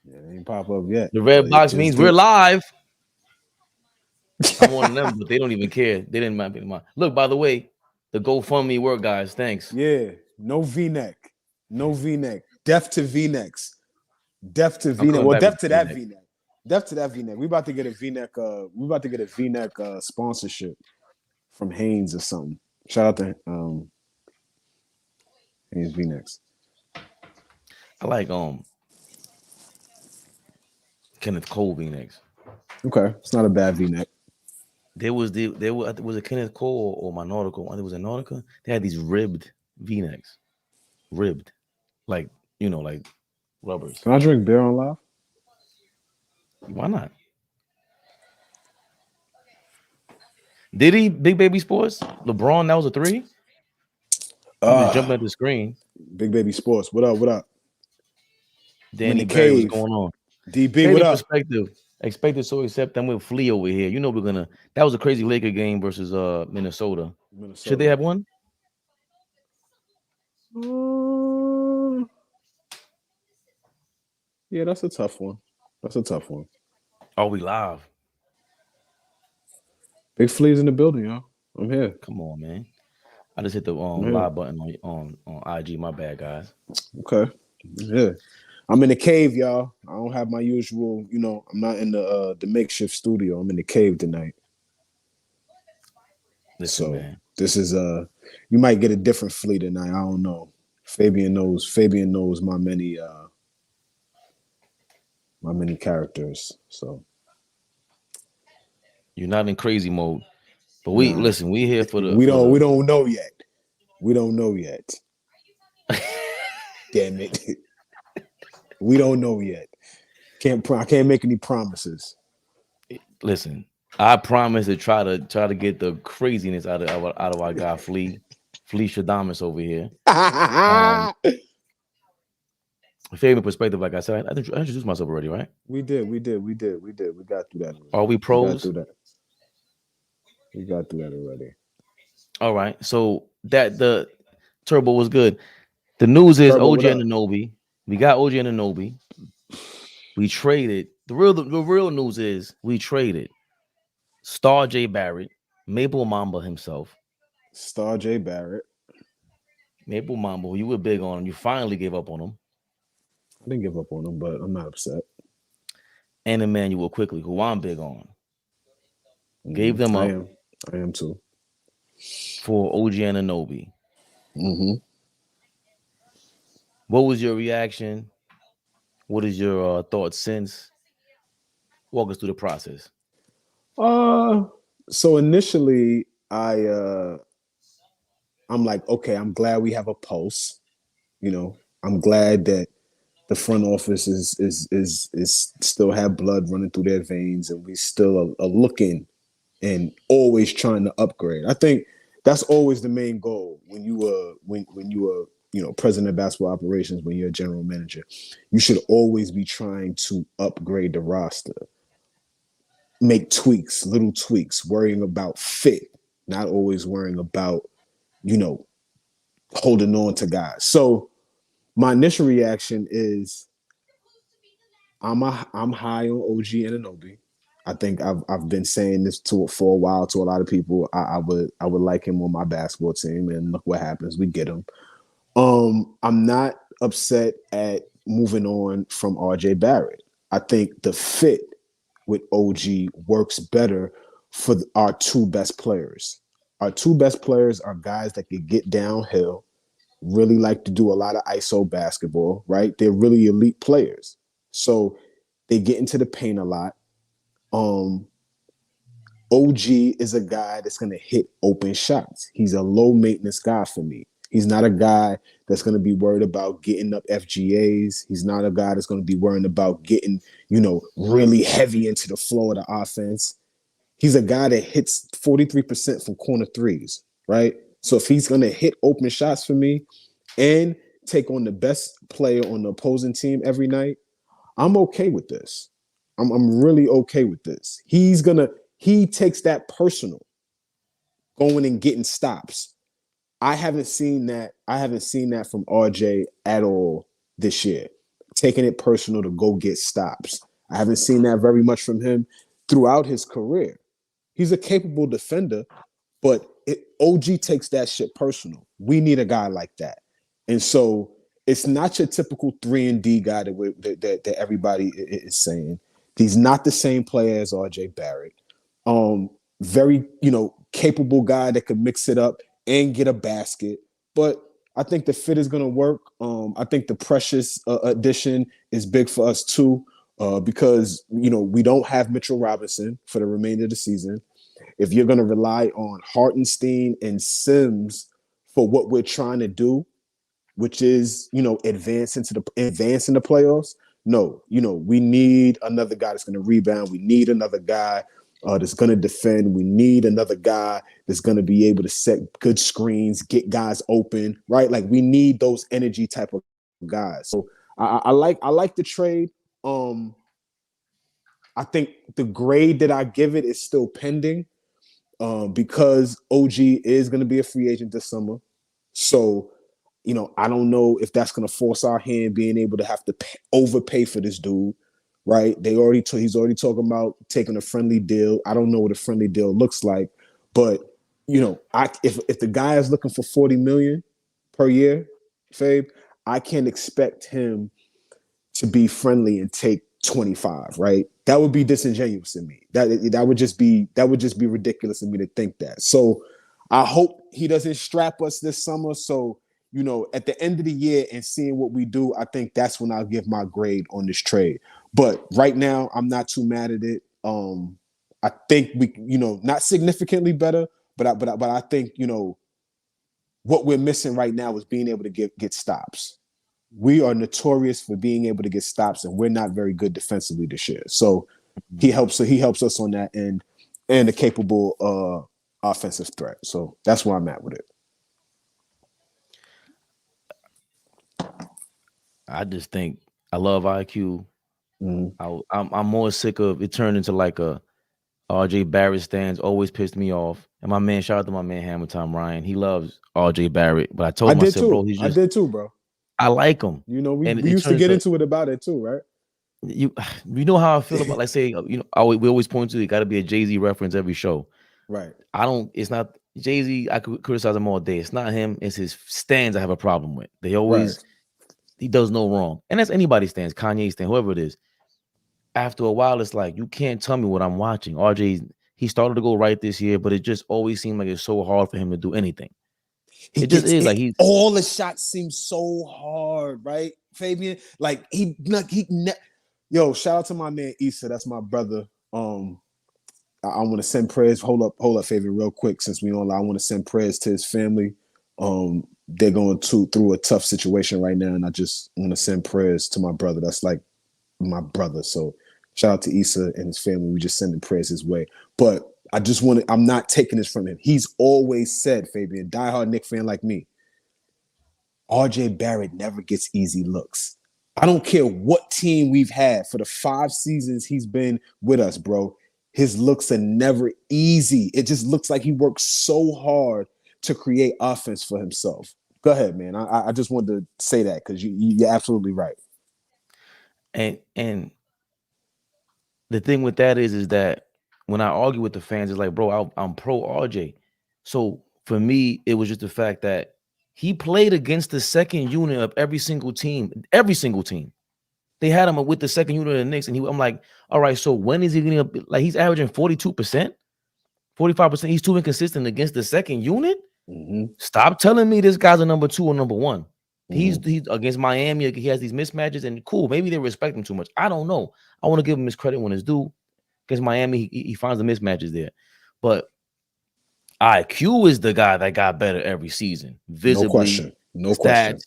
Yeah, it ain't pop up yet, The but red it box just means we're did. live. I'm on them, but they don't even care. They didn't mind. Look, by the way, the GoFundMe work, guys. Thanks. Yeah, no V-neck, no V-neck. Deaf to V-necks. Deaf to I'm V-neck. coming Well, back with deaf the to that V-neck. V-neck. Deaf to that V-neck. We about to get a V-neck. We about to get a V-neck sponsorship from Haynes or something. Shout out to Haynes V-necks. I like Kenneth Cole V-necks. Okay, it's not a bad V-neck. Was it Kenneth Cole or my Nautical? I think it was a Nautica. They had these ribbed V-necks, ribbed, like like rubbers. Can I drink beer on live? Why not? Did he Big Baby Sports? LeBron, that was a three. I'm just jumping Ah, at the screen. Big Baby Sports. What up? What up? I'm in the Danny Barry, what's cave. going on? DB, what Faded up? perspective. Expected so accept them with Flea over here. You know we're gonna. That was a crazy Laker game versus Minnesota. Should they Minnesota. have won? Uh, yeah, that's a tough one. That's a tough one. Are we live? Big Flea's in the building, y'all. I'm here. Come on, man. I just hit the I'm here. live button on IG. My bad, guys. Okay. I'm here. I'm in the cave, y'all. I don't have my usual, I'm not in the makeshift studio. I'm in the cave tonight. Listen, So man. this is you might get a different Flea tonight. I don't know. Fabian knows my many characters. So You're not in crazy mode, but we nah. listen. We here for the We for don't we the. don't know yet. We don't know yet. Damn it. We don't know yet. I can't make any promises. Listen, I promise to try to get the craziness out of our guy Flea Shadamas over here. Um, favorite perspective, like I said, I introduced myself already, right? We did. We got through that Are already. we We got pros? through that. We got through that already. All right. So that the turbo was good. The news is Turbo, what OG up? and Anobi. We got OG and Anobi. We traded. The real news is we traded Star J Barrett, Maple Mamba himself. Star J Barrett. Maple Mamba, who you were big on him. You finally gave up on him. I didn't give up on him, but I'm not upset. And Emmanuel quickly, who I'm big on. Gave them I up am. I am too. for OG and Anobi. Mm-hmm. What was your reaction? What is your thoughts since? Walk us through the process. Uh, so initially, I'm like, okay, I'm glad we have a pulse. I'm glad that the front office is still have blood running through their veins, and we still are looking and always trying to upgrade. I think that's always the main goal when you were president of basketball operations, when you're a general manager. You should always be trying to upgrade the roster, make tweaks, little tweaks, worrying about fit, not always worrying about you know holding on to guys. So my initial reaction is I'm high on OG and Anunoby. I think I've been saying this for a while to a lot of people. I would like him on my basketball team, and look what happens. We get him. I'm not upset at moving on from RJ Barrett. I think the fit with OG works better for our two best players. Our two best players are guys that can get downhill, really like to do a lot of ISO basketball, right? They're really elite players. So they get into the paint a lot. Um, OG is a guy that's going to hit open shots. He's a low maintenance guy for me. He's not a guy that's going to be worried about getting up FGAs. He's not a guy that's going to be worrying about getting, really heavy into the flow of the offense. He's a guy that hits 43% from corner threes, right? So if he's going to hit open shots for me and take on the best player on the opposing team every night, I'm okay with this. I'm really okay with this. He takes that personal, going and getting stops. I haven't seen that from RJ at all this year. taking it personal to go get stops. I haven't seen that very much from him throughout his career. He's a capable defender, but OG takes that shit personal. We need a guy like that. And so it's not your typical 3-and-D guy that everybody is saying. He's not the same player as RJ Barrett. Very, capable guy that could mix it up and get a basket. But I think the fit is going to work. I think the Precious addition is big for us too, because we don't have Mitchell Robinson for the remainder of the season. If you're going to rely on Hartenstein and Sims for what we're trying to do, which is advance in the playoffs, no, we need another guy that's going to rebound. We need another guy that's going to defend. We need another guy that's going to be able to set good screens, get guys open, right? Like we need those energy type of guys. So I like the trade. I think the grade that I give it is still pending, because OG is going to be a free agent this summer. So, I don't know if that's going to force our hand being able to have to overpay for this dude, right? He's already talking about taking a friendly deal. I don't know what a friendly deal looks like, but if the guy is looking for $40 million per year, Fabe, I can't expect him to be friendly and take 25, right? That would be disingenuous in me. That would just be ridiculous in me to think that. So I hope he doesn't strap us this summer. So, at the end of the year and seeing what we do, I think that's when I'll give my grade on this trade. But right now, I'm not too mad at it. I think we, not significantly better, but I think, what we're missing right now is being able to get stops. We are notorious for being able to get stops, and we're not very good defensively this year. So he helps us on that end, and a capable offensive threat. So that's where I'm at with it. I just think I love IQ. Mm-hmm. I'm more sick of it turned into like a RJ Barrett stands always pissed me off. And my man, shout out to my man Hammer Time Ryan. He loves RJ Barrett. But I told I him, I did said, bro, too. I did too, bro. I like him. We And it used to turns get to into it about it too, right? you know how I feel about, like, say, we always point to it got to be a Jay-Z reference every show. Right. It's not Jay-Z. I could criticize him all day. It's not him. It's his stands I have a problem with. Right. He does no wrong. And that's anybody's stands, Kanye stand, whoever it is. After a while, it's like, you can't tell me what I'm watching. He started to go right this year, but it just always seemed like it's so hard for him to do anything. He It just gets is it. like he. All the shots seem so hard, right, Fabian? Like yo, shout out to my man Issa. That's my brother. I want to send prayers. Hold up, Fabian, real quick, since we on. I want to send prayers to his family. They're going through a tough situation right now, and I just want to send prayers to my brother. That's like my brother. So shout out to Issa and his family. We just sending prayers his way. But I'm not taking this from him. He's always said, Fabian, diehard Knicks fan like me, RJ Barrett never gets easy looks. I don't care what team we've had for the 5 seasons he's been with us, bro. His looks are never easy. It just looks like he works so hard to create offense for himself. Go ahead, man. I just wanted to say that because you're absolutely right. And the thing with that is that when I argue with the fans, it's like, bro, I'm pro RJ. So for me, it was just the fact that he played against the second unit of every single team. Every single team. They had him with the second unit of the Knicks, and I'm like, all right, so when is he going to, like, he's averaging 42%, 45%. He's too inconsistent against the second unit. Mm-hmm. Stop telling me this guy's a number 2 or number 1. Mm-hmm. He's against Miami. He has these mismatches, and cool, maybe they respect him too much. I don't know. I want to give him his credit when it's due. Against Miami, he finds the mismatches there. But IQ is the guy that got better every season, visibly. No question. No stats, question.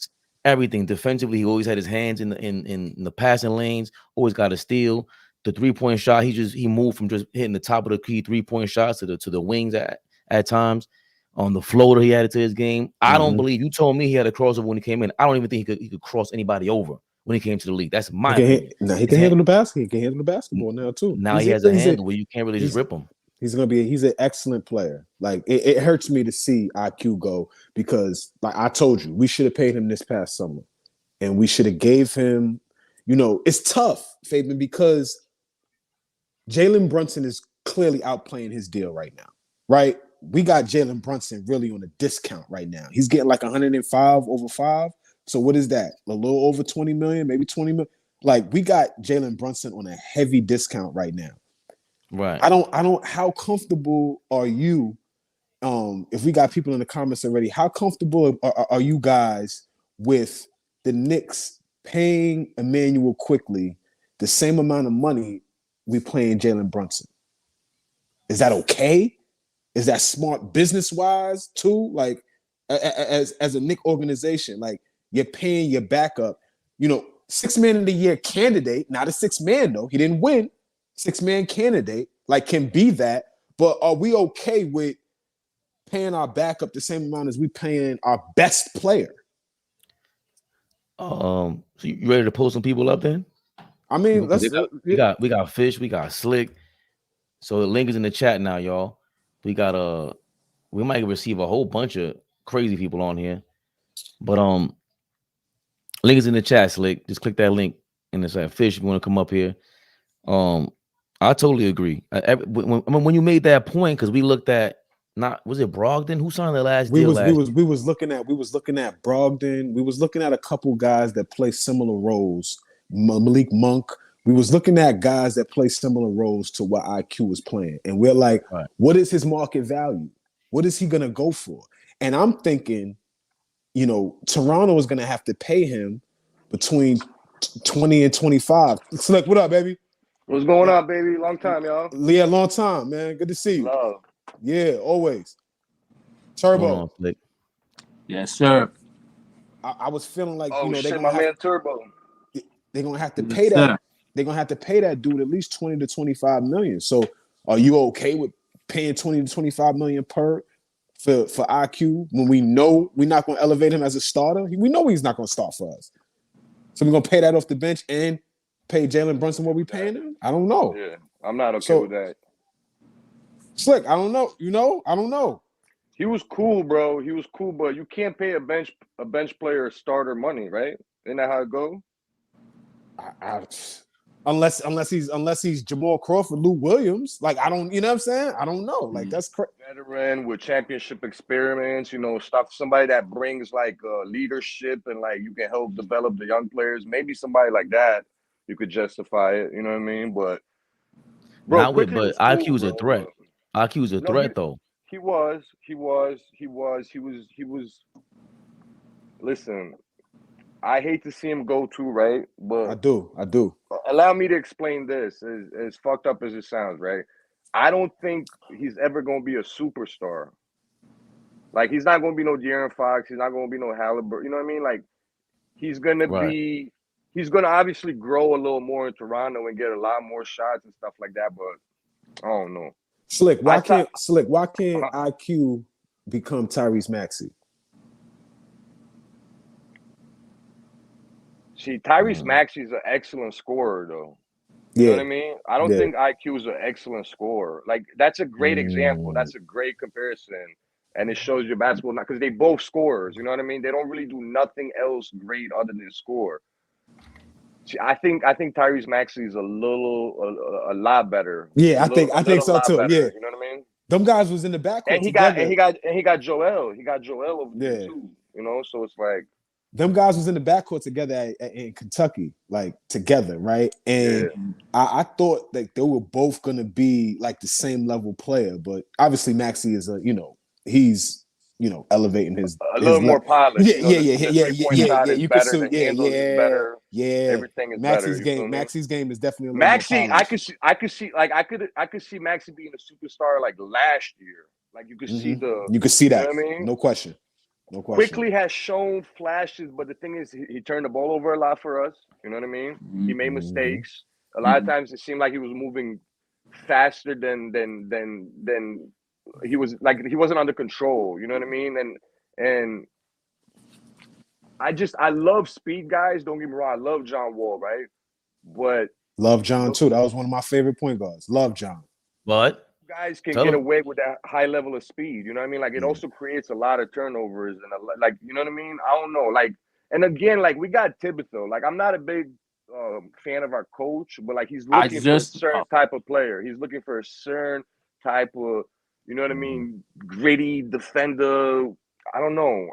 everything. Defensively, he always had his hands in the passing lanes. Always got a steal. The 3-point shot, he moved from just hitting the top of the key 3-point shots to the wings at times. On the floater, he added to his game. I don't believe you told me he had a crossover when he came in. I don't even think he could cross anybody over when he came to the league. That's my opinion. He can handle the basket. He can handle the basketball now too. Now he has a handle where you can't really just rip him. He's an excellent player. Like it hurts me to see IQ go because, like I told you, we should have paid him this past summer, and we should have gave him, It's tough, Fabian, because Jalen Brunson is clearly outplaying his deal right now, right? We got Jalen Brunson really on a discount right now. He's getting like 105 over 5. So what is that? A little over 20 million, maybe 20 million. Like we got Jalen Brunson on a heavy discount right now. Right. How comfortable are you? If we got people in the comments already, how comfortable are you guys with the Knicks paying Emmanuel quickly the same amount of money we paying Jalen Brunson? Is that okay? Is that smart business wise too? Like as a Knick organization, like you're paying your backup, 6 man of the year candidate, not a 6 man though. He didn't win. 6 man candidate, like can be that. But are we okay with paying our backup the same amount as we paying our best player? So you ready to pull some people up then? I mean, let's. We got Fish, we got Slick. So the link is in the chat now, y'all. We might receive a whole bunch of crazy people on here. But link is in the chat, Slick. Just click that link in the chat. Fish, if you want to come up here. I totally agree. When you made that point, because we looked at was it Brogdon? Who signed the last deal? We was looking at Brogdon. We was looking at a couple guys that play similar roles. Malik Monk. We was looking at guys that play similar roles to what IQ was playing. And we're like, right, what is his market value? What is he gonna go for? And I'm thinking, Toronto is gonna have to pay him between 20 and 25. Slick, what up, baby? What's going on, baby? Long time, y'all. Yeah, long time, man. Good to see you. Love. Yeah, always. Turbo. Yes, sir. I was feeling like, man Turbo. They're gonna have to pay that. They're gonna have to pay that dude at least 20 to 25 million. So are you okay with paying 20 to 25 million per for IQ when we know we're not gonna elevate him as a starter? We know he's not gonna start for us. So we're gonna pay that off the bench and pay Jalen Brunson what we paying him? I don't know. Yeah, I'm not okay with that. Slick, I don't know. I don't know. He was cool, bro. He was cool, but you can't pay a bench player starter money, right? Isn't that how it go? Unless he's Jamal Crawford, Lou Williams. Like I don't, you know what I'm saying? I don't know. Like that's crazy. Veteran with championship experiments, somebody that brings like leadership and like you can help develop the young players. Maybe somebody like that you could justify it. You know what I mean? But bro, IQ is a threat. IQ is a threat, though. He was. Listen, I hate to see him go too, right? But I do. Allow me to explain this. As fucked up as it sounds, right? I don't think he's ever going to be a superstar. Like he's not going to be no De'Aaron Fox. He's not going to be no Halliburton. You know what I mean? Like he's going to be. He's going to obviously grow a little more in Toronto and get a lot more shots and stuff like that. But I don't know. Slick, why can't IQ become Tyrese Maxey? See, Tyrese Maxey is an excellent scorer, though. You know what I mean? I don't think IQ is an excellent scorer. Like, that's a great example. That's a great comparison. And it shows your basketball, because they both scorers. You know what I mean? They don't really do nothing else great other than score. See, I think Tyrese Maxey is a lot better. Yeah, I think so too. Better, yeah, you know what I mean. Them guys was in the backcourt and he together. got Joel. He got Joel over there too. So it's like them guys was in the backcourt together in Kentucky, like together, right? And I thought that they were both gonna be like the same level player, but obviously Maxey is he's elevating his a little more polished. Yeah. You can see, better. Yeah, everything is Maxey's better. game. Maxey's game is definitely a little Maxey. more polished. I could see Maxey being a superstar like last year. Like you could see you could see that. You know what I mean? No question. Quickly has shown flashes, but the thing is, he turned the ball over a lot for us. You know what I mean? He made mistakes. A lot of times, it seemed like he was moving faster than he was. Like he wasn't under control. You know what I mean? And I love speed guys. Don't get me wrong. I love John Wall, right? But love John too. That was one of my favorite point guards. Love John. But guys can get away with that high level of speed. You know what I mean? Like it also creates a lot of turnovers and like you know what I mean? I don't know. Like and again, like we got Thibodeau. Like I'm not a big fan of our coach, but like he's I looking for a just certain type of player. He's looking for a certain type of, you know what I mean, gritty defender. I don't know.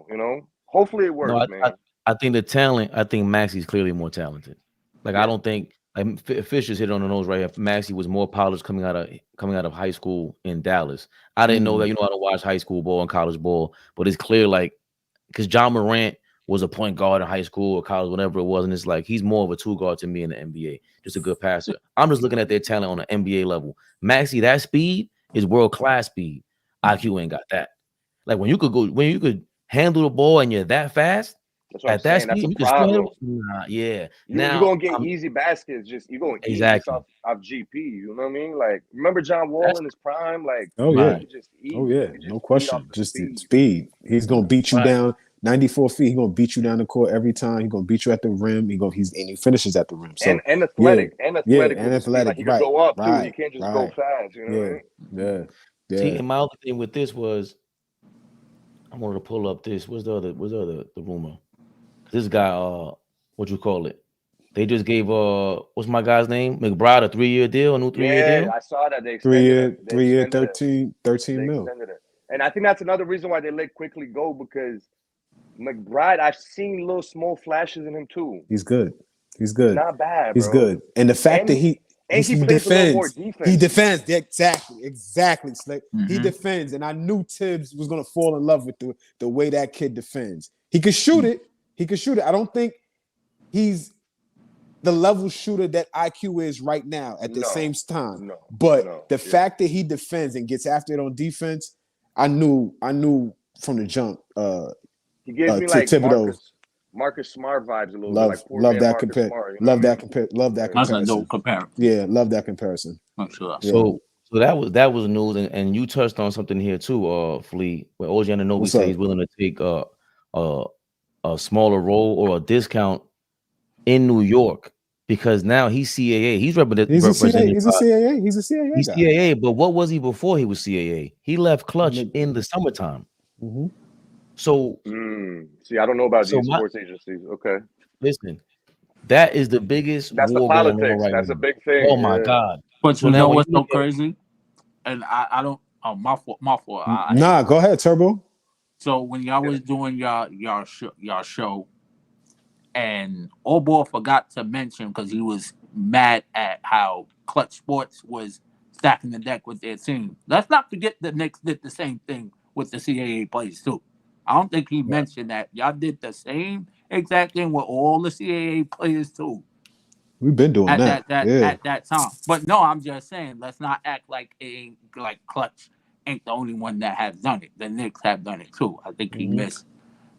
You know. Hopefully it No, works, man. I think the talent. I think Maxi's clearly more talented. Like I don't think like Fisher's hit on the nose right here. Maxi was more polished coming out of high school in Dallas. I didn't know that. You know, I don't watch high school ball and college ball, but it's clear like because John Morant was a point guard in high school or college, whatever it was, and it's like he's more of a two guard to me in the NBA, just a good passer. I'm just looking at their talent on an NBA level. Maxi, that speed is world class speed. IQ ain't got that. Like when you could handle the ball and you're that fast That's what I'm at that saying. That's speed, a you can still problem. handle. Nah, yeah. You're Now gonna get easy baskets. Just you're gonna eat just exactly. off GP. You know what I mean? Like remember John Wall That's in his prime? Like Oh he yeah. could just eat. Oh yeah. He could No just eat off question. the Just the speed. speed. He's gonna beat you Right. down 94 feet. He's gonna beat you down the court every time. He's gonna beat you at the rim. And he finishes at the rim. So And yeah, athletic with and the speed. Like athletic. he could Right, go up too. He right, can't just go right. fast. You know what I mean? Yeah, See, yeah. and my other thing with this was I wanted to pull up this. What's the other the rumor? This guy, what you call it? They just gave what's my guy's name? McBride a 3-year deal, a new 3-year Yeah, deal. I saw that they 3 extended year, it. 3 year, Extended it. 13 They mil. extended it. And I think that's another reason why they let quickly go because McBride, I've seen little small flashes in him too. He's good. He's He's good. not bad, He's bro. good. And the fact that he plays a little more defends. He defense. defends. Exactly. Slick. He Mhm. defends. And I knew Tibbs was gonna fall in love with the way that kid defends. He could shoot it. I don't think he's the level shooter that IQ is right now at the same time. But the fact that he defends and gets after it on defense, I knew from the jump. He gives me like Thibodeau. Marcus Smart vibes a little bit, like poor love man that Marcus compare. Smart. You know Love what I that mean? love that That's a comparison. dope comparison. Yeah, love that comparison. I'm sure. Yeah. So that was news, and you touched on something here too, Flea, where OG Anunoby said he's willing to take a smaller role or a discount in New York because now he's CAA. He's representing. He's a CAA. He's a CAA. He's guy. CAA, but what was he before he was CAA? He left Clutch in the summertime. Mm-hmm. So see, I don't know about these sports agencies. Okay, listen, that is the biggest. That's the politics. That's a big thing. Oh my God! But so you know what's so crazy? And I don't. Oh, my fault. Nah, go ahead, Turbo. So when y'all was doing y'all show, and Obor forgot to mention because he was mad at how Clutch Sports was stacking the deck with their team. Let's not forget the Knicks did the same thing with the CAA players too. I don't think he mentioned that. Y'all did the same exact thing with all the CAA players too. We've been doing at that time. But no, I'm just saying, let's not act like it ain't like Clutch ain't the only one that has done it. The Knicks have done it too. I think he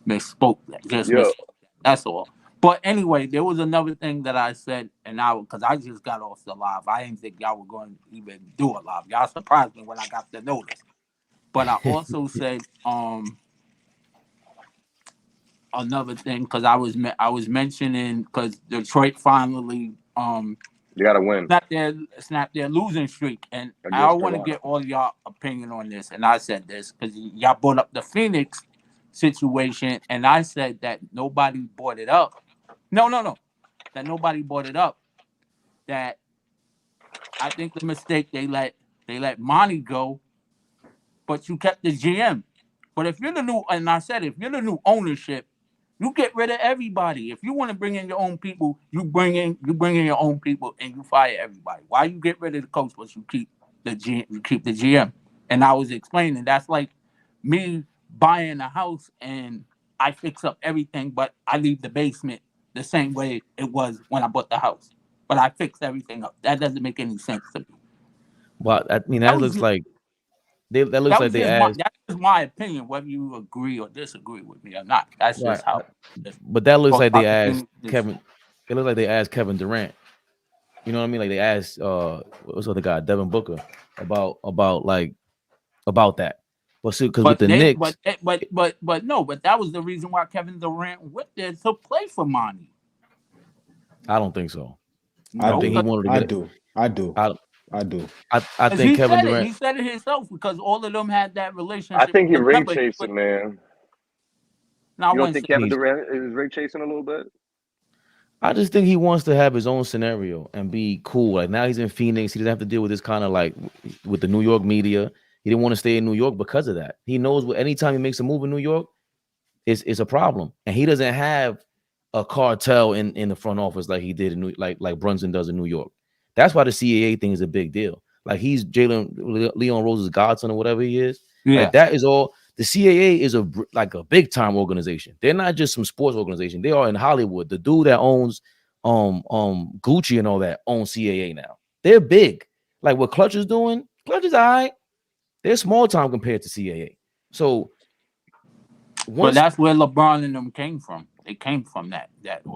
misspoke that. That's all. But anyway, there was another thing that I said, and because I just got off the live. I didn't think y'all were going to even do a live. Y'all surprised me when I got the notice. But I also said another thing because I was mentioning because Detroit finally you gotta win. Snap their losing streak, and I want to get all y'all opinion on this. And I said this because y'all brought up the Phoenix situation, and I said that nobody brought it up. No, that nobody brought it up. That I think the mistake they let Monty go, but you kept the GM. But if you're the new, and I said if you're the new ownership, you get rid of everybody. If you want to bring in your own people, you bring in your own people, and you fire everybody. Why you get rid of the coach, but you keep the GM? And I was explaining that's like me buying a house and I fix up everything, but I leave the basement the same way it was when I bought the house. But I fixed everything up. That doesn't make any sense to me. But I mean, that looks like they asked. That's my opinion, whether you agree or disagree with me or not. That's just how. But that looks like they asked Kevin. It looks like they asked Kevin Durant. You know what I mean? Like they asked what's the other guy, Devin Booker, about that. But see, because with the Knicks, but that was the reason why Kevin Durant went there to play for Monty. I don't think so. I think he wanted to get. I do. I think Kevin Durant. He said it himself because all of them had that relationship. I think he ring chasing, man. Now, you don't think Kevin Durant is ring chasing a little bit? I just think he wants to have his own scenario and be cool. Like now he's in Phoenix. He doesn't have to deal with this kind of like with the New York media. He didn't want to stay in New York because of that. He knows what anytime he makes a move in New York, it's a problem. And he doesn't have a cartel in the front office like he did in like Brunson does in New York. That's why the CAA thing is a big deal. Like he's Leon Rose's godson or whatever he is. Yeah. Like that is all. The CAA is a big time organization. They're not just some sports organization. They are in Hollywood. The dude that owns Gucci and all that owns CAA now. They're big. Like what Clutch is doing, Clutch is all right. They're small time compared to CAA. So but that's where LeBron and them came from. They came from that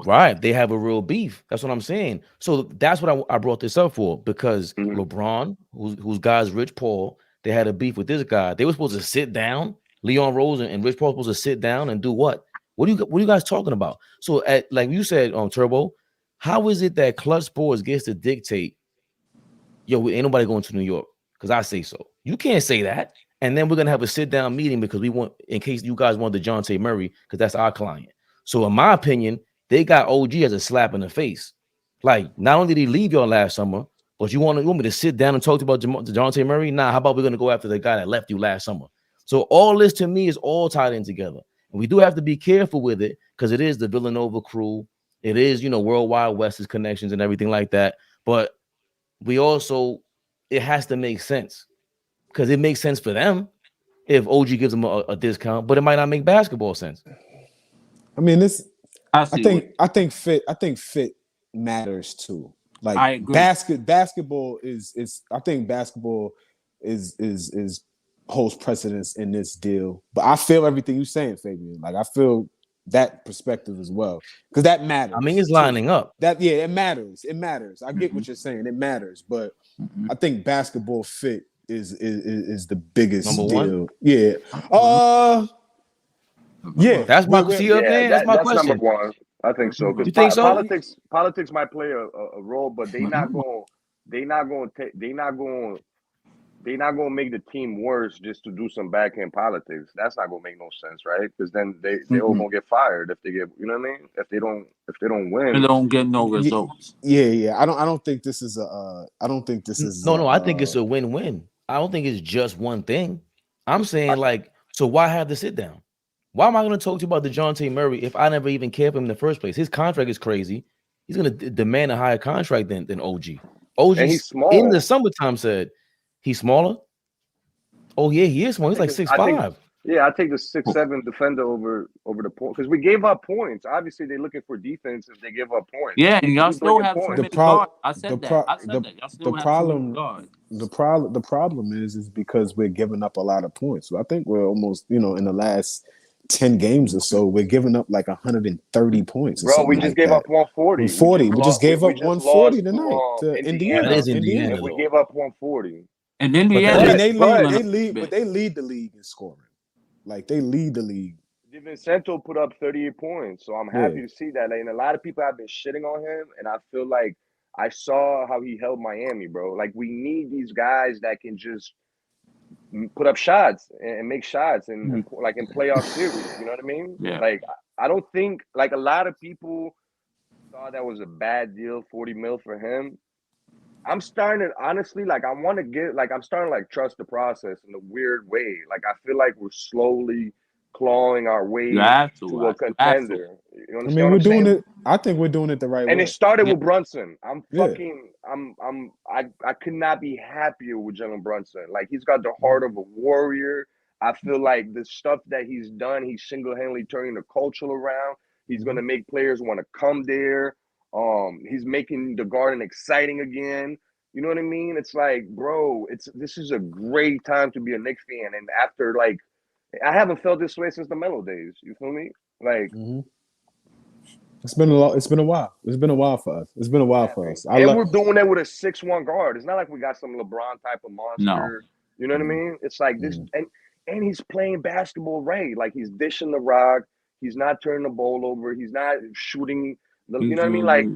right. They have a real beef. That's what I'm saying. So that's what I brought this up for, because LeBron, whose guy's Rich Paul, they had a beef with this guy. They were supposed to sit down. Leon Rose and Rich Paul supposed to sit down and do what? What are you guys talking about? So like you said on Turbo, how is it that Clutch Sports gets to dictate, yo, ain't nobody going to New York because I say so? You can't say that. And then we're gonna have a sit down meeting because we want, in case you guys want the DeJounte Murray, because that's our client. So in my opinion, they got OG as a slap in the face. Like not only did he leave y'all last summer, but you want me to sit down and talk to you about DeJounte Murray? Nah, how about we're gonna go after the guy that left you last summer? So all this to me is all tied in together. And we do have to be careful with it because it is the Villanova crew. It is, World Wide West's connections and everything like that. But we also, it has to make sense because it makes sense for them if OG gives them a discount, but it might not make basketball sense. I mean, I think fit matters too. Like I agree. Basketball is I think basketball is holds precedence in this deal. But I feel everything you're saying, Fabian. Like I feel that perspective as well, because that matters. I mean, it's lining up. It matters. It matters. I get what you're saying. It matters, but I think basketball fit is the biggest number deal. One? Yeah. Yeah. That's my man. That's my question. Number one. I think so. Because politics might play a role, but they're not going to make the team worse just to do some backhand politics. That's not going to make no sense, right? Because then they all going to get fired if they get, you know what I mean? If they don't win, they don't get no results. Yeah. I don't think this is I don't think this is no. I think it's a win-win. I don't think it's just one thing. I'm saying so why have the sit down? Why am I going to talk to you about DeJounte Murray if I never even cared for him in the first place? His contract is crazy. He's going to demand a higher contract than OG. OG and he's small. In the summertime said he's smaller. Oh yeah, he is small. He's like 6'5". I take the 6'7" defender over the point because we gave up points. Obviously, they're looking for defense if they give up points. Yeah, and y'all still have too many guards. I said that. Y'all still have too many guards. The problem is because we're giving up a lot of points. So I think we're almost, in the last 10 games or so, we're giving up like 130 points. Bro, we just gave up 140. We just gave up 140 tonight to Indiana. That is Indiana. And we gave up 140. And Indiana, they lead the league in scoring. Like they lead the league. DiVincenzo put up 38 points, so I'm happy to see that. Like, and a lot of people have been shitting on him, and I feel like I saw how he held Miami, bro. Like we need these guys that can just put up shots and make shots and like in playoff series. You know what I mean? Yeah. Like I don't think like a lot of people thought that was a bad deal, 40 mil for him. I'm starting to honestly I'm starting to trust the process in a weird way. Like I feel like we're slowly clawing our way to a contender. You understand? I mean, we're doing it. I think we're doing it the right way. And it started with Brunson. I could not be happier with Jalen Brunson. Like he's got the heart of a warrior. I feel like the stuff that he's done, he's single-handedly turning the culture around. He's gonna make players want to come there. He's making the Garden exciting again. You know what I mean? It's like, bro, this is a great time to be a Knicks fan. And after I haven't felt this way since the Melo days. You feel me? Like it's been a while. It's been a while for us. We're doing it with a 6'1" guard. It's not like we got some LeBron type of monster. No. You know what I mean? It's like this, and he's playing basketball right. Like he's dishing the rock. He's not turning the ball over. He's not shooting. You know what I mean? Like,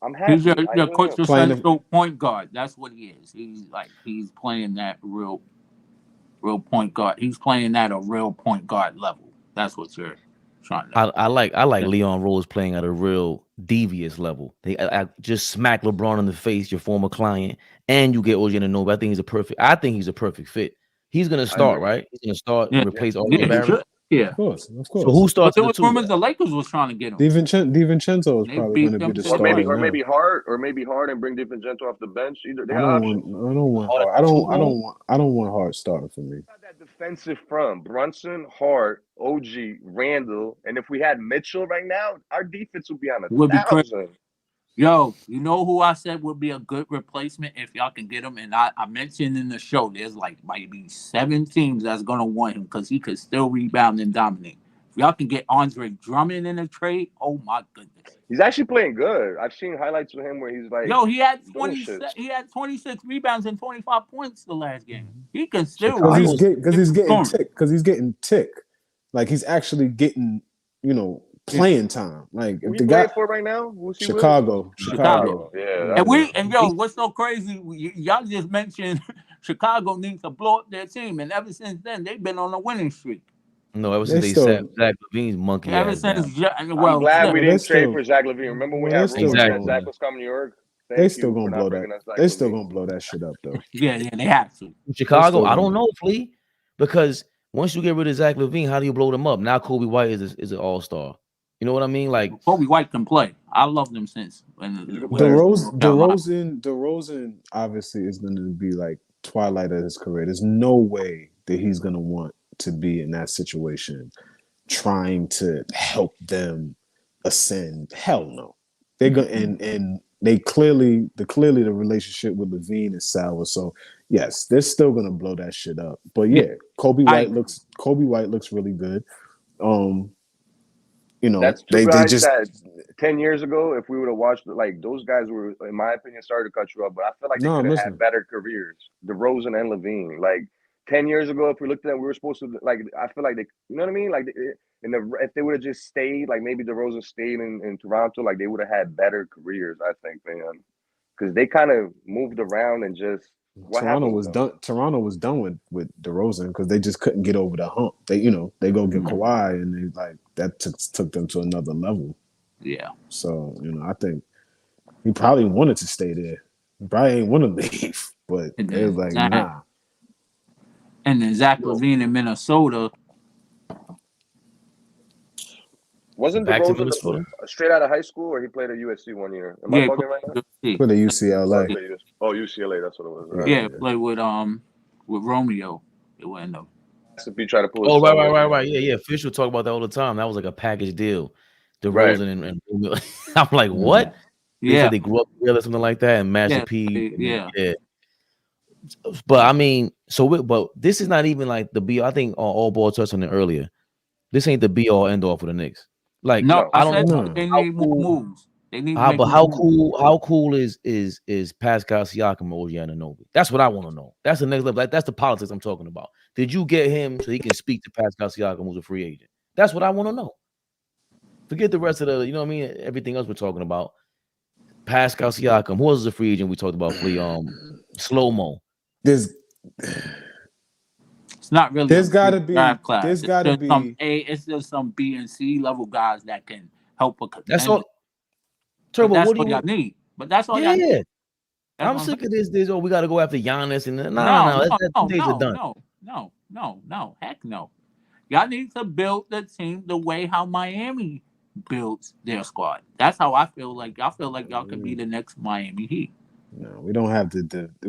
I'm happy. He's your quintessential point guard. That's what he is. He's playing that real point guard. He's playing at a real point guard level. That's what you're trying to. I like Leon Rose playing at a real devious level. They just smack LeBron in the face, your former client, and you get OG Anunoby. I think he's a perfect fit. He's gonna start, right? He's gonna start and replace RJ Barrett. Yeah, of course. So who starts there the was two? rumors the Lakers was trying to get him. DiVincenzo is probably going to be the starter. Or maybe Hart and bring DiVincenzo off the bench. Either they I don't want Hart. I don't want Hart starting for me. That defensive front: Brunson, Hart, OG, Randall, and if we had Mitchell right now, our defense would be on 1,000. Yo, you know who I said would be a good replacement if y'all can get him? And I mentioned in the show, there's like maybe 7 teams that's going to want him because he could still rebound and dominate. If y'all can get Andre Drummond in a trade, oh my goodness. He's actually playing good. I've seen highlights of him where he's like, yo, he had 26 rebounds and 25 points the last game. He can still because he's getting tick. Like he's actually getting, playing time. Like if the guy for right now, Chicago. Yeah. And what's so crazy? Y'all just mentioned Chicago needs to blow up their team, and ever since then they've been on a winning streak. No, ever since they sat Zach LaVine's monkey. Ever since, I'm glad we didn't trade for Zach LaVine. Remember when we had rumors that Zach was coming to New York? They still gonna blow that. They still gonna blow that shit up though. Yeah, they have to. Chicago, I don't know, Flea, because once you get rid of Zach LaVine, how do you blow them up? Now Kobe White is an all-star. You know what I mean? Like Kobe White can play. I love them since. DeRozan obviously is going to be like twilight of his career. There's no way that he's going to want to be in that situation, trying to help them ascend. Hell no. They're going and they clearly the relationship with LaVine is sour. So yes, they're still going to blow that shit up. But yeah, Kobe White looks really good. That's two guys that 10 years ago, if we would have watched, like those guys were, in my opinion, sorry to cut you off, but I feel like they could have had better careers. DeRozan and LaVine, like 10 years ago, if we looked at them, we were supposed to like. I feel like they, you know what I mean? Like, if they would have just stayed, like maybe DeRozan stayed in Toronto, like they would have had better careers. I think, man, because they kind of moved around and just. Toronto was done with DeRozan because they just couldn't get over the hump. They go get Kawhi and they like that took them to another level. Yeah. So I think he probably wanted to stay there. He probably ain't want to leave, but they was like nah. And then Zach LaVine in Minnesota. Wasn't DeRozan straight out of high school, or he played at USC one year? Am I bugging right now? Played at UCLA. Oh, UCLA. That's what it was. Right? Yeah, played with Romeo. It wasn't no. He tried to pull. Oh, right. Yeah. Fish will talk about that all the time. That was like a package deal. DeRozan and Romeo. I'm like, what? Yeah, they grew up together, something like that, and Master P. Yeah. But I mean, but this is not even like the be. I think All Ball touched on it earlier. This ain't the be all end all for the Knicks. Like no, I don't know. They need moves. They need. But how cool is Pascal Siakam or OG Anunoby? That's what I want to know. That's the next level. That's the politics I'm talking about. Did you get him so he can speak to Pascal Siakam, who's a free agent? That's what I want to know. Forget the rest of the, you know what I mean? Everything else we're talking about. Pascal Siakam. Who was a free agent we talked about? Slow Mo. It's not really. There's got to be. There's got to be. It's just some B and C level guys that can help. That's all. Turbo, that's what do y'all need? But that's all y'all need. I'm sick of this. We got to go after Giannis and no. Heck no. Y'all need to build the team the way how Miami builds their squad. That's how I feel like. I feel like y'all can be the next Miami Heat. No, we don't have the development.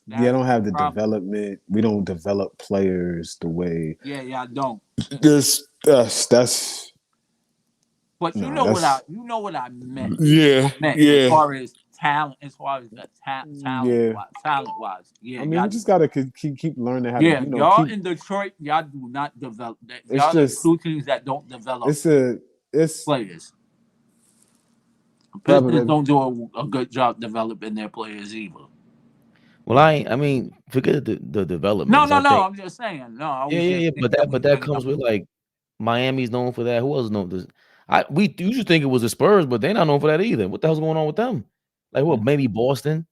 Don't have the development. We don't develop players the way. Yeah, y'all don't. That's. But you know what I meant. Yeah. As far as talent, talent wise. Yeah. I mean, you just gotta keep learning how. Yeah, y'all in Detroit, y'all do not develop that. Y'all just 2 teams that don't develop. It's players. Pistons don't do a good job developing their players either. Well, I mean, forget the development. No. I'm just saying. No. But that comes with like Miami's known for that. Who else known this? We usually think it was the Spurs, but they're not known for that either. What the hell's going on with them? Like, well, maybe Boston,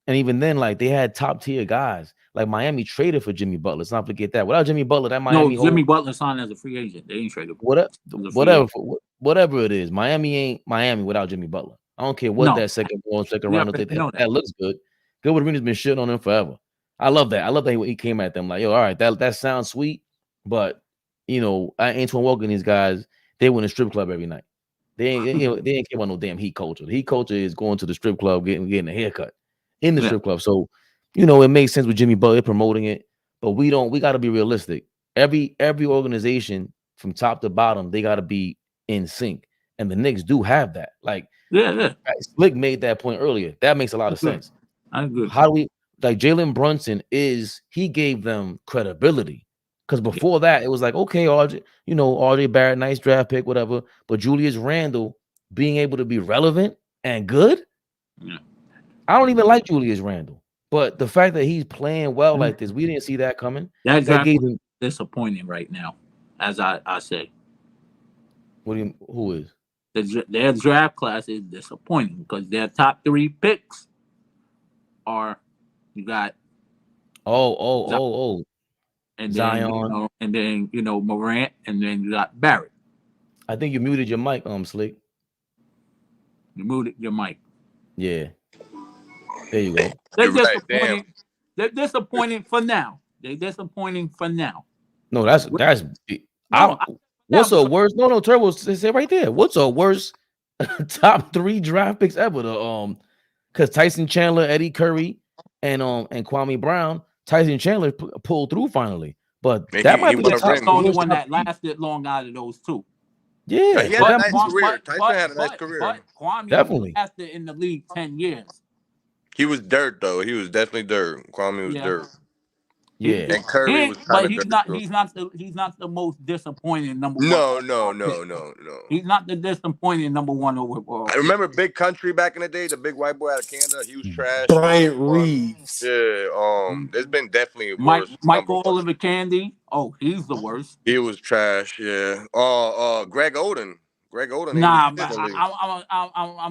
and even then, like they had top tier guys. Like Miami traded for Jimmy Butler. Let's not forget that. Without Jimmy Butler, that Miami. Jimmy Butler signed as a free agent. They ain't traded. Whatever. whatever it is, Miami ain't Miami without Jimmy Butler. I don't care what that second round that looks good. Gilbert Arenas been shitting on him forever. I love that. I love that he came at them like, yo, all right, that sounds sweet, but Antoine Walker and these guys, they win a strip club every night. They ain't they ain't care about no damn heat culture. The heat culture is going to the strip club, getting a haircut in the strip club. So, it makes sense with Jimmy Butler promoting it, but we got to be realistic. Every organization from top to bottom, they got to be in sync, and the Knicks do have that. Like, Slick made that point earlier. That makes a lot of sense. I agree. How do we like Jalen Brunson? He gave them credibility. Because before that, it was like, okay, RJ Barrett, nice draft pick, whatever. But Julius Randle being able to be relevant and good, I don't even like Julius Randle. But the fact that he's playing well like this, we didn't see that coming. That gave him disappointing right now, as I say. Who is? Their draft class is disappointing because their top 3 picks are you got and Zion, then Morant, and then you got Barrett. I think you muted your mic, Slick. You muted your mic. Yeah. There you go. They're disappointing. They're disappointing for now. No, that's what's a worse? No, Turbo say right there. What's a worse top 3 draft picks ever? Because Tyson Chandler, Eddie Curry, and Kwame Brown. Tyson Chandler pulled through finally, but that might be the only one that lasted long out of those 2. Yeah, he had a nice career. Tyson had a nice career. But Kwame definitely lasted in the league 10 years. He was dirt though. He was definitely dirt. Kwame was dirt. Yeah, and Curry was but he's not the most disappointing number 1. No. He's not the disappointing number 1 overall. I remember Big Country back in the day, the big white boy out of Canada. He was trash. Bryant Reeves. Yeah, there's been definitely worse. Michael Oliver Candy. Oh, he's the worst. He was trash. Yeah. Greg Oden. Nah, I'm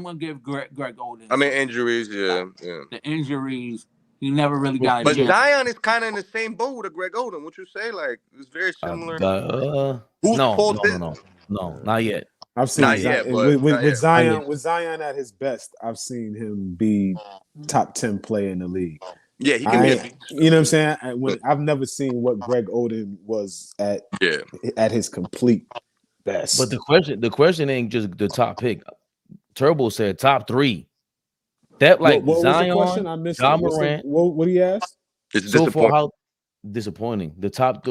gonna give Greg Oden. I mean injuries. Yeah. The injuries. He never really got a But chance. Zion is kind of in the same boat with Greg Oden. What you say? Like it's very similar. Whose fault is it? No, not yet. I've seen with Zion at his best. I've seen him be top 10 player in the league. Yeah, he can be. You know what I'm saying? I've never seen what Greg Oden was at his complete best. But the question ain't just the top pick. Turbo said top 3. That what Zion, was the question? I missed John Morant. What he asked? It's so far, how disappointing. The top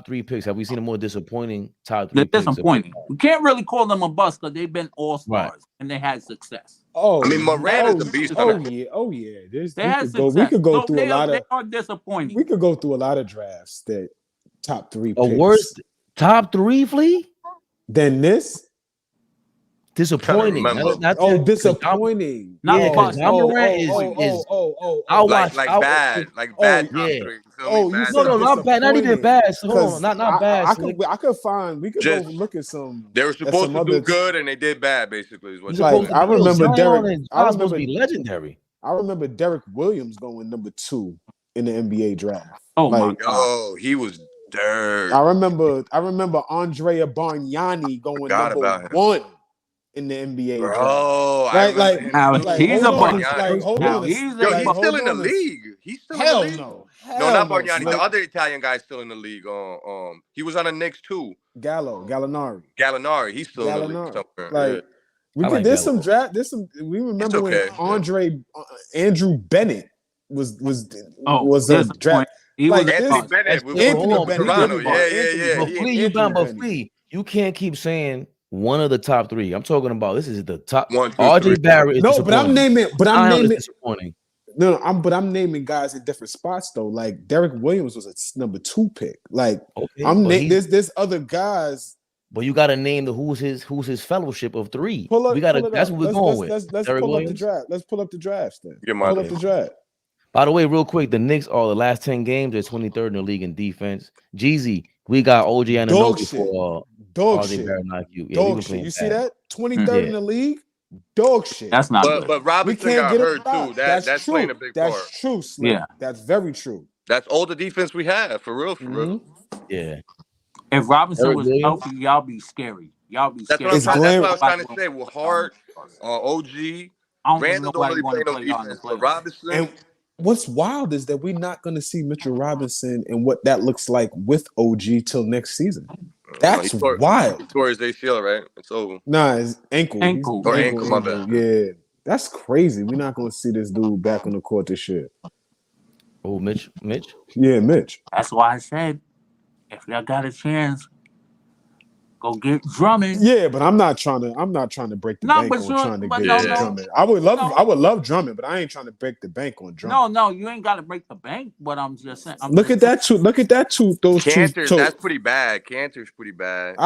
3 picks. Have we seen a more disappointing top 3 picks? They're disappointing. We can't really call them a bust because they've been all-stars and they had success. Oh, I mean, Morant is a beast. Oh yeah. We could go through a lot of. They are disappointing. We could go through a lot of drafts that top 3 picks. A worse top 3, Flea? Than this? Disappointing. Disappointing. Not John Morant is. I'll watch. Bad. Like bad. Yeah. Not bad. Not even bad. So hold on, not bad. I could find. We could go look at some. They were supposed to do good and they did bad. Basically, is what I remember Derek. I was supposed to be legendary. I remember Derek Williams going number 2 in the NBA draft. Oh my God! Oh, he was dirt. I remember Andrea Bargnani going number 1 in the NBA. Oh, he's a bust. He's still in the league. He's still in the league. No, not Bargnani. The other Italian guy's still in the league. He was on the Knicks too. Gallinari. He's still in the league somewhere. There's some draft. We remember when Andrew Bennett was a draft. He was Anthony Bennett. Toronto. Yeah. You can't keep saying one of the top 3. I'm talking about this is the top. RJ Barrett. But I'm naming. Disappointing. I'm naming guys in different spots though. Like Derek Williams was a number 2 pick. Like there's other guys. But you got to name who's his fellowship of 3. That's what we're going with. Let's pull up the draft. Let's pull up the drafts then. Pull up the draft. By the way, real quick, the Knicks are the last 10 games. They're 23rd in the league in defense. Jeezy, we got OG Anunoby for dog shit. You see that? 23rd in the league. Dog shit. That's not good. But Robinson got hurt too. That's playing a big part. That's true, Slim. Yeah, that's very true. That's all the defense we have for real. Yeah. If Robinson was healthy, y'all be scary. Y'all be That's scared. what I'm trying. That's what I was trying to Nobody say. With Hart, OG, I don't think Randall don't nobody really want play to no play y'all in the defense, but playoffs. Robinson. And what's wild is that we're not going to see Mitchell Robinson and what that looks like with OG till next season. That's wild. He tore his ACL, right? It's over. Nah, his ankle. Ankle. Or ankle, my bad. Yeah, that's crazy. We're not going to see this dude back on the court this year. Oh, Mitch. Yeah, Mitch. That's why I said, if y'all got a chance, go get Drummond. Yeah, but I'm not trying to break the bank on trying to get Drummond. I would love Drummond, but I ain't trying to break the bank on Drummond. No, you ain't got to break the bank. But I'm just saying. Look at that two. Those Cantor, two. that's pretty bad. Cantor's pretty bad.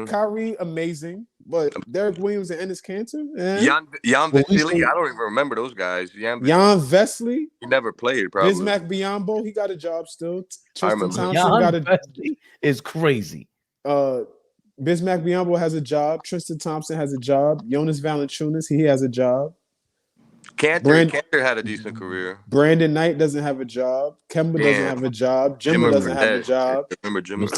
Kyrie, amazing, but Derek Williams and Enes Kanter, Jan Vesely, I don't even remember those guys. Jan Vesely, he never played. Probably Bismack Biyombo, he got a job still. Tristan Thompson Jan Vesely is crazy. Bismack Biyombo has a job. Tristan Thompson has a job. Jonas Valanciunas, he has a job. Cantor had a decent career. Brandon Knight doesn't have a job. Kemba doesn't have a job. Jimmer doesn't have a job. Remember Jimmer?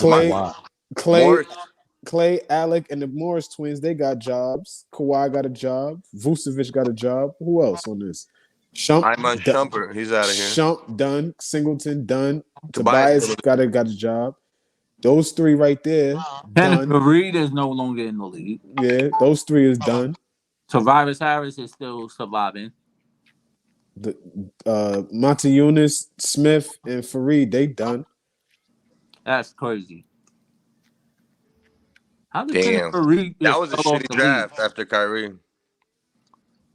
Clay, Alec, and the Morris twins, they got jobs. Kawhi got a job. Vucevic got a job. Who else on this? Shumpert, he's out of here. Shump done. Singleton done. Tobias got a job. Those three right there. Kenneth Faried is no longer in the league. Yeah, those three is done. Tavares Harris is still surviving. Monte Eunice, Smith, and Faried, they done. That's crazy. Damn. That was a shitty draft after Kyrie.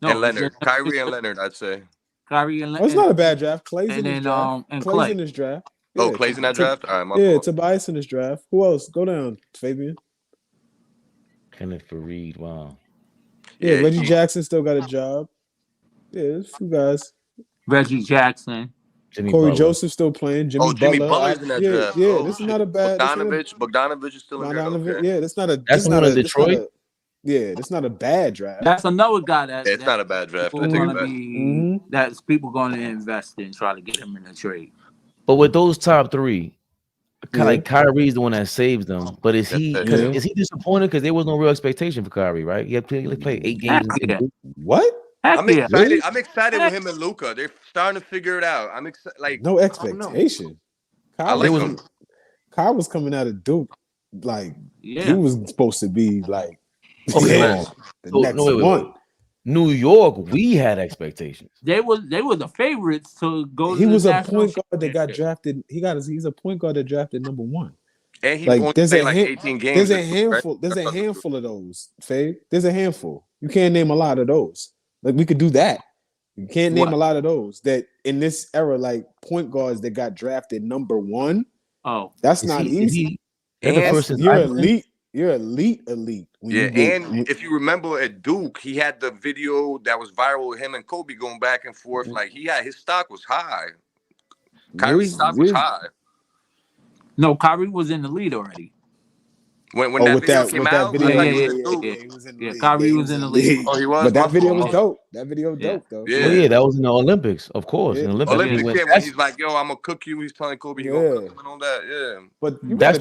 And Leonard. Kyrie and Leonard, I'd say. Kyrie and Leonard. That's not a bad draft. Clay's in his draft. Clay's in his draft. Oh, Clay's in that draft? All right, my fault. Tobias in his draft. Who else? Go down, Fabian. Kenneth Faried, wow. Yeah, Reggie Jackson still got a job. Yeah, there's a few guys. Reggie Jackson. Corey Joseph still playing. Jimmy Butler's in that draft. Yeah, this is not a bad. Bogdanovich is still in there. Okay. Yeah, that's not a. That's one of Detroit. That's not a bad draft. That's another guy that. It's not a bad draft. That's people going to invest in, try to get him in a trade. But with those top three, like Kyrie's the one that saves them. But is he disappointed because there was no real expectation for Kyrie, right? He had to play 8 games. What? I'm excited. I'm excited with him and Luka. They're starting to figure it out. I'm excited. Like no expectation. Kyle was coming out of Duke like he was supposed to be like the next one. New York, we had expectations. They were the favorites to go. He was a point guard that got drafted. He's a point guard that drafted number 1. And he's going to play like 18 games. There's a handful. There's a handful of those, Faye. There's a handful. You can't name a lot of those. Like we could do that. You can't name a lot of those that in this era, like point guards that got drafted number 1. Oh, that's not easy. You're elite. You're elite. If you remember at Duke, he had the video that was viral with him and Kobe going back and forth. Like his stock was high. Kyrie's stock was high. No, Kyrie was in the lead already. When that video came out, he was in the league. Kyrie was in the league. Oh, he was. But that video was dope. That video was dope though. Yeah, that was in the Olympics, of course. In the Olympics, when he's like, "Yo, I'm gonna cook you." He's telling Kobe, "He gonna cook him and all that." Yeah. But that's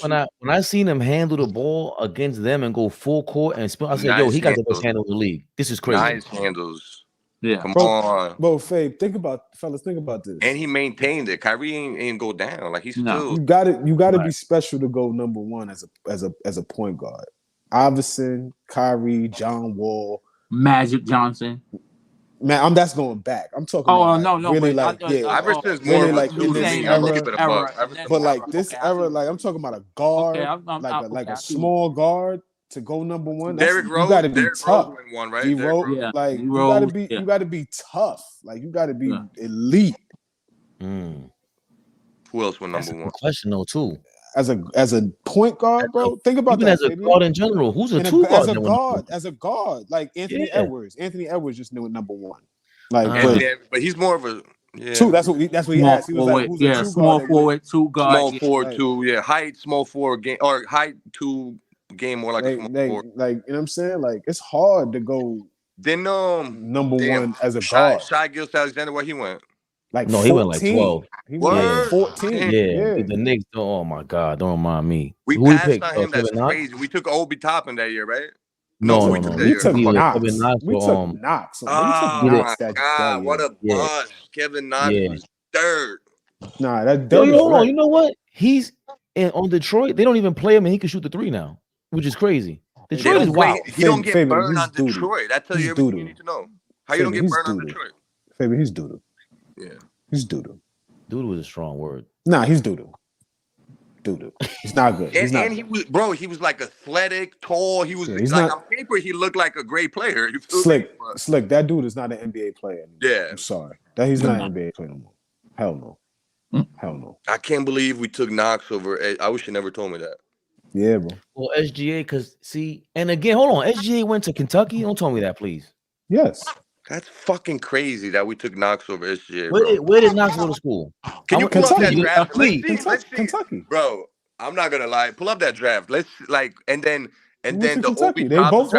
when I seen him handle the ball against them and go full court and spin. I said, "Yo, he got the best handle in the league. This is crazy." Nice handles. Yeah, come on. Bro, Fabe, think about this. And he maintained it. Kyrie ain't go down. Like he's still. You got to be special to go number 1 as a point guard. Iverson, Kyrie, John Wall, Magic Johnson. Man, that's going back. I'm talking. Iverson's more like but like this era, like I'm talking about a guard, like a small guard. To go number 1, Derrick Rose, you got to be tough. One, right? You got to be tough. Like you got to be elite. Who else went number 1? Question though, too. As a point guard, bro. Think about that. As a guard in general, who's a 2 guard? As a guard, like Anthony Edwards. Anthony Edwards just knew it number 1. Like, but he's more of a 2. That's what he asked. He was like, who's a 2 small forward, 2 guard. Small forward, 2. Yeah, height, small forward game, or height 2. Game more like a small forward. Like, you know what I'm saying? Like, it's hard to go then number 1 as a guard. Shai Gilgeous-Alexander, where he went? Like No, 14. he went like 12. He went Yeah. like 14. Yeah, Yeah. the Knicks. Oh my God, don't remind me. We Who we passed picked? on him. That's Kevin Knox? crazy. We took Obi Toppin that year, right? No, who no, we took no. that We year? took Either Knox. Kevin Knox We or took Knox. We took Oh Knox my that God, what year. a bust. Kevin Knox Yeah. was third. Nah, that Yo, Dirk is hold on. right. You know what? He's on Detroit. They don't even play him, and he can shoot the three now, which is crazy. They Detroit is don't play. wild. He don't get Fabian, burned he's on doo-doo. Detroit. That tells He's you everything doo-doo. you need to know. How you don't Fabian, get burned on Detroit? Fabian, he's doo-doo. Yeah. He's doo-doo. Dude was a strong word. Nah, he's doo-doo. Doo-doo. He's not good. He's not And he was, bro, he was like athletic, tall. He was he's like not on paper, he looked like a great player. You feel me? slick. But, Slick. That dude is not an NBA player anymore. Yeah. I'm sorry. That he's not an NBA player no more. Hell no. Hell no. I can't believe we took Knox over. I wish you never told me that. Yeah, bro. Well, SGA, because see, and again, hold on. SGA went to Kentucky. Don't tell me that, please. Yes. That's fucking crazy that we took Knox over SGA, bro. Where did Knox go to school? Can you pull up that draft? Please. Let's see. Kentucky. Bro, I'm not gonna lie. Pull up that draft. Let's and then the Kentucky. Obi They Toppin both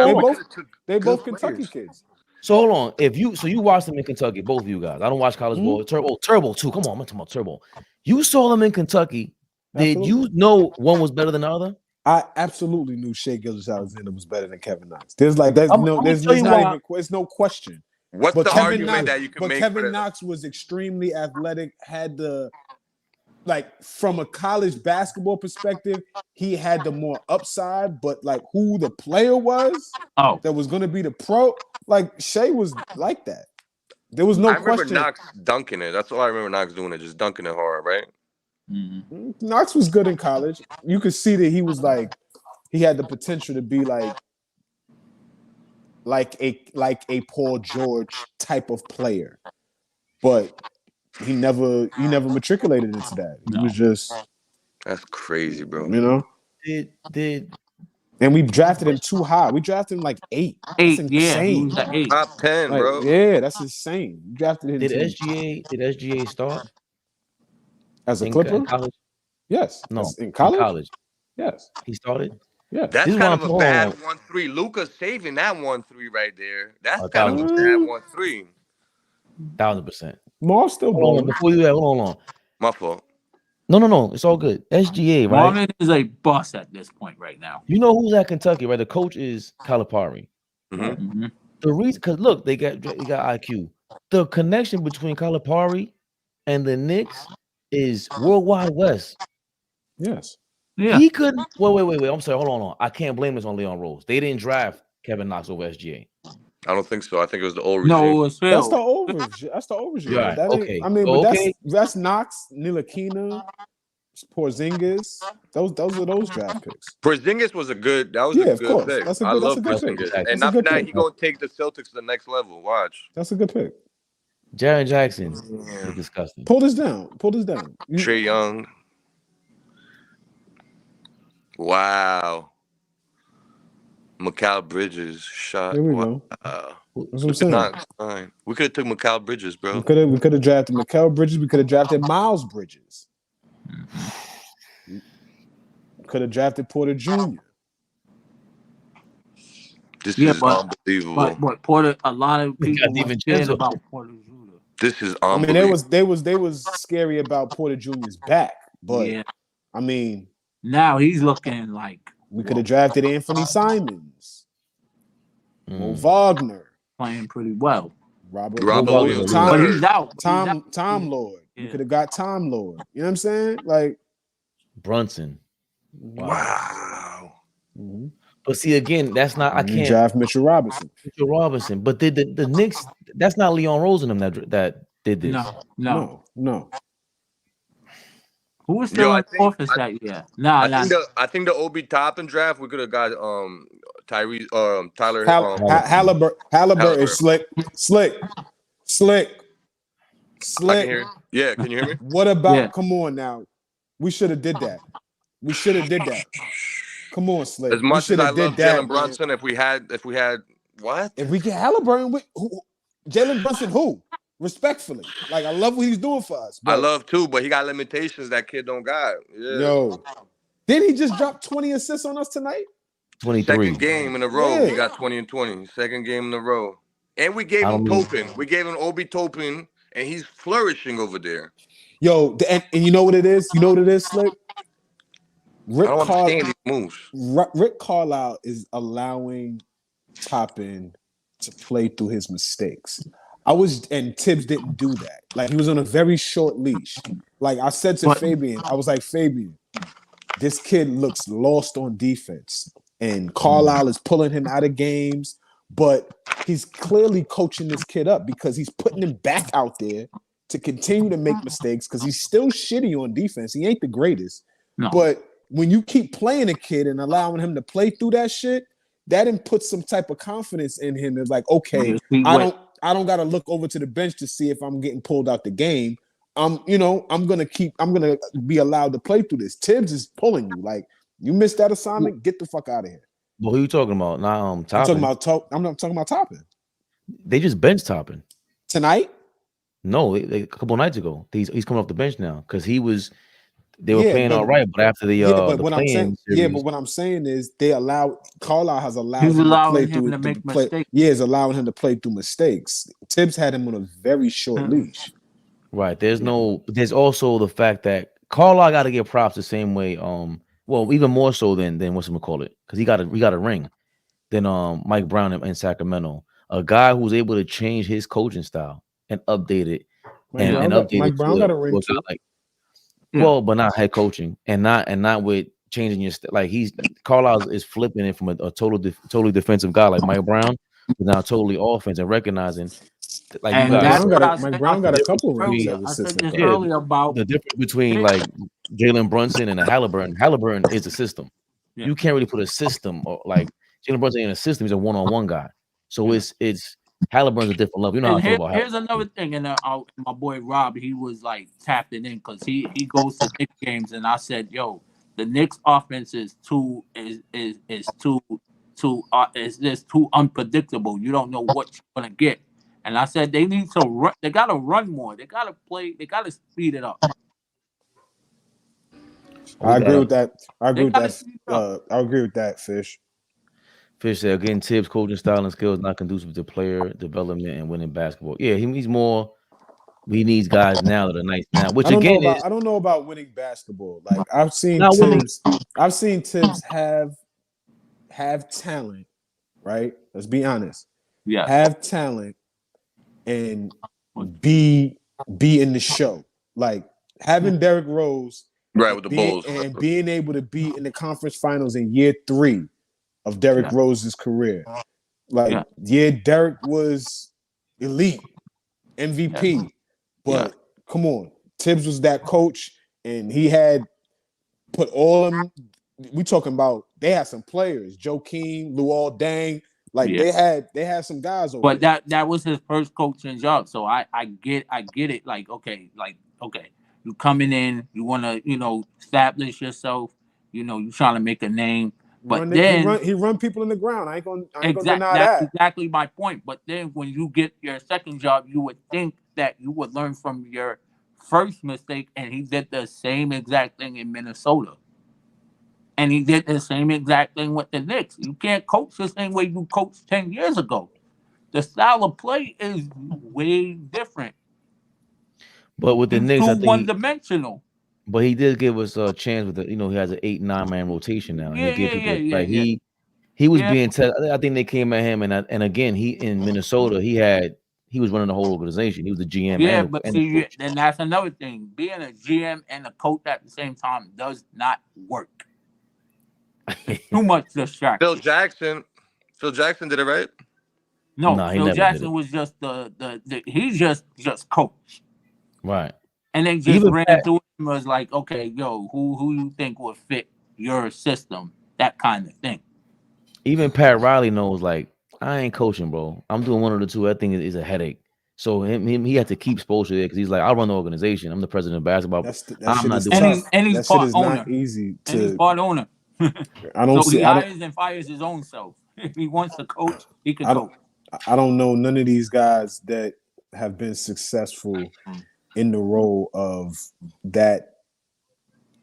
draft, Kentucky kids. So hold on. So you watched them in Kentucky, both of you guys. I don't watch college ball. Turbo too. Come on, I'm talking about Turbo. You saw them in Kentucky. Did you know one was better than the other? I absolutely knew Shai Gilgeous-Alexander was better than Kevin Knox. There's no question. What's the argument that you can make? But Kevin Knox was extremely athletic, had the from a college basketball perspective, he had the more upside, but who the player was that was going to be the pro, Shai was like that. There was no question. I remember Knox dunking it. That's all I remember Knox doing it, just dunking it hard, right? Mm-hmm. Knox was good in college. You could see that he was he had the potential to be like a Paul George type of player, but he never matriculated into that. He was just that's crazy, bro. You know, and we drafted him too high. We drafted him 8. That's insane. Yeah, 8. Top 10, bro. Yeah, that's insane. We drafted him. Did SGA start as a Clipper? In college? Yes. No, in college. In college. Yes, he started. Yeah, that's kind of a bad 1-3. Luka's saving that 1-3 right there. That's kind of a bad 1-3. 1000%. Marv's still going. Before you hold on. My fault. No, it's all good. SGA, right? Marvin is a bust at this point right now. You know who's at Kentucky, right? The coach is Calipari. Mm-hmm. The reason, because look, they got IQ. The connection between Calipari and the Knicks is Worldwide West. Yes. Yeah. He couldn't. Wait. I'm sorry. Hold on. I can't blame this on Leon Rose. They didn't draft Kevin Knox over SGA. I don't think so. I think it was the old regime. No, it was Phil. That's the old regime. Right. Okay. I mean, but that's Knox, Ntilikina, Porzingis. Those are those draft picks. Porzingis was a good. That was a good pick. I love Porzingis, and after that, he gonna take the Celtics to the next level. Watch. That's a good pick. Jaren Jackson is disgusting. Pull this down. Trae Young. Wow. Mikal Bridges shot. There we go. That's what I'm saying. Not fine. We could have took Mikal Bridges, bro. We could have drafted Mikal Bridges. We could have drafted Miles Bridges. Could have drafted Porter Jr. This is unbelievable. But Porter, a lot of people were scared about Porter Jr. This is unbelievable. I mean, they was scary about Porter Jr.'s back, but I mean, now he's looking like we could have drafted Anthony Simons, Mo Wagner, playing pretty well. Robert Williams, but he's out. Tom Lord. Yeah. We could have got Tom Lord. You know what I'm saying? Like Brunson. Wow. Mm-hmm. But see, again, that's not. I can't draft Mitchell Robinson. But did the Knicks? That's not Leon Rose in them that did this. No. Who was still in office that year? I think the Obi Toppin draft we could have got Tyler Halliburton is slick. Yeah, can you hear me? What about? Come on now, we should have did that. Come on, Slick. As much as I love Jalen Brunson, if we had what? If we get Halliburton, Jalen Brunson, who? Respectfully, I love what he's doing for us. I love too, but he got limitations that kid don't got. Yeah. Yo, did he just drop 20 assists on us tonight? 23. Second game in a row, he got 20 and 20. Second game in a row, and we gave him Toppin. We gave him Obi Toppin and he's flourishing over there. Yo, and you know what it is? You know what it is, Slick? I don't understand these moves. Rick Carlisle is allowing Toppin to play through his mistakes. And Tibbs didn't do that. Like, he was on a very short leash. Like I said to Fabian, I was like, Fabian, this kid looks lost on defense, and Carlisle is pulling him out of games, but he's clearly coaching this kid up because he's putting him back out there to continue to make mistakes because he's still shitty on defense. He ain't the greatest. No. But when you keep playing a kid and allowing him to play through that shit, that then puts some type of confidence in him. It's like, okay, I don't got to look over to the bench to see if I'm getting pulled out the game. I'm gonna be allowed to play through this. Tibbs is pulling you. Like, you missed that assignment, get the fuck out of here. But who are you talking about? Now, Toppin. I'm not talking about Toppin. They just bench Toppin tonight. No, a couple nights ago. He's coming off the bench now because they were playing all right, but after but what I'm saying is Carlisle has allowed him to play through mistakes. Yeah, is allowing him to play through mistakes. Tibbs had him on a very short leash. Right. There's also the fact that Carlisle got to get props the same way. Well, even more so than what's gonna call it, because he got a ring than Mike Brown in Sacramento. A guy who's able to change his coaching style and update it and update it. Mike Brown got a ring too. Well, but not head coaching and not with changing your Carlisle is flipping it from a totally defensive guy like Mike Brown to now totally offense and recognizing like and Mike Brown got a couple rings as assistant. The difference between like Jalen Brunson and a Halliburton. Halliburton is a system. Yeah. You can't really put a system or like Jalen Brunson in a system. He's a one-on-one guy. So it's Halliburton's a different level. You know how I feel about Here's another thing, and my boy Rob, he was like tapping in because he goes to Knicks games, and I said, "Yo, the Knicks offense is too unpredictable. You don't know what you're gonna get." And I said they need to run. They gotta run more. They gotta play. They gotta speed it up. I agree with that. I agree with that, Fish. Fish said, again, Tibbs' coaching style and skills not conducive to player development and winning basketball. Yeah, he needs more. He needs guys now that are nice now. Which I don't know about winning basketball. Like I've seen Tibbs have talent, right? Let's be honest. Yeah, have talent and be in the show. Like having Derrick Rose, right, with the Bulls, and being able to be in the conference finals in year 3 of Derrick Rose's career. Like, Derrick was elite, MVP, but come on, Tibbs was that coach, and he had put all of them. We talking about they had some players, Joakim, Luol Deng, like they had some guys over. But that was his first coaching job, so I get it. Like okay, you coming in, you want to establish yourself, you trying to make a name. But he run people in the ground. I ain't gonna deny that. That's exactly my point. But then when you get your second job, you would think that you would learn from your first mistake, and he did the same exact thing in Minnesota. And he did the same exact thing with the Knicks. You can't coach the same way you coached 10 years ago. The style of play is way different. But with the Knicks, I think one-dimensional. But he did give us a chance with he has an 8-9 man rotation now. And he was being tested. I think they came at him, and again, he in Minnesota, he was running the whole organization. He was the GM. Yeah, but see, and that's another thing. Being a GM and a coach at the same time does not work. Too much distraction. Phil Jackson did it right. No, Phil Jackson was just he just coached. Right. And they just ran through him, was like, okay, yo, who you think would fit your system? That kind of thing. Even Pat Riley knows, like, I ain't coaching, bro. I'm doing one of the two. I think is a headache. So he had to keep Spoelstra there because he's like, I run the organization. I'm the president of basketball. I'm not doing and he's part owner. Not easy to. And he's part owner. He hires and fires his own self. If he wants to coach, he can coach. I don't know none of these guys that have been successful in the role of that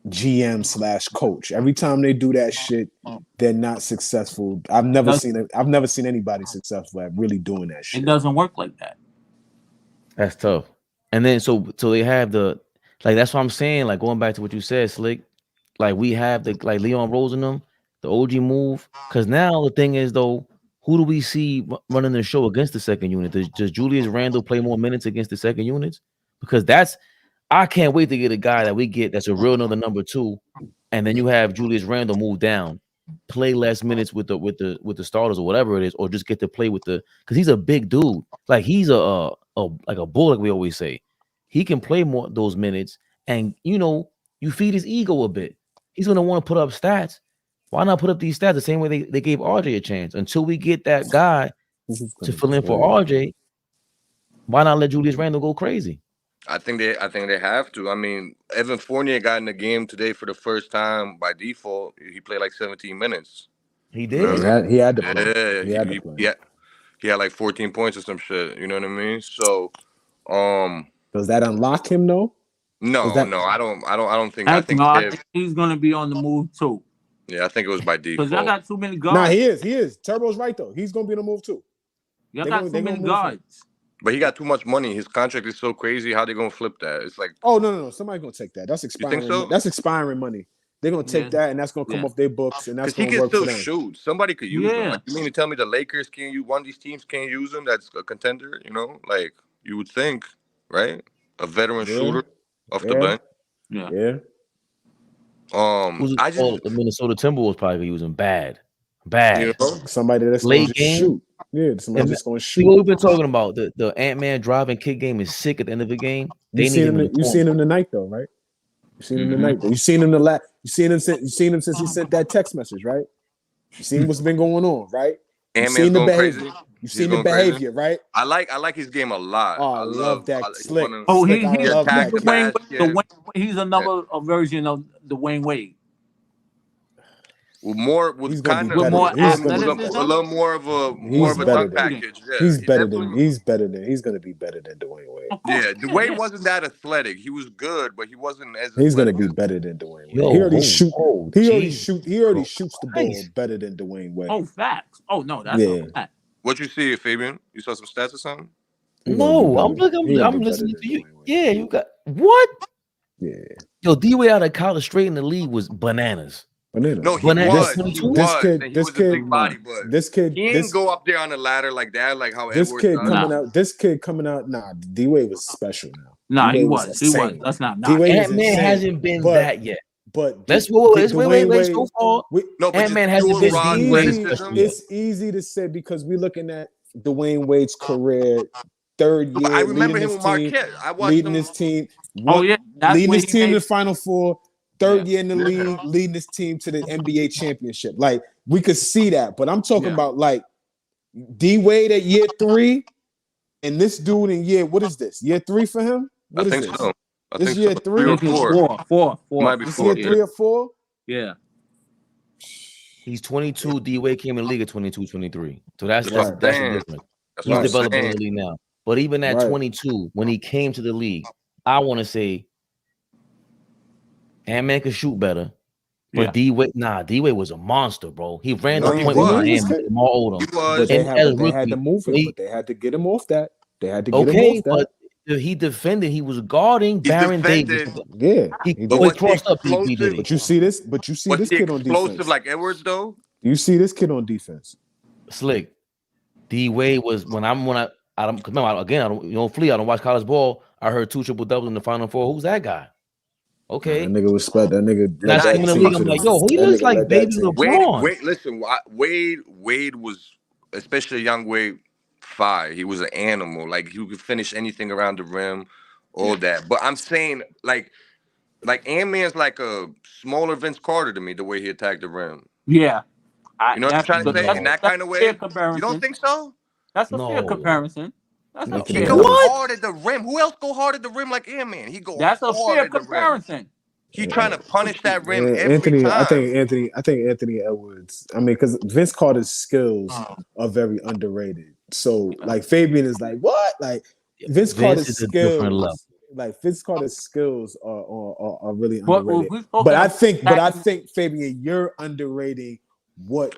GM/coach. Every time they do that shit, they're not successful. I've never seen anybody successful at really doing that shit. It doesn't work like that. That's tough. And then so they have the like that's what I'm saying. Like going back to what you said, Slick. Like we have the like Leon Rose and them, the OG move. Because now the thing is though, who do we see running the show against the second unit? Does Julius Randle play more minutes against the second units? Because I can't wait to get a guy that we get that's a real another number 2, and then you have Julius Randle move down, play less minutes with the starters or whatever it is, or just get to play with because he's a big dude. Like he's a like a bull, like we always say. He can play more those minutes, and you feed his ego a bit. He's gonna want to put up stats. Why not put up these stats the same way they gave RJ a chance? Until we get that guy to fill in for RJ, why not let Julius Randle go crazy? I think they have to. I mean, Evan Fournier got in the game today for the first time by default. He played like 17 minutes. He did. He had to play. Yeah, he had like 14 points or some shit. You know what I mean? So, does that unlock him though? No, I don't think. I think he's gonna be on the move too. Yeah, I think it was by default. Because I got too many guards. Nah, he is. Turbo's right though. He's gonna be on the move too. Y'all got too many guards. But he got too much money. His contract is so crazy. How they gonna flip that? It's like, oh no, somebody's gonna take that. That's expiring. You think so? That's expiring money. They're gonna take that, and that's gonna come off their books, and that's gonna work for them. He can still shoot. Somebody could use him. Like, you mean to tell me the Lakers can't use one of these teams? Can't use him? That's a contender. Like you would think, right? A veteran shooter off the bench. Yeah. The Minnesota Timberwolves probably using bad. Somebody that's late going to game. shoot. Yeah, somebody that's going to shoot. See what we've been talking about. The Ant-Man drive and kick game is sick at the end of the game. You seen him tonight though, right? You seen him tonight though. You seen him You seen him since he sent that text message, right? You seen what's been going on, right? You seen the behavior. Crazy. You seen the behavior, right? I like his game a lot. Oh, I love that Slick. He's another version of the Wayne Wade. With more athleticism, a little more of a dunk package. Yeah, he's better than. He's going to be better than Dwayne Wade. Yeah, Dwayne wasn't that athletic. He was good, but he wasn't as. He's going to be better than Dwayne Wade. He already shoots the ball better than Dwayne Wade. Oh, facts. Oh no, that's a fact. What you see, Fabian? You saw some stats or something? No, I'm listening to you. Yeah, you got what? Yeah. Yo, D-Wade out of college straight in the league was bananas. No, he was. This kid, he didn't go up there on the ladder like that, like how this Edwards kid does. coming out. This kid coming out. Nah, D-Wade was special now. Nah, he was. That's not. Ant-Man hasn't been that yet. But let's wait so far. Ant-Man hasn't been It's easy to say because we're looking at Dwayne Wade's career, third year. I remember him with Marquette. I watched leading his team. Leading his team to the Final Four. Third year in the league, leading this team to the NBA championship. Like we could see that, but I'm talking about like D Wade at year 3, and this dude in what is this? Year 3 for him? What is this? So. This year 3 or 4. Four. Might be this 4. Year 3 or 4? Yeah. He's 22. D Wade came in the league at 22, 23. So that's the difference. He's developing in the league now. But even at 22, when he came to the league, I want to say. Ant-Man could shoot better, but D-Wade was a monster, bro. He ran the point with Miami, more older. But they had to move him, but they had to get him off that. They had to get him off that. But he defended. He was guarding Baron Davis. Yeah, he crossed up. But you see this kid on defense. Explosive like Edwards, though. You see this kid on defense. Slick. D-Wade was I don't watch college ball. I heard 2 triple doubles in the Final Four. Who's that guy? Okay, that nigga was spread. That nigga. In the league, I'm like, yo, he looks like baby LeBron. Wade was, especially young Wade, fire. He was an animal. Like he could finish anything around the rim, all that. But I'm saying, like Ant-Man's like a smaller Vince Carter to me. The way he attacked the rim. Yeah, you know what I'm trying to say? In that kind of way, you don't think so? That's a fair comparison. He goes hard at the rim. Who else go hard at the rim like Ant-Man? He go. That's a fair comparison. He trying to punish that rim every time. I think Anthony Edwards. I mean, because Vince Carter's skills are very underrated. So, like Fabian is like, what? Like Vince Carter's skills. Like Vince Carter's skills are really underrated. But I think Fabian, you're underrating what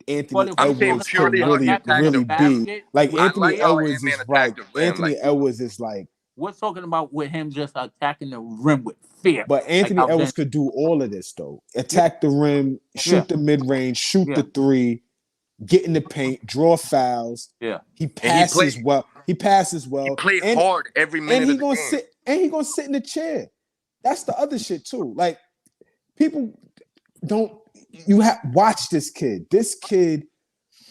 Anthony Edwards can really be. Like Anthony Edwards is right. Anthony Edwards is like we're talking about with him just attacking the rim with fear. But Anthony Edwards could do all of this though. Attack the rim, shoot the mid range, shoot the three, get in the paint, draw fouls. Yeah, he passes well. He passes well. He played hard every minute. And he gonna sit. And he gonna sit in the chair. That's the other shit too. Like people don't. You have watch this kid. This kid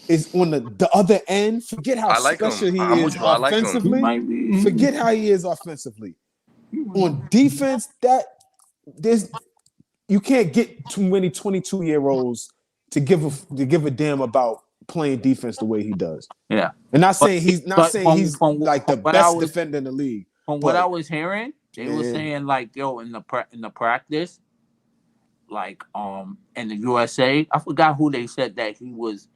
is on the other end. Forget how special he is offensively. Forget how he is offensively. On defense, you can't get too many 22-year-olds to give a damn about playing defense the way he does. Yeah. And not saying he's like the best defender in the league. From what I was hearing, they were saying like, yo, in the practice, like in the USA, I forgot who they said that he was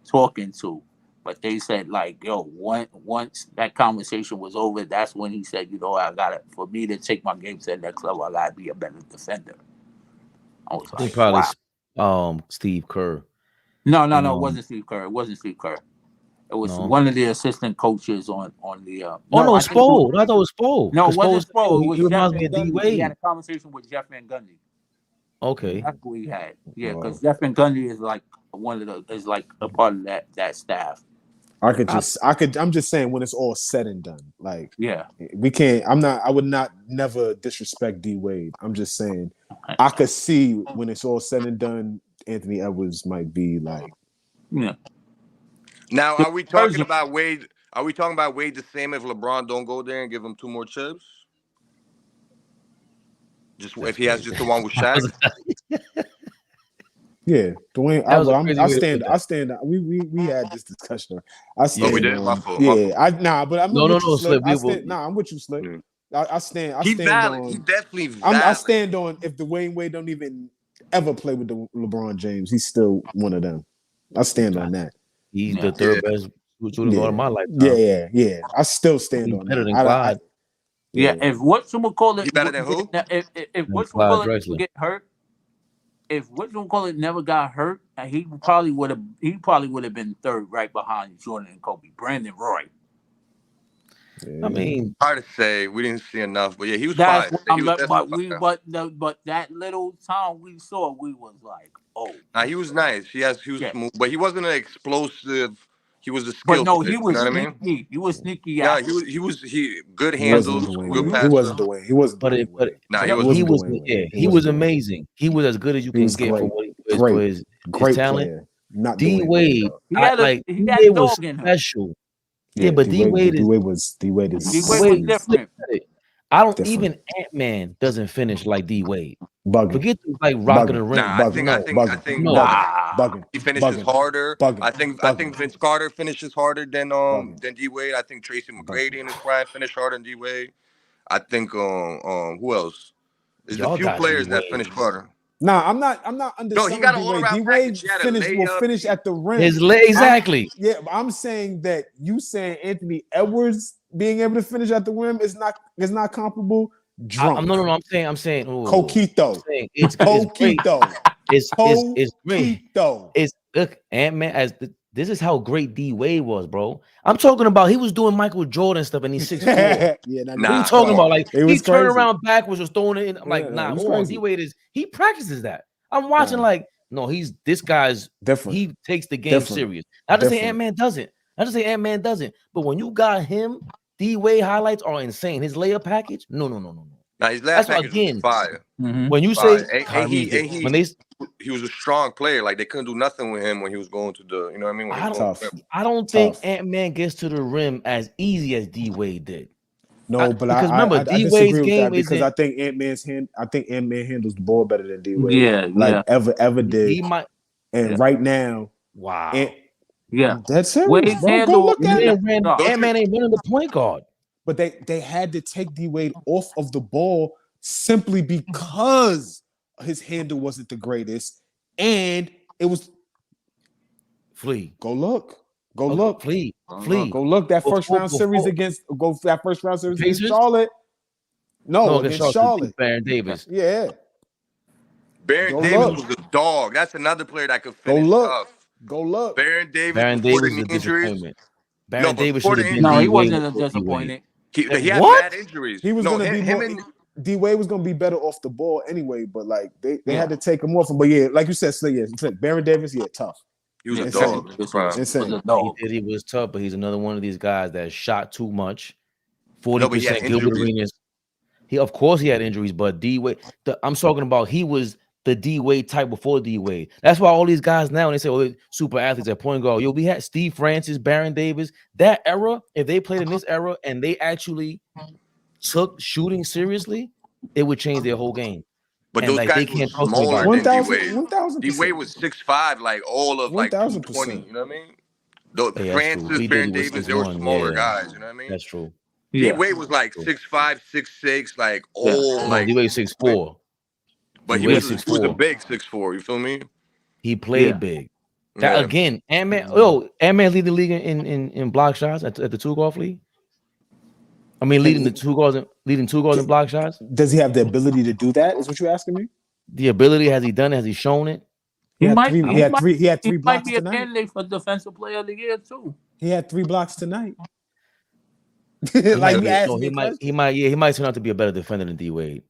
talking to, but they said like, yo, once that conversation was over, that's when he said, you know, I got it. For me to take my game to the next level, I gotta be a better defender. I was like, probably Steve Kerr. No, it wasn't Steve Kerr. It wasn't Steve Kerr. It was one of the assistant coaches on the. Spo. I thought it was Spo. No, it wasn't Spo. It was reminds me Jeff of Van D Gundy. Wade. He had a conversation with Jeff Van Gundy. Okay, that's what he had. Yeah, because Jeff Van Gundy is like a part of that staff. I'm just saying when it's all said and done, like we can't. I would not never disrespect D Wade. I'm just saying I could see when it's all said and done, Anthony Edwards might be like, yeah. Now, are we talking about Wade? Are we talking about Wade the same if LeBron don't go there and give him 2 more chips? Just if he has just the one with Shaq? Yeah, Dwayne. I stand. We had this discussion. I stand. Oh, we did. My fault. But I'm no, Slip. I'm with you, Slip. I stand. He's valid. He's definitely valid. I stand on if Dwayne Wade don't even ever play with the LeBron James, he's still one of them. I stand on that. He's the third best shooting guard of my lifetime. Yeah. I still stand on better that. Than Clyde. If whatchamacallit, he better than who? If whatchamacallit get hurt, if whatchamacallit never got hurt, he probably would have been third right behind Jordan and Kobe. Brandon Roy. I mean, hard to say. We didn't see enough, but yeah, he was fine. But that little time we saw, we was like, oh. Nah, he was nice. He was smooth, but he wasn't an explosive. He was a But skill. no, he was you know sneaky. What I mean? He was sneaky. Yeah, he was good handles. He wasn't Dwayne. He wasn't. He was amazing. He was as good as you can get for his talent. Not D Wade. He had a dog in him. Special. Yeah, but D Wade is different. I don't even Ant-Man doesn't finish like D Wade. Bugging. Forget like rocking the rim. Nah, I think bugging. he finishes harder. I think Vince Carter finishes harder than D Wade. I think Tracy McGrady in his prime finished harder than D Wade. I think who else? There's a few players that finish harder. Nah, I'm not understanding. No, he got an all-around package. Will finish at the rim. Exactly. I'm saying that you saying Anthony Edwards being able to finish at the rim is not comparable. Drunk. No. I'm saying Coquito. It's Coquito. It's great. It's look, Ant-Man this is how great D Wade was, bro. I'm talking about he was doing Michael Jordan stuff and he's 6'4". What are you talking about? Like he turned around backwards, was throwing it in. I'm like, nah, hold on. D Wade he practices that. I'm watching this guy's different. He takes the game serious. Not to say Ant-Man doesn't. But when you got him, D Wade highlights are insane. His layup package, no. Now his last package was fire. Mm-hmm. When you say he was a strong player, like they couldn't do nothing with him when he was going to the, you know what I mean? I don't think Ant-Man gets to the rim as easy as D Wade did. No, because remember D Wade's game is because I think Ant-Man handles the ball better than D Wade. Ever did. Right now, wow. That's serious, bro. Go look at it. Ant-Man ain't running the point guard. But they had to take D Wade off of the ball simply because his handle wasn't the greatest, and it was Flea. Go look. Flea. Go look that first round series against Charlotte. No, against Charlotte. Baron Davis. Yeah. Baron Davis was a dog. That's another player that could finish tough. Go look. Baron Davis was a disappointment. Baron Davis he wasn't a disappointment. He had what? mad injuries. He was No, gonna be him more. and D Wade was gonna be better off the ball anyway, but like they had to take him off him. But yeah, like you said, Slick, Baron Davis, tough. he was a Insane. dog. Bro. Insane. He was tough, but he's another one of these guys that shot too much. 40% Gilbert Arenas. Of course he had injuries, but D Wade. I'm talking about he was the D Wade type before D Wade. That's why all these guys now, when they say, "Oh, they're super athletes at point guard," we had Steve Francis, Baron Davis. That era, if they played in this era and they actually took shooting seriously, it would change their whole game. But and those guys were smaller than D Wade. 1,000%. D Wade was 6'5", like all of like 220. You know what I mean? Francis, Baron Davis, they were smaller guys. You know what I mean? That's true. D Wade was like 6'5", 6'6", like all like. D Wade 6'4". But he was a big 6'4". You feel me? He played big. That again, Ant-Man. Ant-Man leading the league in block shots at the two guard league. I mean, leading two guards in block shots. Does he have the ability to do that? Is what you're asking me? The ability, has he done it? Has he shown it? He had three blocks might be a tonight. candidate for defensive player of the year too. He had 3 blocks tonight. He might turn out to be a better defender than D Wade.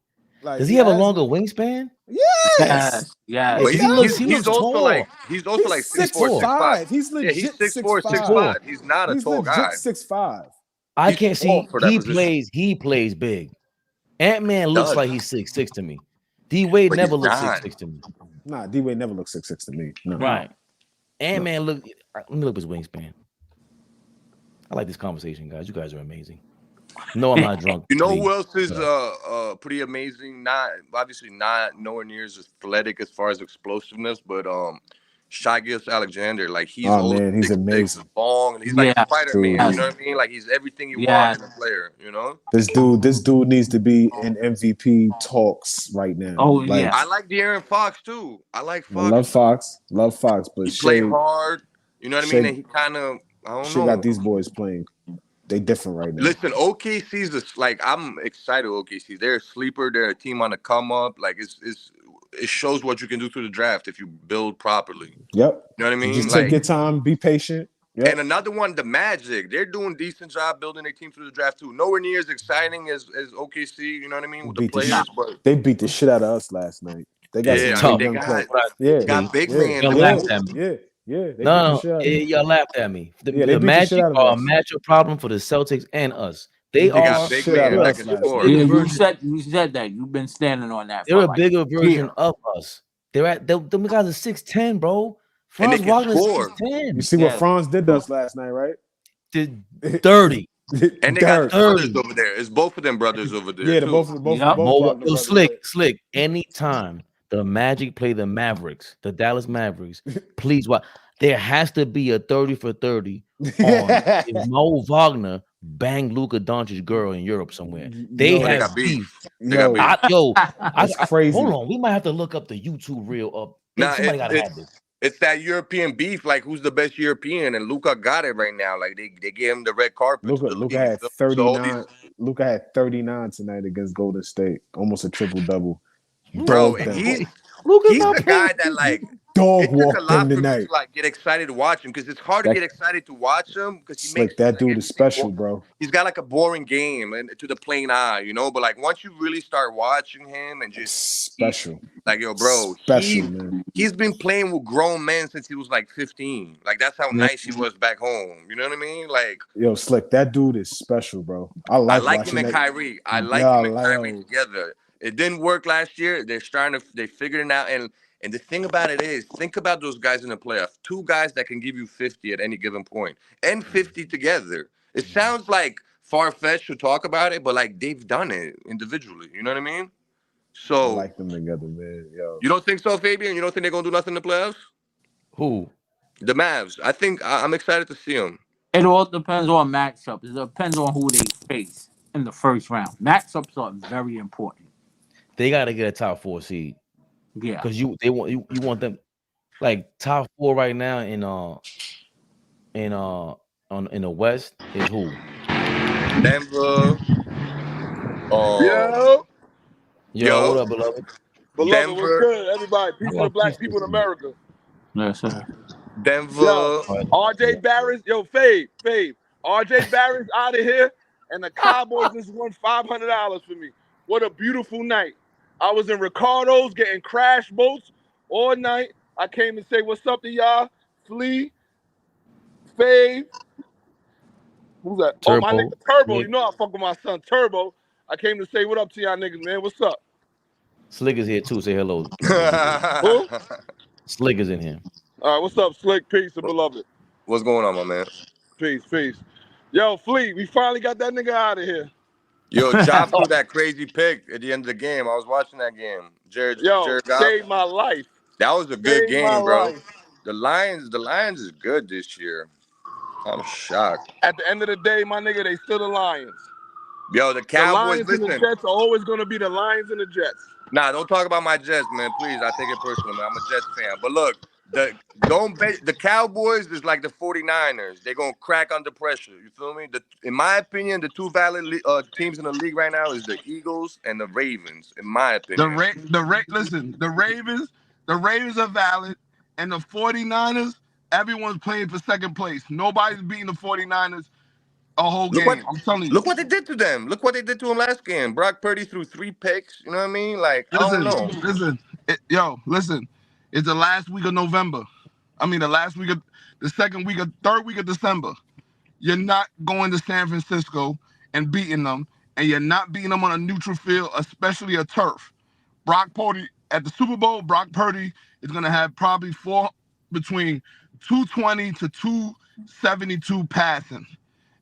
Does he have a longer wingspan? Yes. But he's also like 6'4", 6'5". He's legit. He's 6'4", 6'5". He's not a tall guy. 6'5". I can't see. He plays big. Ant-Man looks like he's 6'6" to me. D Wade never looks 6'6" to me. Nah, D Wade never looks 6'6" to me. No. Right. Ant-Man let me look at his wingspan. I like this conversation, guys. You guys are amazing. No, I'm not drunk. You know who else is pretty amazing? Obviously not nowhere near as athletic as far as explosiveness, but Shai Gilgeous-Alexander, like he's he's amazing. Long, and he's like Spider-Man. You know what I mean? Like he's everything you want in a player. You know, this dude needs to be in MVP talks right now. Oh yeah, I like De'Aaron Fox too. I like Fox. Love Fox, but he played hard. You know what I mean? And he kind of got these boys playing. They different right now. Listen, OKC's like I'm excited. OKC, they're a sleeper. They're a team on the come up. Like it shows what you can do through the draft if you build properly. Yep. You know what I mean? Just take your time, be patient. Yep. And another one, the Magic. They're doing a decent job building their team through the draft too. Nowhere near as exciting as OKC. You know what I mean? With the players, but they beat the shit out of us last night. They got some tough young players. They got big man. Y'all laughed at me. The Magic are a matchup problem for the Celtics and us. They are big man. You said that. You've been standing on that. They're a bigger version of us. They're at them guys are 6'10", bro. Franz Wagner 6'10". You see what Franz did to us last night, right? Did 30. And they got brothers over there. It's both of them brothers over there. Yeah, both Slick. Anytime the Magic play the Mavericks, the Dallas Mavericks, please watch. There has to be a 30 for 30 on Mo Wagner bang Luka Doncic's girl in Europe somewhere. They have beef. That's crazy. Hold on, we might have to look up the YouTube reel up. Somebody gotta have this. It's that European beef, like who's the best European, and Luka got it right now. Like they gave him the red carpet. Luka had 39. Luka had 39 tonight against Golden State, almost a triple double. Bro, and he's the guy that like dog walked them tonight. To, like get excited to watch him because it's hard to get excited to watch him because he makes that dude is special, bro. He's got like a boring game and to the plain eye, you know. But like once you really start watching him and just special, like yo, bro, man. He's been playing with grown men since he was like 15. Like that's how nice he was back home. You know what I mean? Like yo, Slick, that dude is special, bro. I like him and Kyrie. I like him and Kyrie together. It didn't work last year. They figured it out. And the thing about it is, think about those guys in the playoffs. 2 guys that can give you 50 at any given point and 50 together. It sounds like far-fetched to talk about it, but like they've done it individually. You know what I mean? So I like them together, man. Yo. You don't think so, Fabian? You don't think they're gonna do nothing in the playoffs? Who? The Mavs. I think I'm excited to see them. It all depends on matchups. It depends on who they face in the first round. Matchups are very important. They got to get a top 4 seed. Yeah, because you want them like top 4 right now in the West is who? Denver. Yo, what up, beloved? Denver. What's good, everybody? People of black people in America. Yes, sir. Denver. Yo, RJ Barrett's, Fave. RJ Barrett's out of here. and the Cowboys just won $500 for me. What a beautiful night. I was in Ricardo's getting crash boats all night. I came to say what's up to y'all. Flea, Fave. Who's that? Oh, my nigga Turbo. Slick. You know I fuck with my son Turbo. I came to say what up to y'all niggas, man. What's up? Slick is here too. Say hello. Who? Slick is in here. All right, what's up, Slick? Peace and beloved. What's going on, my man? Peace. Yo, Flea, we finally got that nigga out of here. Yo, Job threw that crazy pick at the end of the game. I was watching that game. Jared saved my life. That was a good game, bro. Life. The Lions is good this year. I'm shocked. At the end of the day, my nigga, they still the Lions. Yo, the Cowboys, the Lions and the Jets are always going to be the Lions and the Jets. Nah, don't talk about my Jets, man. Please, I take it personal, man. I'm a Jets fan. But look, the Cowboys is like the 49ers. They're going to crack under pressure. You feel me? In my opinion, the two valid teams in the league right now is the Eagles and the Ravens, in my opinion. Listen, the Ravens are valid, and the 49ers, everyone's playing for second place. Nobody's beating the 49ers a whole game. I'm telling you. Look what they did to them. Look what they did to him last game. Brock Purdy threw 3 picks. You know what I mean? Like, I don't know. Listen. It's the last week of November. I mean, the third week of December. You're not going to San Francisco and beating them, and you're not beating them on a neutral field, especially a turf. Brock Purdy, at the Super Bowl, Brock Purdy is going to have probably between 220 to 272 passing.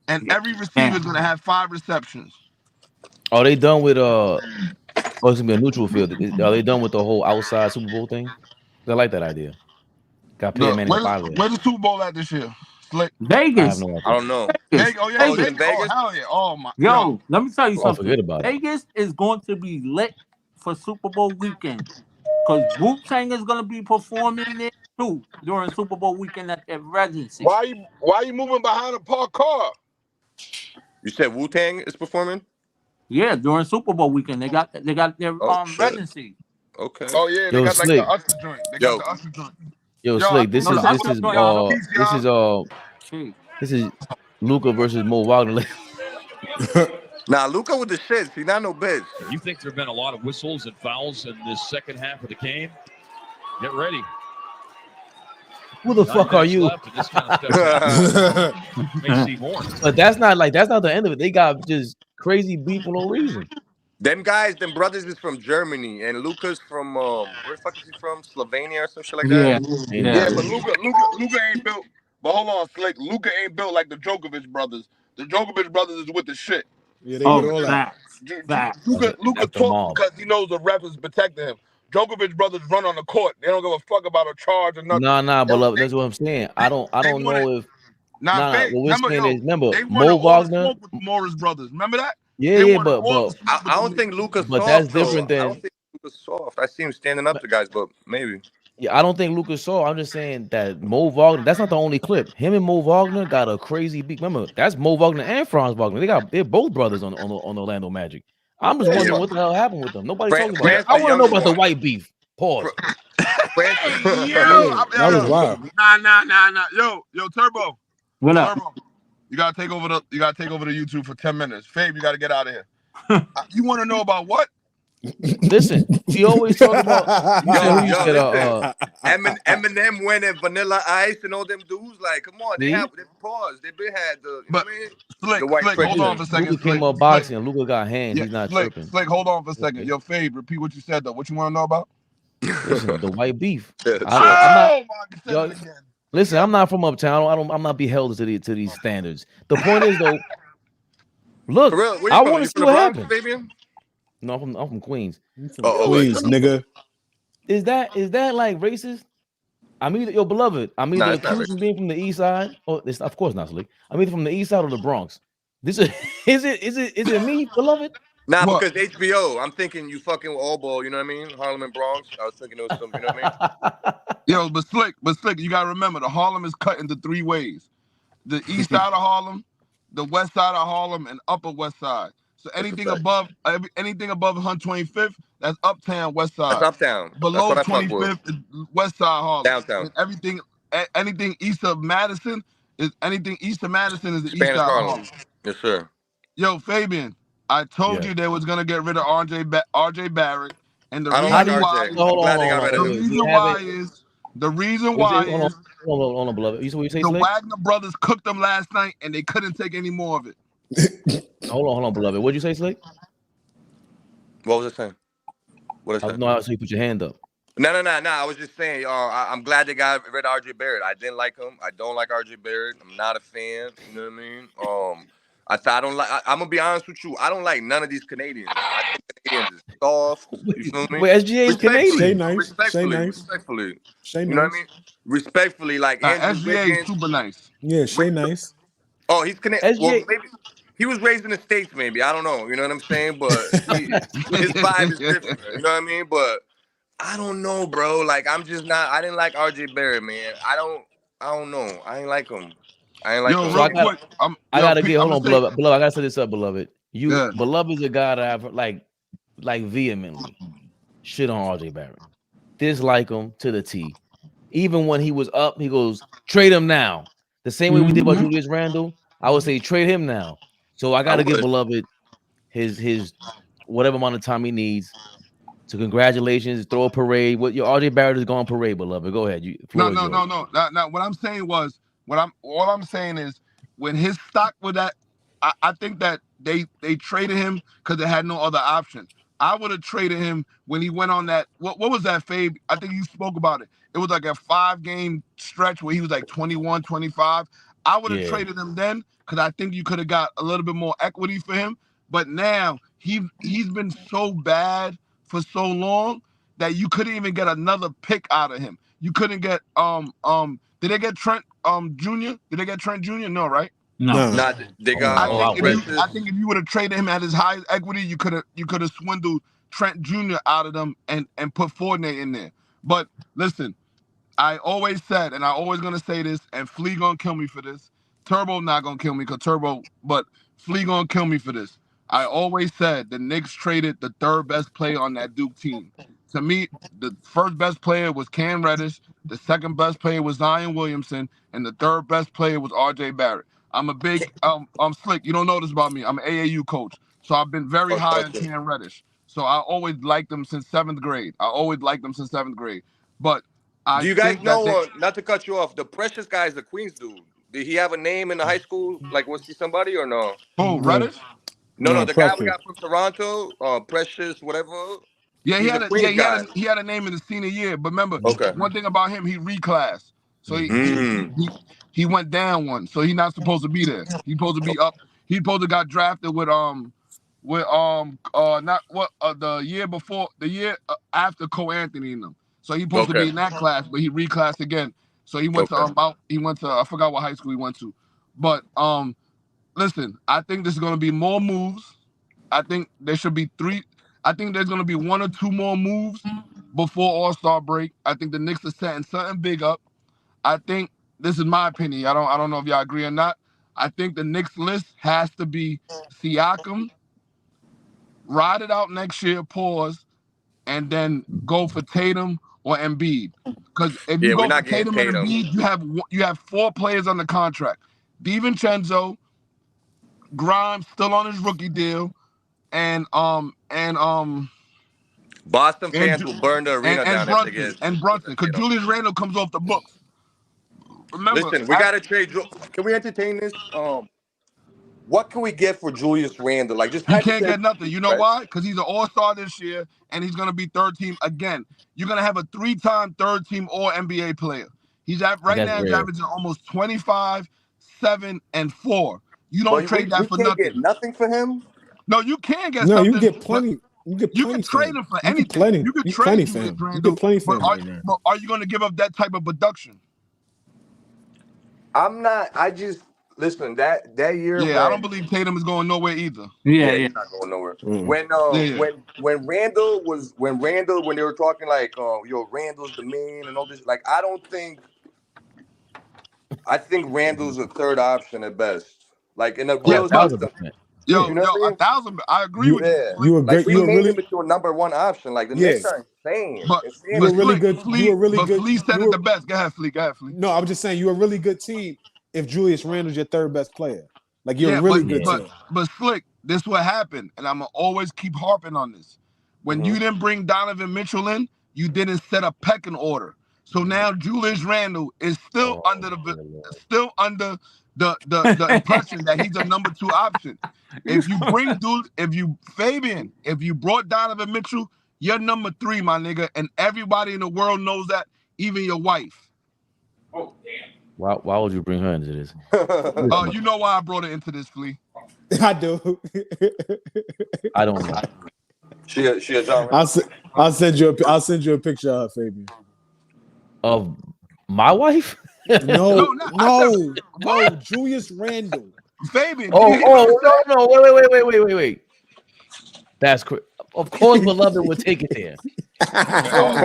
And every receiver is going to have 5 receptions. Are they done with it's gonna be a neutral field? Are they done with the whole outside Super Bowl thing? I like that idea. Got Peyton Manning Where's the Super Bowl at this year? Slick. Vegas. I don't know. Vegas. Oh yeah, Vegas. Oh hell yeah. Oh my. Yo, let me tell you something. Forget about Vegas is going to be lit for Super Bowl weekend because Wu-Tang is going to be performing there too during Super Bowl weekend at their residency. Why you moving behind a parked car? You said Wu-Tang is performing? Yeah, during Super Bowl weekend they got their residency. Okay. Oh yeah, they got like the Usher joint. They got the Usher joint. Slick, this is Luka versus Mo Wagner. Nah, Luka with the shits. He's not no bitch. You think there have been a lot of whistles and fouls in this second half of the game? Get ready. Who the fuck are you? May see more. But that's not the end of it. They got just crazy beef for no reason. Them brothers is from Germany, and Luka's from where the fuck is he from? Slovenia or some shit like that. Yeah, but Luka ain't built. But hold on, Slick. Luka ain't built like the Djokovic brothers. The Djokovic brothers is with the shit. Yeah, they with all that. Luka talks because he knows the ref is protecting him. Djokovic brothers run on the court. They don't give a fuck about a charge or nothing. Nah, but that's what I'm saying. I don't know if. What we're saying is, remember, Mo Wagner with Morris brothers. Remember that? But I don't think Luka's soft. But that's different I don't think Luka's soft. I see him standing up to guys, but maybe. Yeah, I don't think Luka's soft. I'm just saying that Mo Wagner. That's not the only clip. Him and Mo Wagner got a crazy beat. Remember, that's Mo Wagner and Franz Wagner. They're both brothers on Orlando Magic. I'm just wondering what the hell happened with them. Nobody's talking about it. I want to know about the white beef. Pause. That was wild. Nah. Yo, Turbo. What up? Turbo. You gotta take over the YouTube for 10 minutes. Fabe, you gotta get out of here. You want to know about what? Listen, he always talking about Eminem winning Vanilla Ice and all them dudes. Like, come on, they paused. They been had the. Slick, hold on for a second. Luka came up boxing. Luka got hands. Yeah, he's not tripping. Slick, hold on for a second. Yo, Fabe, repeat what you said though. What you want to know about? Listen, the white beef. Listen, I'm not from uptown. I'm not beheld to these standards. The point is though, look, I want to see what happens. No, I'm from Queens. Queens, nigga. Is that like racist? I'm either your beloved. I'm either accused of being from the east side, or it's of course not Slick. I'm either from the east side or the Bronx. Is it me, beloved? Nah, because HBO. I'm thinking you fucking with Allball. You know what I mean? Harlem and Bronx. I was thinking it was something. You know what I mean? Yo, but Slick, you gotta remember the Harlem is cut into 3 ways: the east side of Harlem, the west side of Harlem, and upper west side. So anything above 125th, that's uptown west side. That's uptown. Below 25th is west side Harlem. Downtown. And anything east of Madison is the east Spanish side Harlem. Yes, sir. Yo, Fabian, I told you they was gonna get rid of RJ Barrett, and the I don't like reason why RJ. I'm glad they got rid of him. the reason why is hold on, beloved. You say the Slick? Wagner brothers cooked them last night, and they couldn't take any more of it. Hold on, beloved. What'd you say, Slick? What was I saying? What is that? No, I saw you put your hand up. No. I was just saying, I'm glad they got rid of RJ Barrett. I didn't like him. I don't like RJ Barrett. I'm not a fan. You know what I mean? I don't like. I'm gonna be honest with you. I don't like none of these Canadians. I think Canadians is soft. You feel me? Wait, SGA is Canadian. Respectfully. Shay You nice. know what I mean? Respectfully, like Andrew SGA Wiggins. is super nice. Yeah, Shay nice. Oh, he's Canadian. SGA. Well, maybe he was raised in the States. Maybe I don't know. You know what I'm saying? But his vibe is different. You know what I mean? But I don't know, bro. Like I didn't like RJ Barrett, man. I don't know. I ain't like him. Yo, real quick. I gotta get hold on, beloved. Beloved, I gotta set this up, beloved. Beloved is a guy that I've like vehemently shit on RJ Barrett. Dislike him to the T. Even when he was up, he goes, trade him now. The same way we did about Julius Randle, I would say trade him now. So I gotta give beloved his whatever amount of time he needs. So congratulations, throw a parade. What your RJ Barrett is going parade, beloved. Go ahead. No. What I'm saying was, all I'm saying is, when his stock was at, I think that they traded him because they had no other option. I would have traded him when he went on that. What was that, Fabe? I think you spoke about it. It was like a 5-game stretch where he was like 21, 25. I would have traded him then because I think you could have got a little bit more equity for him. But now he's been so bad for so long that you couldn't even get another pick out of him. You couldn't get did they get Trent Jr.? Did they get Trent Jr.? No, right? No. Not they got I think if you would have traded him at his highest equity, you could have swindled Trent Jr. out of them and put Fournier in there. But listen, I always said, and I always gonna say this, and Flea gonna kill me for this. Turbo not gonna kill me but Flea gonna kill me for this. I always said the Knicks traded the third best player on that Duke team. To me, the first best player was Cam Reddish, the second best player was Zion Williamson, and the third best player was RJ Barrett. I'm a big I'm Slick. You don't know this about me. I'm an AAU coach. So I've been very high on Cam Reddish. So I always liked them since 7th grade. But do you guys know, not to cut you off, the Precious guy is the Queens dude. Did he have a name in the high school? Like, was he somebody or no? Oh, Reddish? No, the guy we got from Toronto, Precious, whatever. Yeah, he had a name in the senior year. But remember, one thing about him, he reclassed. So he went down one. So he's not supposed to be there. He's supposed to be up. He's supposed to got drafted with the year before, the year after Cole Anthony and them. So he's supposed to be in that class, but he reclassed again. So he went to I forgot what high school he went to. But listen, I think there's gonna be more moves. I think there should be 3. I think there's gonna be 1 or 2 more moves before All-Star break. I think the Knicks are setting something big up. I think this is my opinion. I don't know if y'all agree or not. I think the Knicks list has to be Siakam, ride it out next year, pause, and then go for Tatum or Embiid. Because if you go for Tatum and Embiid, you have 4 players on the contract. DiVincenzo, Grimes still on his rookie deal, and Boston fans will burn the arena down if they get Brunson, because Julius Randle comes off the books. Remember, listen, we gotta trade. Can we entertain this? What can we get for Julius Randle? Like, just you can't get nothing. You know why? Because he's an All-Star this year, and he's gonna be third team again. You're gonna have a 3-time third team All NBA player. He's right now he's averaging almost 25, 7, and 4. You don't trade that for nothing. Get nothing for him. No, you can get something. No, you get plenty. You can trade him for anything. You can trade him for Randle. You get plenty for him. But are you going to give up that type of production? I'm not. I just listen that year. Yeah, I don't believe Tatum is going nowhere either. Yeah, he's not going nowhere. When Randle when they were talking like, Randle's the man and all this. Like, I think Randle's a third option at best. Like in a real Yo, 1,000. I agree with you. You were great. You were really your number 1 option. Like the Knicks are insane. You were really good. You were really good. Flea said it the best. Go ahead, Flea. No, I was just saying you were a really good team if Julius Randle's your third best player. Like you're a really good team. But Slick, this what happened, and I'm gonna always keep harping on this. When you didn't bring Donovan Mitchell in, you didn't set a pecking order. So now Julius Randle is still under the impression that he's a number 2 option. If you brought Donovan Mitchell, you're number 3, my nigga, and everybody in the world knows that, even your wife. Oh damn! Why would you bring her into this? You know why I brought her into this, Flea? I do. I don't know. She a John. I'll send you a picture of her, Fabian. Of my wife? No, Julius Randle. Fabian. No, wait. That's correct. Of course, beloved would take it there.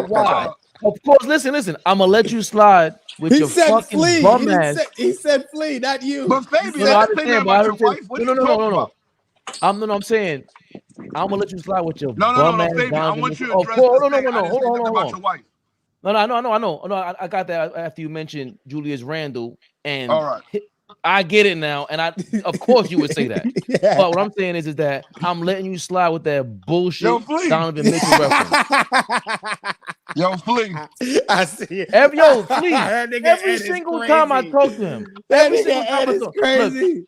Why? Of course, listen. I'm gonna let you slide with your fucking Flea. bum ass. He said Flea, not you. But Fabian, I understand about your wife. What are you talking about? I'm saying I'm gonna let you slide with your No, bum ass. Fabian. I want you to address Hold on. about your wife. No, I know. I got that after you mentioned Julius Randle, and all right. I get it now, and of course you would say that. Yeah. But what I'm saying is that I'm letting you slide with that bullshit Donovan Mitchell reference. Yo, Flea. I see it. Flea. Every single time I talk to him, every single time I talk, crazy.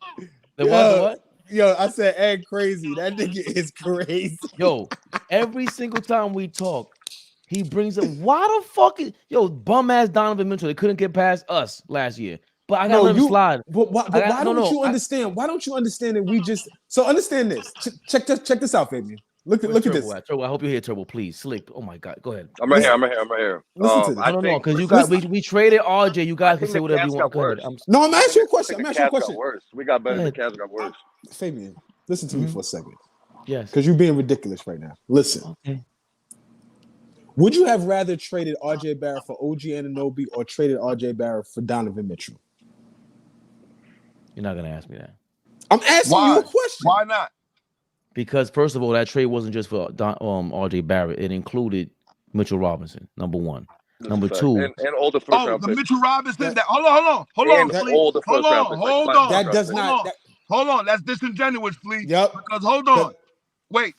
What? Yo, I said Ed crazy. That nigga is crazy. Yo, every single time we talk, he brings up why the fuck is bum ass Donovan Mitchell? They couldn't get past us last year. But I gotta let him slide. But why don't you understand? Why don't you understand that we just understand this? Check this out, Fabian. Look at this. Turbo, I hope you hear Turbo, please. Slick. Oh my God, go ahead. I'm right here. Listen to this. No, because we traded RJ. You guys can say whatever you want. Go ahead. I'm asking you a question. Worse. We got better. The Cavs got worse. Fabian, listen to me for a second. Yes. Because you're being ridiculous right now. Listen. Okay. Would you have rather traded RJ Barrett for OG Anunoby or traded RJ Barrett for Donovan Mitchell? You're not gonna ask me that. I'm asking you a question. Why not? Because first of all, that trade wasn't just for RJ Barrett. It included Mitchell Robinson, number 1. Number 2, and all the first round the picks. Mitchell Robinson. Hold on. That does not. Hold on. That's disingenuous, Flea. Yep. Because hold on. Wait,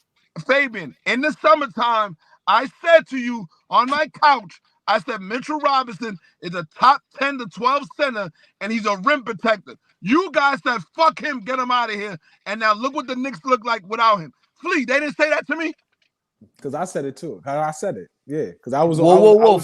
Fabian. In the summertime, I said to you on my couch, I said Mitchell Robinson is a top 10 to 12 center, and he's a rim protector. You guys said, fuck him, get him out of here. And now look what the Knicks look like without him. Flea, they didn't say that to me? Because I said it too. I said it. Yeah, because I was. Whoa.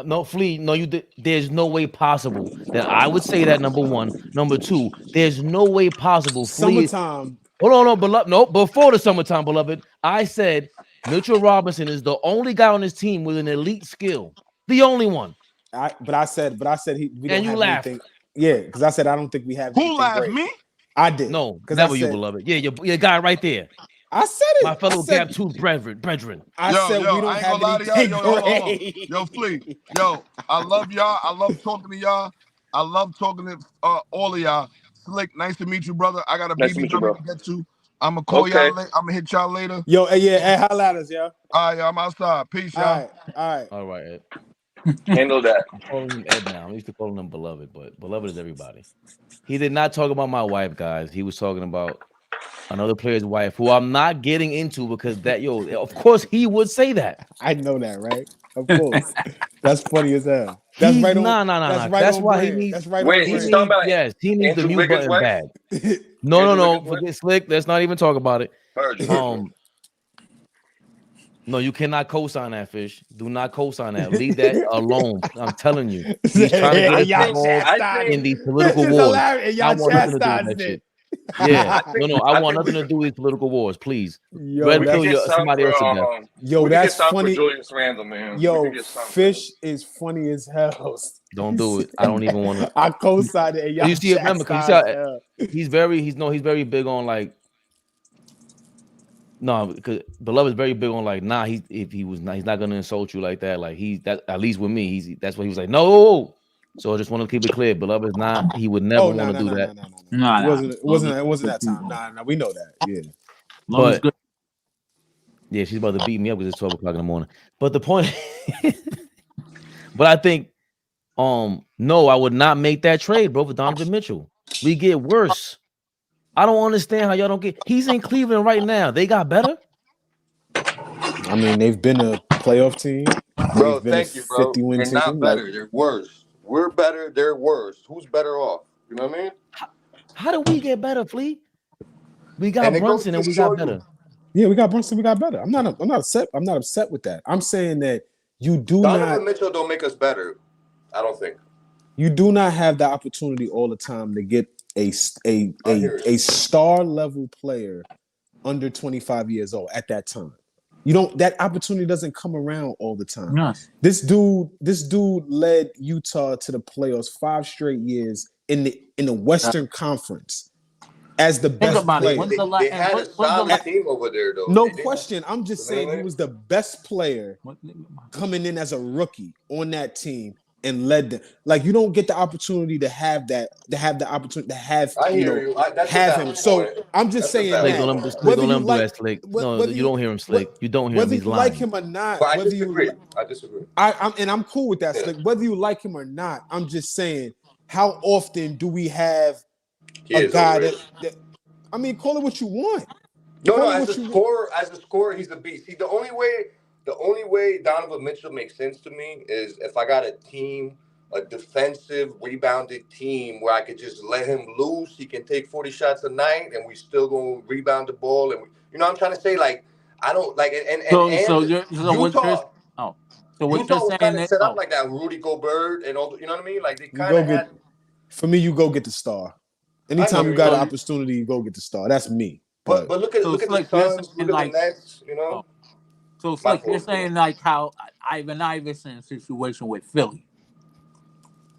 No, Flea. No, you did. There's no way possible that I would say that, number 1. Number 2, there's no way possible. Flea, summertime. Hold on, beloved. No, before the summertime, beloved. I said Mitchell Robinson is the only guy on his team with an elite skill. The only one. But I said we don't and you have laughed. anything. Yeah, because I said I don't think we have. Who laughed? Great. Me? I did. No, because that was you, beloved. Yeah, your guy right there. I said it. My fellow Gap 2 brethren. I said we don't have anything great. Yo, Flea. Yo, I love y'all. I love talking to y'all. I love talking to all of y'all. Slick, nice to meet you, brother. I got a baby to get to. I'm gonna call y'all later. I'm gonna hit y'all later. Yo, hey, holla at us, yo. All right, I'm outside. Peace, y'all. All right. Ed. Handle that. I'm calling him Ed now. I'm used to calling him beloved, but beloved is everybody. He did not talk about my wife, guys. He was talking about another player's wife, who I'm not getting into because of course he would say that. I know that, right? Of course. That's funny as hell. That's He's, right on. Nah. That's why he needs. That's right wait, he's talking about. Yes, he needs the Andrew mute button bad. No. Forget Slick. Let's not even talk about it. No, you cannot co-sign that, Fish. Do not co-sign that. Leave that alone. I'm telling you. He's trying to get involved in these political wars. I want nothing to do with that shit. Yeah, I want nothing to do with political wars, please. Somebody else to death. Yo, that's funny. Julius Randle, man. Yo, Fish is funny as hell. Don't do it. I don't even want to. I co-signed it. You see, remember, he's very big on like. No, because Beloved is very big on like, he's not gonna insult you like that. Like at least with me, that's what he was like. No. So I just want to keep it clear. Beloved is not. He would never want to do that. It wasn't that time. Nah, we know that. Yeah. But yeah, she's about to beat me up because it's 12 o'clock in the morning. But the point, but I think, no, I would not make that trade, bro, for Donovan Mitchell. We get worse. I don't understand how y'all don't get. He's in Cleveland right now. They got better. I mean, they've been a playoff team. Bro, They've been a thank you, bro. 50-win They're team. not better. They're worse. We're better. They're worse. Who's better off? You know what I mean? How do we get better, Flea? We got And it goes Brunson to and we show got you. better. Yeah, we got Brunson. We got better. I'm not upset. I'm not upset with that. I'm saying that you do Donovan Mitchell don't make us better. I don't think. You do not have the opportunity all the time to get a star level player under 25 years old at that time. You don't. That opportunity doesn't come around all the time. Yes. This dude led Utah to the playoffs 5 straight years in the Western Conference as the best player. They had a solid team over there, though. No question. I'm just saying he was the best player coming in as a rookie on that team and led them. Like, you don't get the opportunity to have that, I hear you. That's have him. So I'm just saying that. Slick, don't let him do that, Slick. No, you don't hear him, Slick. You don't hear him. He's lying. Whether you like him or not, I disagree. I'm cool with that, Slick. Whether you like him or not, I'm just saying, how often do we have a guy that I mean, call it what you want. No, as a scorer, he's a beast. See, the only way Donovan Mitchell makes sense to me is if I got a team, a defensive, rebounded team where I could just let him loose. He can take 40 shots a night, and we still gonna rebound the ball. And you know what I'm trying to say? Like, I don't like and Utah was kind of set up like that. Rudy Gobert and all, you know what I mean? Like, they kind of had. For me, you go get the star. Anytime you got an opportunity, you go get the star. That's me. But look at the Suns, look at the Nets, you know. So it's like you're saying, like, how Ivan Iverson situation with Philly.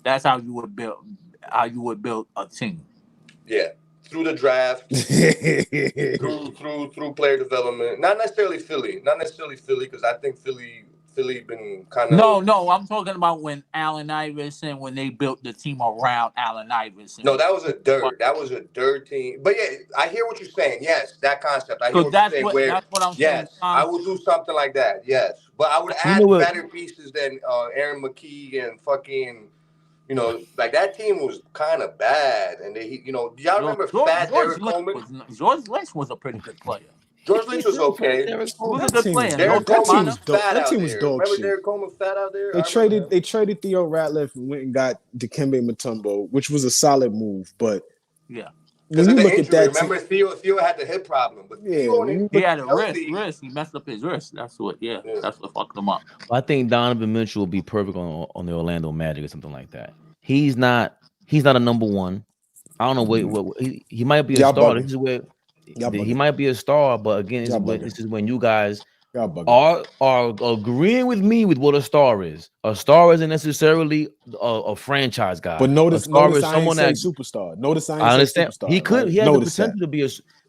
That's how you would build a team. Yeah, through the draft, through player development. Not necessarily Philly, because I think Philly been kind of. No, I'm talking about when Allen Iverson, when they built the team around Allen Iverson. No, that was a dirt team. But yeah, I hear what you're saying. Yes, that concept. I hear what you're saying. That's what I'm saying. Yes, I will do something like that. Yes, but I would add better pieces than Aaron McKee and fucking. You know, like, that team was kind of bad, and y'all remember Fat Derek Coleman? George Lynch was a pretty good player. George Lynch was okay. He was a good player. That team was dog shit. Remember Derek Coleman fat out there? They traded Theo Ratliff and went and got Dikembe Mutombo, which was a solid move. But yeah, because of the injury. Remember, Theo had the hip problem, but he had a wrist. He messed up his wrist. That's what fucked him up. I think Donovan Mitchell will be perfect on the Orlando Magic or something like that. He's not a number one. I don't know what he might be a star. This is where. He might be a star, but again, this is when you guys are agreeing with me with what a star is. A star isn't necessarily a franchise guy. But notice someone that superstar. I understand. Superstar, he has the potential to be a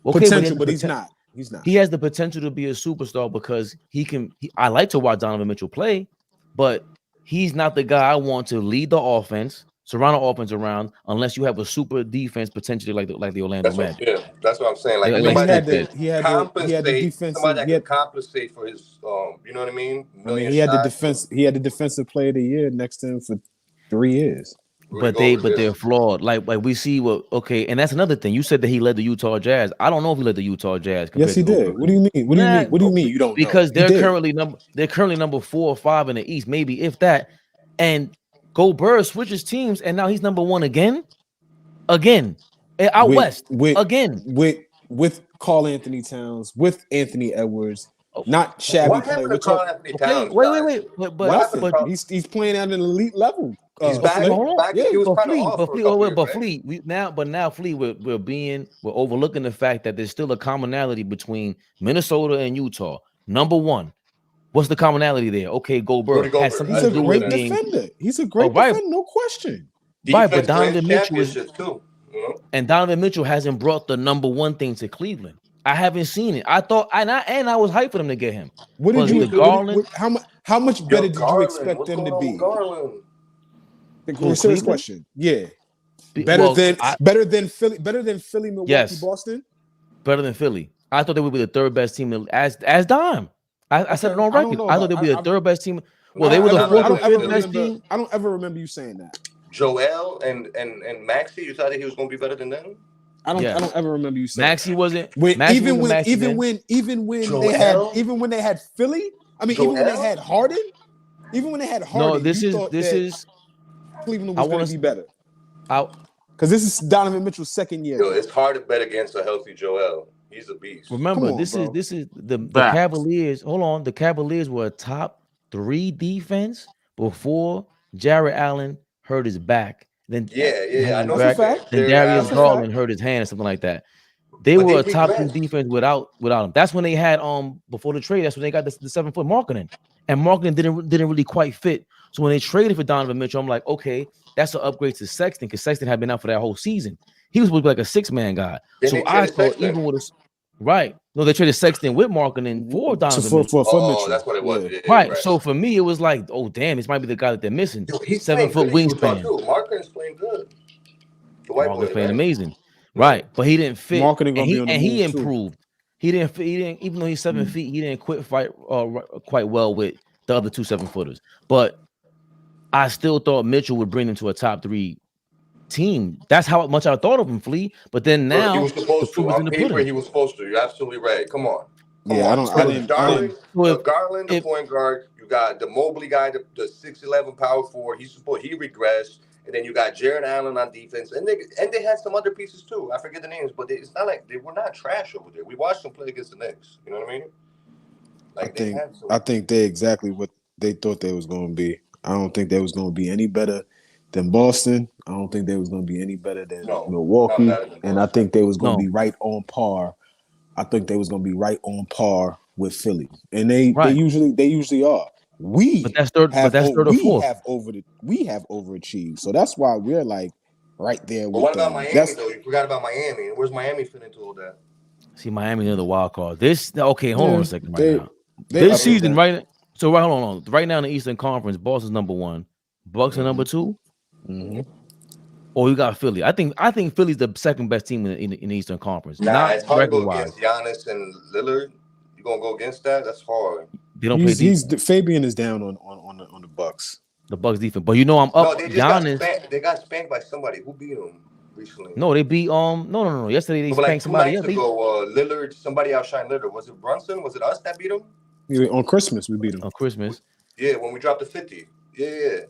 potential, but he's not. He's not. He has the potential to be a superstar because he can. I like to watch Donovan Mitchell play, but he's not the guy I want to lead the offense. Surround the offense around, unless you have a super defense potentially like the Orlando Magic. That's what I'm saying. Like, he had the defense. Somebody that could compensate for his, you know what I mean? He had the defense. He had the defensive player of the year next to him for 3 years. But they're flawed. Like we see and that's another thing. You said that he led the Utah Jazz. I don't know if he led the Utah Jazz. Yes, he did. What do you mean? What do you mean? You don't know? Because they're currently number 4 or 5 in the East, maybe if that, and. Gobert switches teams, and now he's number 1 again, out west again with Karl Anthony Towns, with Anthony Edwards, not shabby play. Wait, but he's playing at an elite level. He's back. He was kind of off. But Flea, we're overlooking the fact that there's still a commonality between Minnesota and Utah. Number 1. What's the commonality there? Okay, Gobert has something to do with being. He's a great defender, no question. Right, but Donovan Mitchell and Donovan Mitchell hasn't brought the number 1 thing to Cleveland. I haven't seen it. I thought, and I was hyped for them to get him. What did you? Garland, how much better did you expect them to be? The serious question. Yeah, better than Philly, Milwaukee, yes. Boston. Better than Philly. I thought they would be the 3rd best team as Dime. I said it on record. I thought they'd be the 3rd best team. Well, they were the 4th or 5th best team. I don't ever remember you saying that. Joel and Maxey, you thought that he was going to be better than them? I don't ever remember you saying Maxey wasn't. even when Joel? they had Philly. I mean, Joel? even when they had Harden. Even when they had Harden, No, this thought is Cleveland was going to be better. Out. Because this is Donovan Mitchell's second year. Yo, it's hard to bet against a healthy Joel. He's a beast. Remember, this is the Cavaliers. Hold on, the Cavaliers were a top 3 defense before Jarrett Allen hurt his back. Then I know then Darius Garland hurt his hand or something like that. They were a top 2 defense without him. That's when they had before the trade. That's when they got the 7-foot Markkanen, and Markkanen didn't really quite fit. So when they traded for Donovan Mitchell, I'm like, okay, that's an upgrade to Sexton because Sexton had been out for that whole season. He was supposed to be like a 6-man guy. So I thought even with they traded Sexton with Markkanen for Donovan Mitchell. Oh, that's what it was. Yeah, right. So for me, it was like, oh damn, this might be the guy that they're missing. Yo, he's 7-foot wingspan. Markkanen's playing good. The white boy, playing amazing. Right, but he didn't fit. He improved. Too. He didn't even though he's 7 feet, he didn't fight quite well with the other 2 7-footers. But I still thought Mitchell would bring them to a top 3 team. That's how much I thought of him, Flea. But then now he was supposed to. On paper, he was supposed to. You're absolutely right. Come on. Garland, the point guard. You got the Mobley guy, the 6'11" power forward. He regressed. And then you got Jarrett Allen on defense, and they had some other pieces too. I forget the names, but it's not like they were not trash over there. We watched them play against the Knicks. You know what I mean? I think they're exactly what they thought they was going to be. I don't think they was going to be any better than Boston. I don't think they was going to be any better than Milwaukee, and I think they was going to be right on par. I think they was going to be right on par with Philly, and they usually are. We have overachieved, so that's why we're like right there. But what about Miami though? You forgot about Miami. Where's Miami fit into all that? See, Miami near the wild card. Hold on a second now. This season, right? So hold on. Right now in the Eastern Conference, Boston's number 1, Bucks are number 2. Mm-hmm. Or you got Philly. I think Philly's the second best team in the Eastern Conference. Nah, it's hard to go against Giannis and Lillard. You gonna go against that? That's hard. They don't play defense. Fabian is down on the Bucks. The Bucks defense, but I'm up. No, they Giannis. they got spanked by somebody. Who beat them recently? No, they beat no. Yesterday they spanked somebody else. Lillard, somebody outshined Lillard. Was it Brunson? Was it us that beat him? Yeah, on Christmas we beat him. On Christmas. Yeah, when we dropped the 50. Yeah.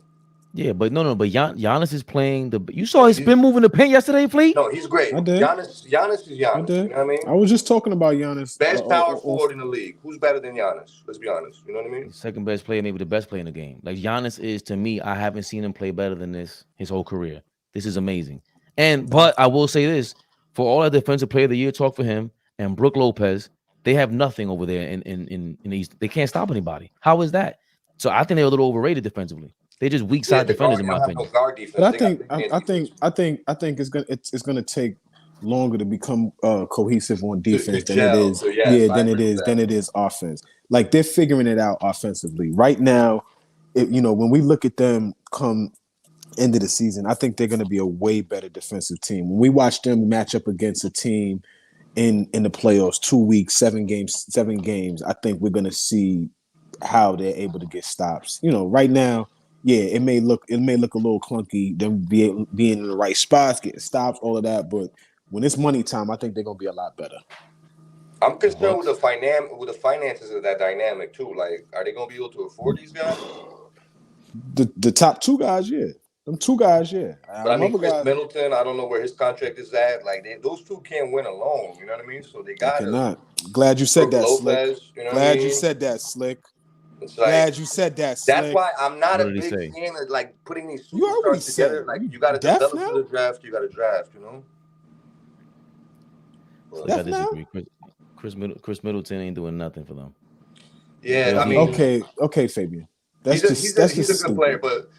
Yeah, but no, but Giannis is playing you saw his spin move in the paint yesterday, Fleet? No, he's great. I did. Giannis is Giannis. You know what I mean? I was just talking about Giannis. Best power forward in the league. Who's better than Giannis? Let's be honest. You know what I mean? Second best player, maybe the best player in the game. Like Giannis is, to me, I haven't seen him play better than this his whole career. This is amazing. But I will say this, for all the defensive player of the year talk for him and Brook Lopez, they have nothing over there in the East. They can't stop anybody. How is that? So I think they're a little overrated defensively. They're just weak side defenders, in my opinion. But I think it's gonna take longer to become cohesive on defense than it is offense. Like they're figuring it out offensively right now. When we look at them come end of the season, I think they're going to be a way better defensive team. When we watch them match up against a team in the playoffs, 2 weeks, 7 games, I think we're going to see how they're able to get stops. Right now. Yeah, it may look a little clunky, them being in the right spots, getting stops, all of that. But when it's money time, I think they're gonna be a lot better. I'm concerned with the finances of that dynamic too. Like, are they gonna be able to afford these guys? The top 2 guys, yeah. Them 2 guys, yeah. But I mean, Chris Middleton, I don't know where his contract is at. Like, those 2 can't win alone. You know what I mean? So they got to. Glad you said that, Slick. You said that, Slick. It's like, glad you said that, Slick. That's why I'm not a big fan of like putting these superstars together. Like, you got to develop for the draft. You got to draft. I disagree. Chris Middleton ain't doing nothing for them. Yeah, I mean, okay, Fabian. He's a good player, but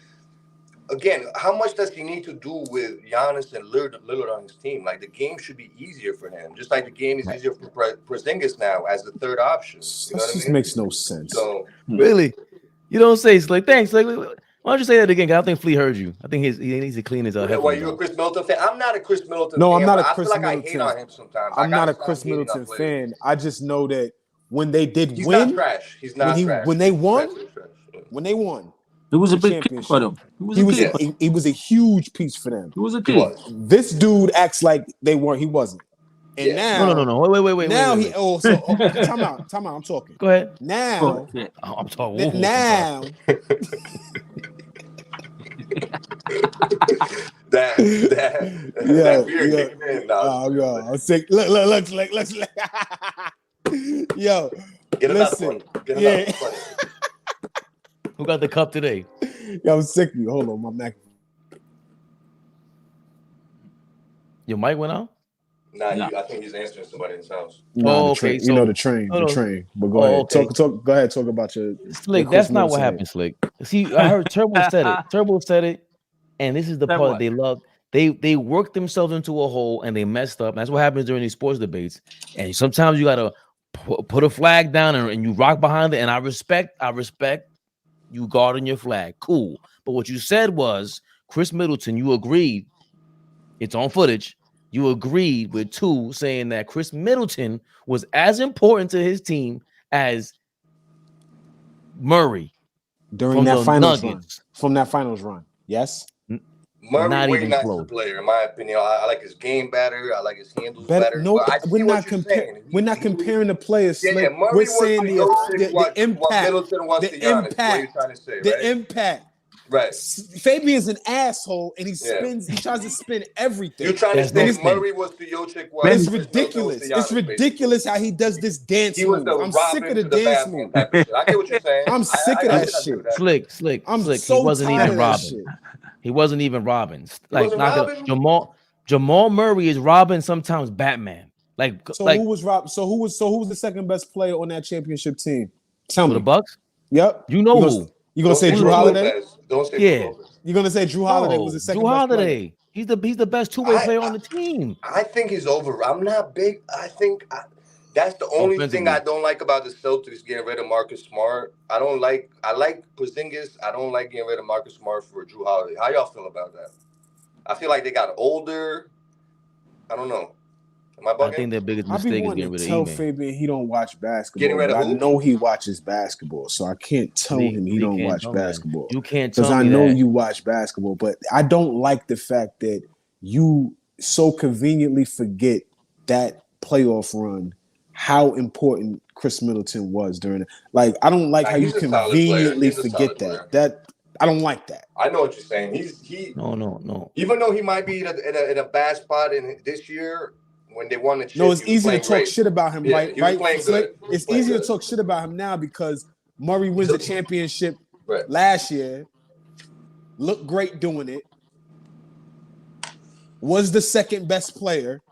again, how much does he need to do with Giannis and Lillard on his team? Like, the game should be easier for him, just like the game is easier for Porzingis now as the third option. You know what I mean? Makes no sense. So really, you don't say Slick. Thanks. Like, why don't you say that again? I don't think Flea heard you. I think he needs to clean his head. Well, you're a Chris Middleton fan. I'm not a Chris Middleton fan. No, I'm not a Chris Middleton. I feel like I hate on him sometimes. I'm not a Chris Middleton fan. I just know that when they did he's win, not trash. He's not trash. When they won, It was a big piece for them. He was a huge piece for them. It was a kid. This dude acts like they weren't. He wasn't. And now, no. Wait. Now wait. he. Oh, so time out. I'm talking. Go ahead. Now, I'm talking. Now. that beer kicking in now. Oh god, I'm sick. Look. Yo, get another one. Who got the cup today? Yo, I'm sick. Hold on, my Mac. Your mic went out? Nah. I think he's answering somebody in his house. Okay. So, the train. But go ahead. Okay. Talk. Go ahead. Talk about your Slick. That's not what happened, Slick. See, I heard Turbo said it. Turbo said it, and this is the part that they love. They worked themselves into a hole and they messed up. That's what happens during these sports debates. And sometimes you gotta put a flag down and you rock behind it. And I respect you guarding your flag. Cool. But what you said was Chris Middleton. You agreed. It's on footage. You agreed with two saying that Chris Middleton was as important to his team as Murray during that finals run. From that finals run, yes. Murray not way even nicer close. Player, in my opinion. I like his game better. I like his handles better. No, we're not comparing. We're not comparing the players. Yeah, Murray we're saying the impact. Middleton was the impact. What you're trying to say, right? The impact. Right. Fabian's an asshole, and he spins. He tries to spin everything. You're trying to say Murray was the Jokic. It's ridiculous. It's ridiculous how he does this dance move. I'm sick of the dance move. I get what you're saying. I'm sick of that shit. Slick. I'm Slick. so he wasn't tired even of Robin. that shit. He wasn't even Robin. Like Robin? Jamal Murray is Robin, sometimes Batman. Who was Rob? So who was the second best player on that championship team? Tell me. The Bucks? Yep. You know who? You gonna say Drew Holiday? Don't say Drew. You're gonna say Drew Holiday was the second Drew best Holiday. player. He's the best two-way player on the team. I think he's over. I'm not big. That's the only thing I don't like about the Celtics getting rid of Marcus Smart. I like Porzingis. I don't like getting rid of Marcus Smart for Drew Holiday. How y'all feel about that? I feel like they got older. I don't know. Am I bugging? I think their biggest mistake is getting rid of tell Fabian he don't watch basketball. Getting rid of I know he watches basketball, so I can't tell him he don't watch basketball. You can't tell me because I know you watch basketball, but I don't like the fact that you so conveniently forget that playoff run. How important Chris Middleton was during it. Like, I don't like how you conveniently forget that. That I don't like that. I know what you're saying. No. Even though he might be in a bad spot in this year when they won the chip. No, it's easy to talk shit about him, right? It's easy to talk shit about him now because Murray wins the championship last year. Looked great doing it. Was the second best player.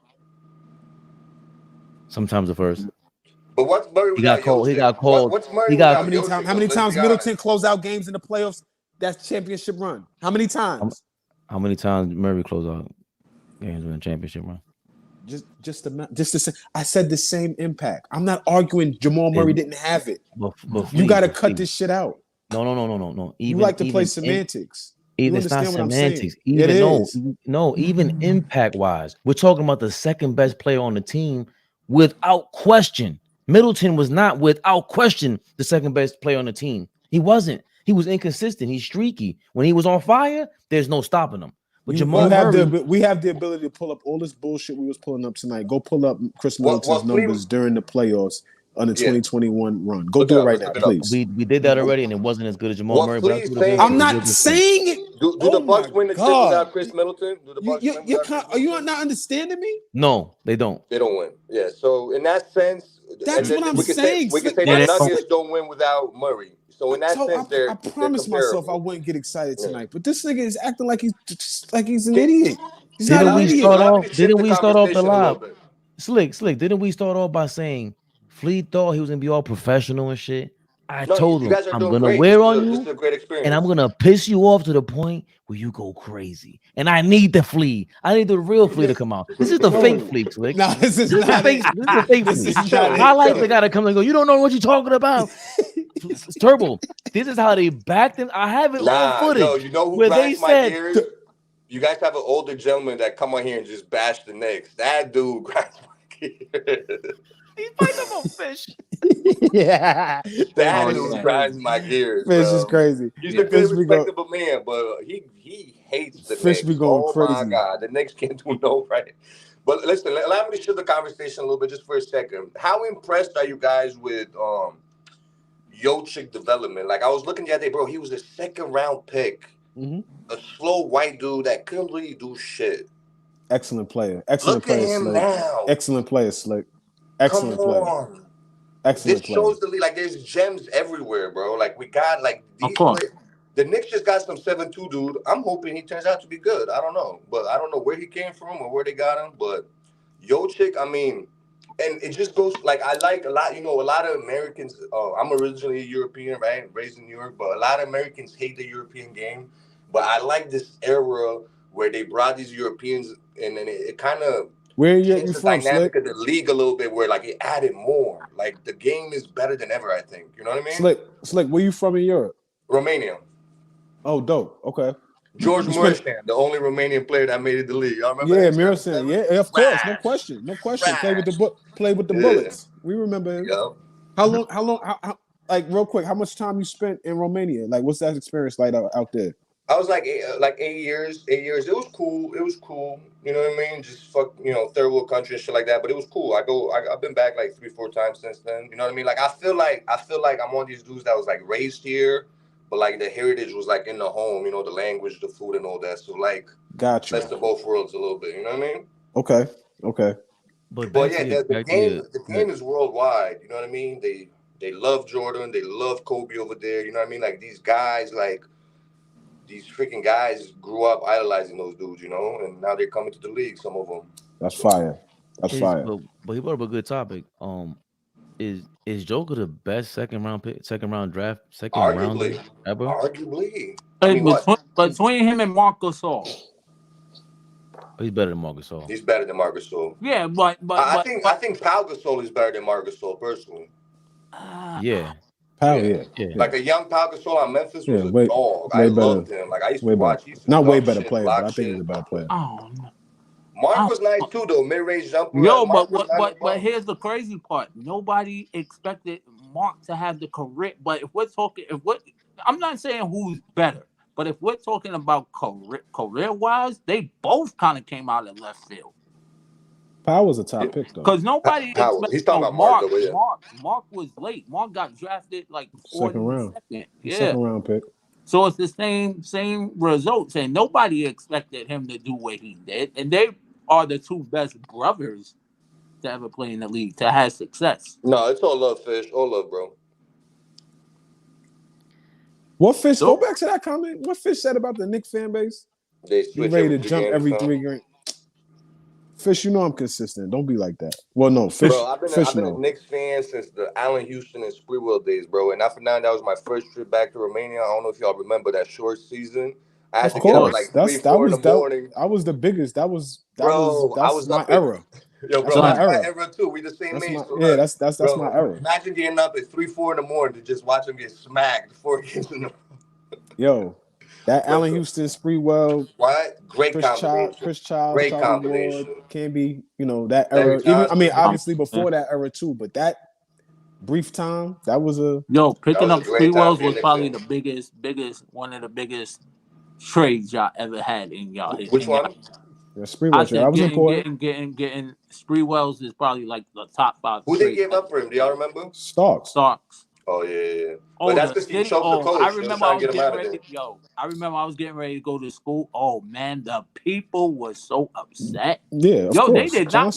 Sometimes the first. But what's Murray? He got cold. How many times Middleton closed out games in the playoffs? That's championship run. How many times? How many times Murray closed out games in the championship run? Just the same. I said the same impact. I'm not arguing Jamal Murray didn't have it. But you got to cut this shit out. No. You like to play semantics. It's not semantics. Even impact wise, we're talking about the second best player on the team without question. Middleton was not without question the second best player on the team. He wasn't. He was inconsistent. He's streaky. When he was on fire, there's no stopping him. But Jamal Murray, we have the ability to pull up all this bullshit we was pulling up tonight. Go pull up Chris Middleton's numbers during the playoffs on the 2021 run. Go do it right now, please. We did that already, and it wasn't as good as Jamal Murray. I'm not saying it. Do the Bucks win the chip without Chris Middleton? Are you not understanding me? No, they don't. They don't win. Yeah. So in that sense, that's what I'm saying. We can say the Nuggets don't win without Murray. So in that sense, I promised myself I wouldn't get excited tonight, but this nigga is acting like he's an idiot. Didn't we start off the live? Slick. Didn't we start off by saying Fleet thought he was gonna be all professional and shit? I told him I'm gonna wear on you, and I'm gonna piss you off to the point where you go crazy. And I need the flea. I need the real flea to come out. This is the fake flea, Slick. No, this is not fake. This is the fake flea. I like the guy to come and go. You don't know what you're talking about. It's Turbo. This is how they backed him. I have it on footage. No, you know who where they said you guys have an older gentleman that come on here and just bash the Knicks. That dude grinds my gears. He's fighting on fish. Yeah, that dude grinds my gears. Fish bro. is crazy. He's a good, respectable man, but he hates the Fish Knicks. be going oh crazy. My God, the Knicks can't do no right. But listen, allow me to shift the conversation a little bit just for a second. How impressed are you guys with Jokic development? Like I was looking the other day, bro. He was a second round pick, a slow white dude that couldn't really do shit. Excellent player. Look at him now. Excellent player, Slick. Excellent player. Excellent This shows the league. Like there's gems everywhere, bro. Like we got like these players. The Knicks just got some 7-2 dude. I'm hoping he turns out to be good. I don't know. But I don't know where he came from or where they got him. But Jokic, I mean, and it just goes like I like a lot, a lot of Americans. I'm originally European, right? Raised in New York, but a lot of Americans hate the European game. But I like this era where they brought these Europeans and then it kind of changed the dynamic of the league a little bit where like it added more. Like the game is better than ever, I think. You know what I mean? Slick, where you from in Europe? Romania. Oh, dope. Okay. George Muresan, the only Romanian player that made it the league. Y'all remember? Yeah, Muresan. Yeah, of course. No question. No question. Play with the Bullets. We remember him. Yep. How long, like real quick, how much time you spent in Romania? Like what's that experience like out there? I was like 8 years. 8 years. It was cool. You know what I mean? Just third world country and shit like that. But it was cool. I've been back like 3-4 times since then. You know what I mean? Like I feel like I'm one of these dudes that was like raised here, but like the heritage was like in the home. You know, the language, the food, and all that. So like, gotcha. Best of both worlds a little bit. You know what I mean? Okay. But yeah, the game is worldwide. You know what I mean? They love Jordan. They love Kobe over there. You know what I mean? Like these guys, like. These freaking guys grew up idolizing those dudes, and now they're coming to the league. Some of them. That's fire. Fire. But he brought up a good topic. Is Joker the best second round draft, rounder ever? Arguably. Between him and Marc Gasol. He's better than Marc Gasol. He's better than Marc Gasol. Yeah, but I think Pau Gasol is better than Marc Gasol personally. Yeah. Yeah. Like a young Pau Gasol on Memphis was a dog. I loved him. Like I used to watch. Not way better player, but I think he was a better player. Oh, no. Mark was nice too, though. Mid-range jumper. Yo, but here's the crazy part. Nobody expected Mark to have the career. But if we're talking, I'm not saying who's better, but if we're talking about career-wise, they both kind of came out of left field. Powell was a top pick though. Because nobody expected. He's talking about Mark. Mark was late. Mark got drafted like second round. Yeah, second round pick. So it's the same results, and nobody expected him to do what he did. And they are the two best brothers to ever play in the league to have success. No, it's all love, Fish. All love, bro. What Fish? Go back to that comment. What Fish said about the Knicks fan base? They ready to jump every 3 games. Fish, I'm consistent. Don't be like that. Well, no, Fish. Bro, I've been a Knicks fan since the Allen Houston and Spreewell days, bro. And after that was my first trip back to Romania. I don't know if y'all remember that short season. I had to get up like 3-4 in the morning. I was the biggest. That was my era. Yo, bro, that's my era too. We the same age. That's my era. Imagine getting up at 3-4 in the morning to just watch them get smacked 4 games in a row. Yo. That Allen Houston, Spreewell, what? Great combination. Chris Child, great Charlie combination. Ward, can be, that era. Obviously before that era too, but that brief time, that was a picking up Spreewell was probably the biggest, one of the biggest trades y'all ever had in y'all history. Which one? Yeah, Spreewell trade. That was important. Getting Spreewell's is probably like the top 5. Who they gave up for him? Do y'all remember? Starks. Oh yeah. But that's because he choked the coach. I remember I was getting ready to go to school. Oh man, the people were so upset. Yeah, of course. They did not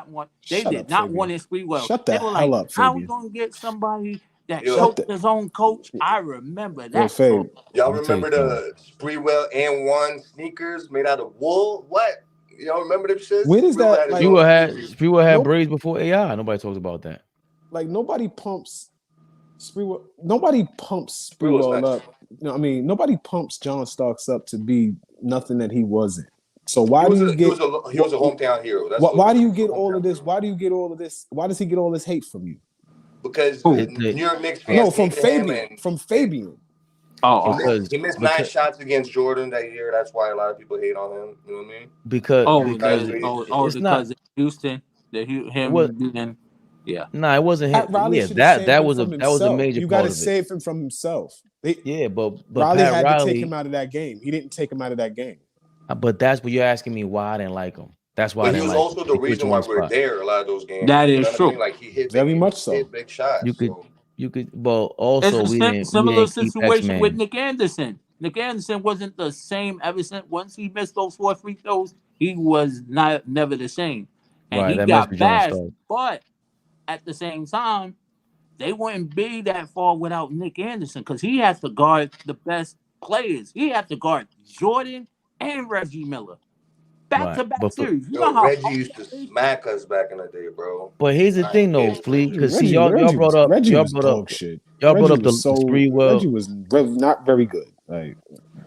want it Spreewell. Shut the hell up, how we gonna get somebody that choked his own coach? I remember that. Y'all remember the Spreewell and one sneakers made out of wool? What? Y'all remember them shits? Where is that? Spreewell had braids before AI. Nobody talks about that. Like nobody pumps Spreewell. Nobody pumps Spreewell up. Nobody pumps John Starks up to be nothing that he wasn't. So why do you get? He was a hometown hero. Why do you get all of this? Why do you get all of this? Why does he get all this hate from you? Because New York Knicks fans. No, from Fabian. From Fabian. He missed 9 shots against Jordan that year. That's why a lot of people hate on him. You know what I mean? Because because Houston, Yeah. Nah, it wasn't him. Pat Riley Yeah, should have saved that him was from a himself. major You got part to of it. save him from himself. Yeah, but Riley Pat had to take Riley, him out of that game. He didn't take him out of that game. but that's what you're asking me why I didn't like him. That's why But I he didn't was like also him. the He put reason you why on the we're spot. there a lot of those games. That You is know what I true. mean? Like he hit Very big, much he so. hit big shots. You could, but also It's we a didn't similar keep situation with X-Man. Nick Anderson. Nick Anderson wasn't the same ever since once he missed those 4 free throws. He was never the same, and Right, he that messed got with John bashed. Starks. But at the same time, they wouldn't be that far without Nick Anderson because he has to guard the best players. He has to guard Jordan and Reggie Miller. Back Right, to back series. You know Yo, how Reggie hard used to that is? smack us back in the day, bro. but here's the I thing ain't though, kidding. Flea, because see Reggie y'all brought dog up shit. y'all brought Reggie up the Spreewell. Reggie was not very good. Like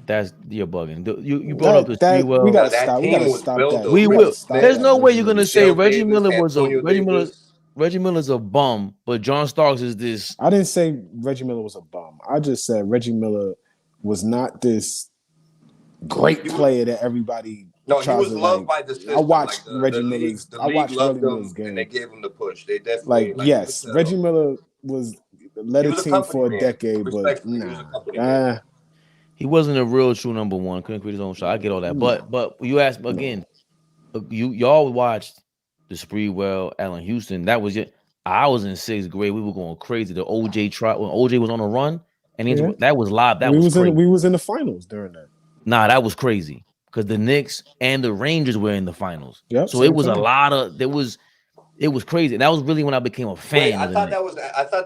That's you're bugging. You brought up the that we Spreewell. gotta That stop. We team gotta was stop built that. though. We We gotta will. stop There's that. no way Reggie you're gonna Miller. say Michelle Davis, Antonio Reggie Davis. Miller's a bum, but John Starks is this. I didn't say Reggie Miller was a bum. I just said Reggie Miller was not this great player that everybody No, he tries was to loved like. by the system. I watched Like Reggie Miller's. the I league watched Reggie loved Miller's him, and they game. gave him the push. They definitely Like he was yes, Reggie Miller led he a was a team company for a man. decade, but Respectfully, he was a company man. He wasn't a real true number one. Couldn't create his own shot. I get all that, but you asked again. Y'all watched the Spreewell, Allen Houston. That was it. I was in 6th grade. We were going crazy. The OJ trial when OJ was on a run, and that was live. That was crazy. We was in the finals during that. Nah, that was crazy because the Knicks and the Rangers were in the finals. Yep, so it was time. a lot of it was crazy. That was really when I became a fan. Wait, I thought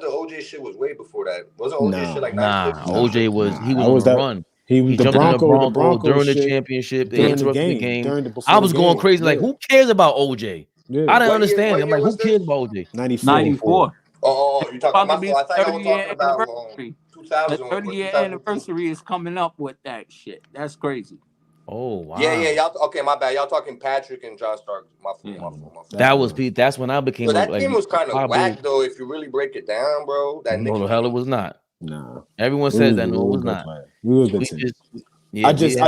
the OJ shit was way before that. Wasn't OJ shit like 96? OJ was on a run. He the jumped in the Bronco during the shit, championship. They interrupted the game. I was going crazy. Yeah. Like, who cares about OJ? Yeah. I didn't understand. I'm like, who cares about OJ? 94. Oh, you talking about? I thought y'all were talking about 2000. The 30-year anniversary is coming up with that shit. That's crazy. Oh wow. Yeah. Y'all okay? My bad. Y'all talking Patrick and John Starks. My fault. That was Pete. That's when I became. That team was kind of whack though. If you really break it down, bro. That no, the hell it was not. Nah. Everyone says that. No, it was not. We were a good team. I just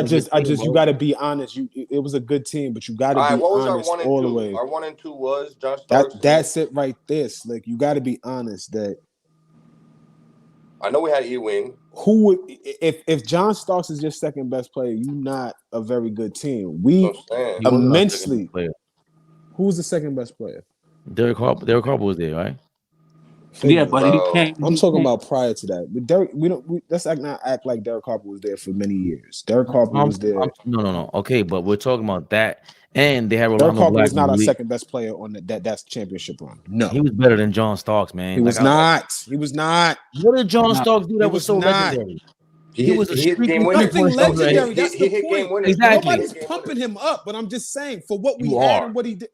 you got to be honest. It was a good team, but you got to be honest all the way. Our 1 and 2 was John Starks. That's it right there. Like you got to be honest that. I know we had Ewing. Who would if John Starks is your second best player? You're not a very good team. We immensely. Who was the second best player? Derek Harper was there, right? Yeah, but he can't. I'm talking about prior to that. But Derek, let's not act like Derek Harper was there for many years. Derek Harper was there. No. Okay, but we're talking about that, and they have Derek Harper was not our second best player on that's championship run. No, he was better than John Starks, man. He was not. He was not. What did John Starks do that was so legendary? He was a streaky nothing legendary. That's the point. Exactly. Nobody's pumping him up, but I'm just saying for what we had and what he did.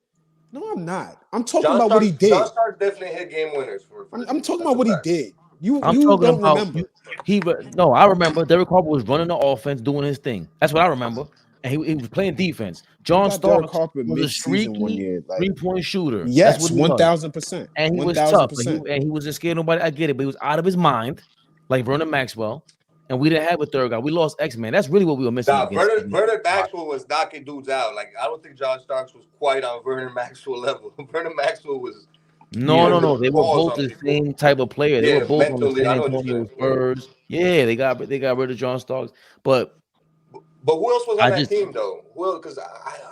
No, I'm not. I'm talking about what he did. John Starks definitely hit game winners. I'm talking about what he did. You don't remember. I remember Derek Harper was running the offense, doing his thing. That's what I remember. And he was playing defense. John Starks was a streaky 3-point shooter. Yes, 1,000%. And he was tough. And he wasn't scared of nobody. I get it, but he was out of his mind, like Vernon Maxwell. And we didn't have a third guy. We lost X-Man. That's really what we were missing. Vernon Maxwell was knocking dudes out. Like I don't think John Starks was quite on Vernon Maxwell level. Vernon Maxwell was. No. They were both the same type of player. They were both on the San Antonio Spurs. Yeah, they got rid of John Starks. But who else was on that team though? Well, because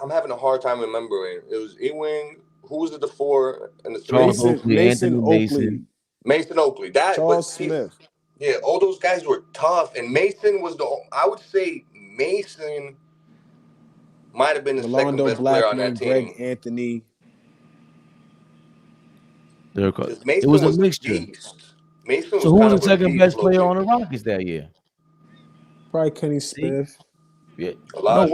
I'm having a hard time remembering. It was Ewing. Who was it? The 4 and the 3. Mason Oakley. Charles Smith. Yeah, all those guys were tough, and Mason was I would say Mason might have been the second best player on that team. Greg Anthony. It was a mixture. Mason was so who was the second best player on the Rockets that year? Probably Kenny Smith. Yeah, Elijah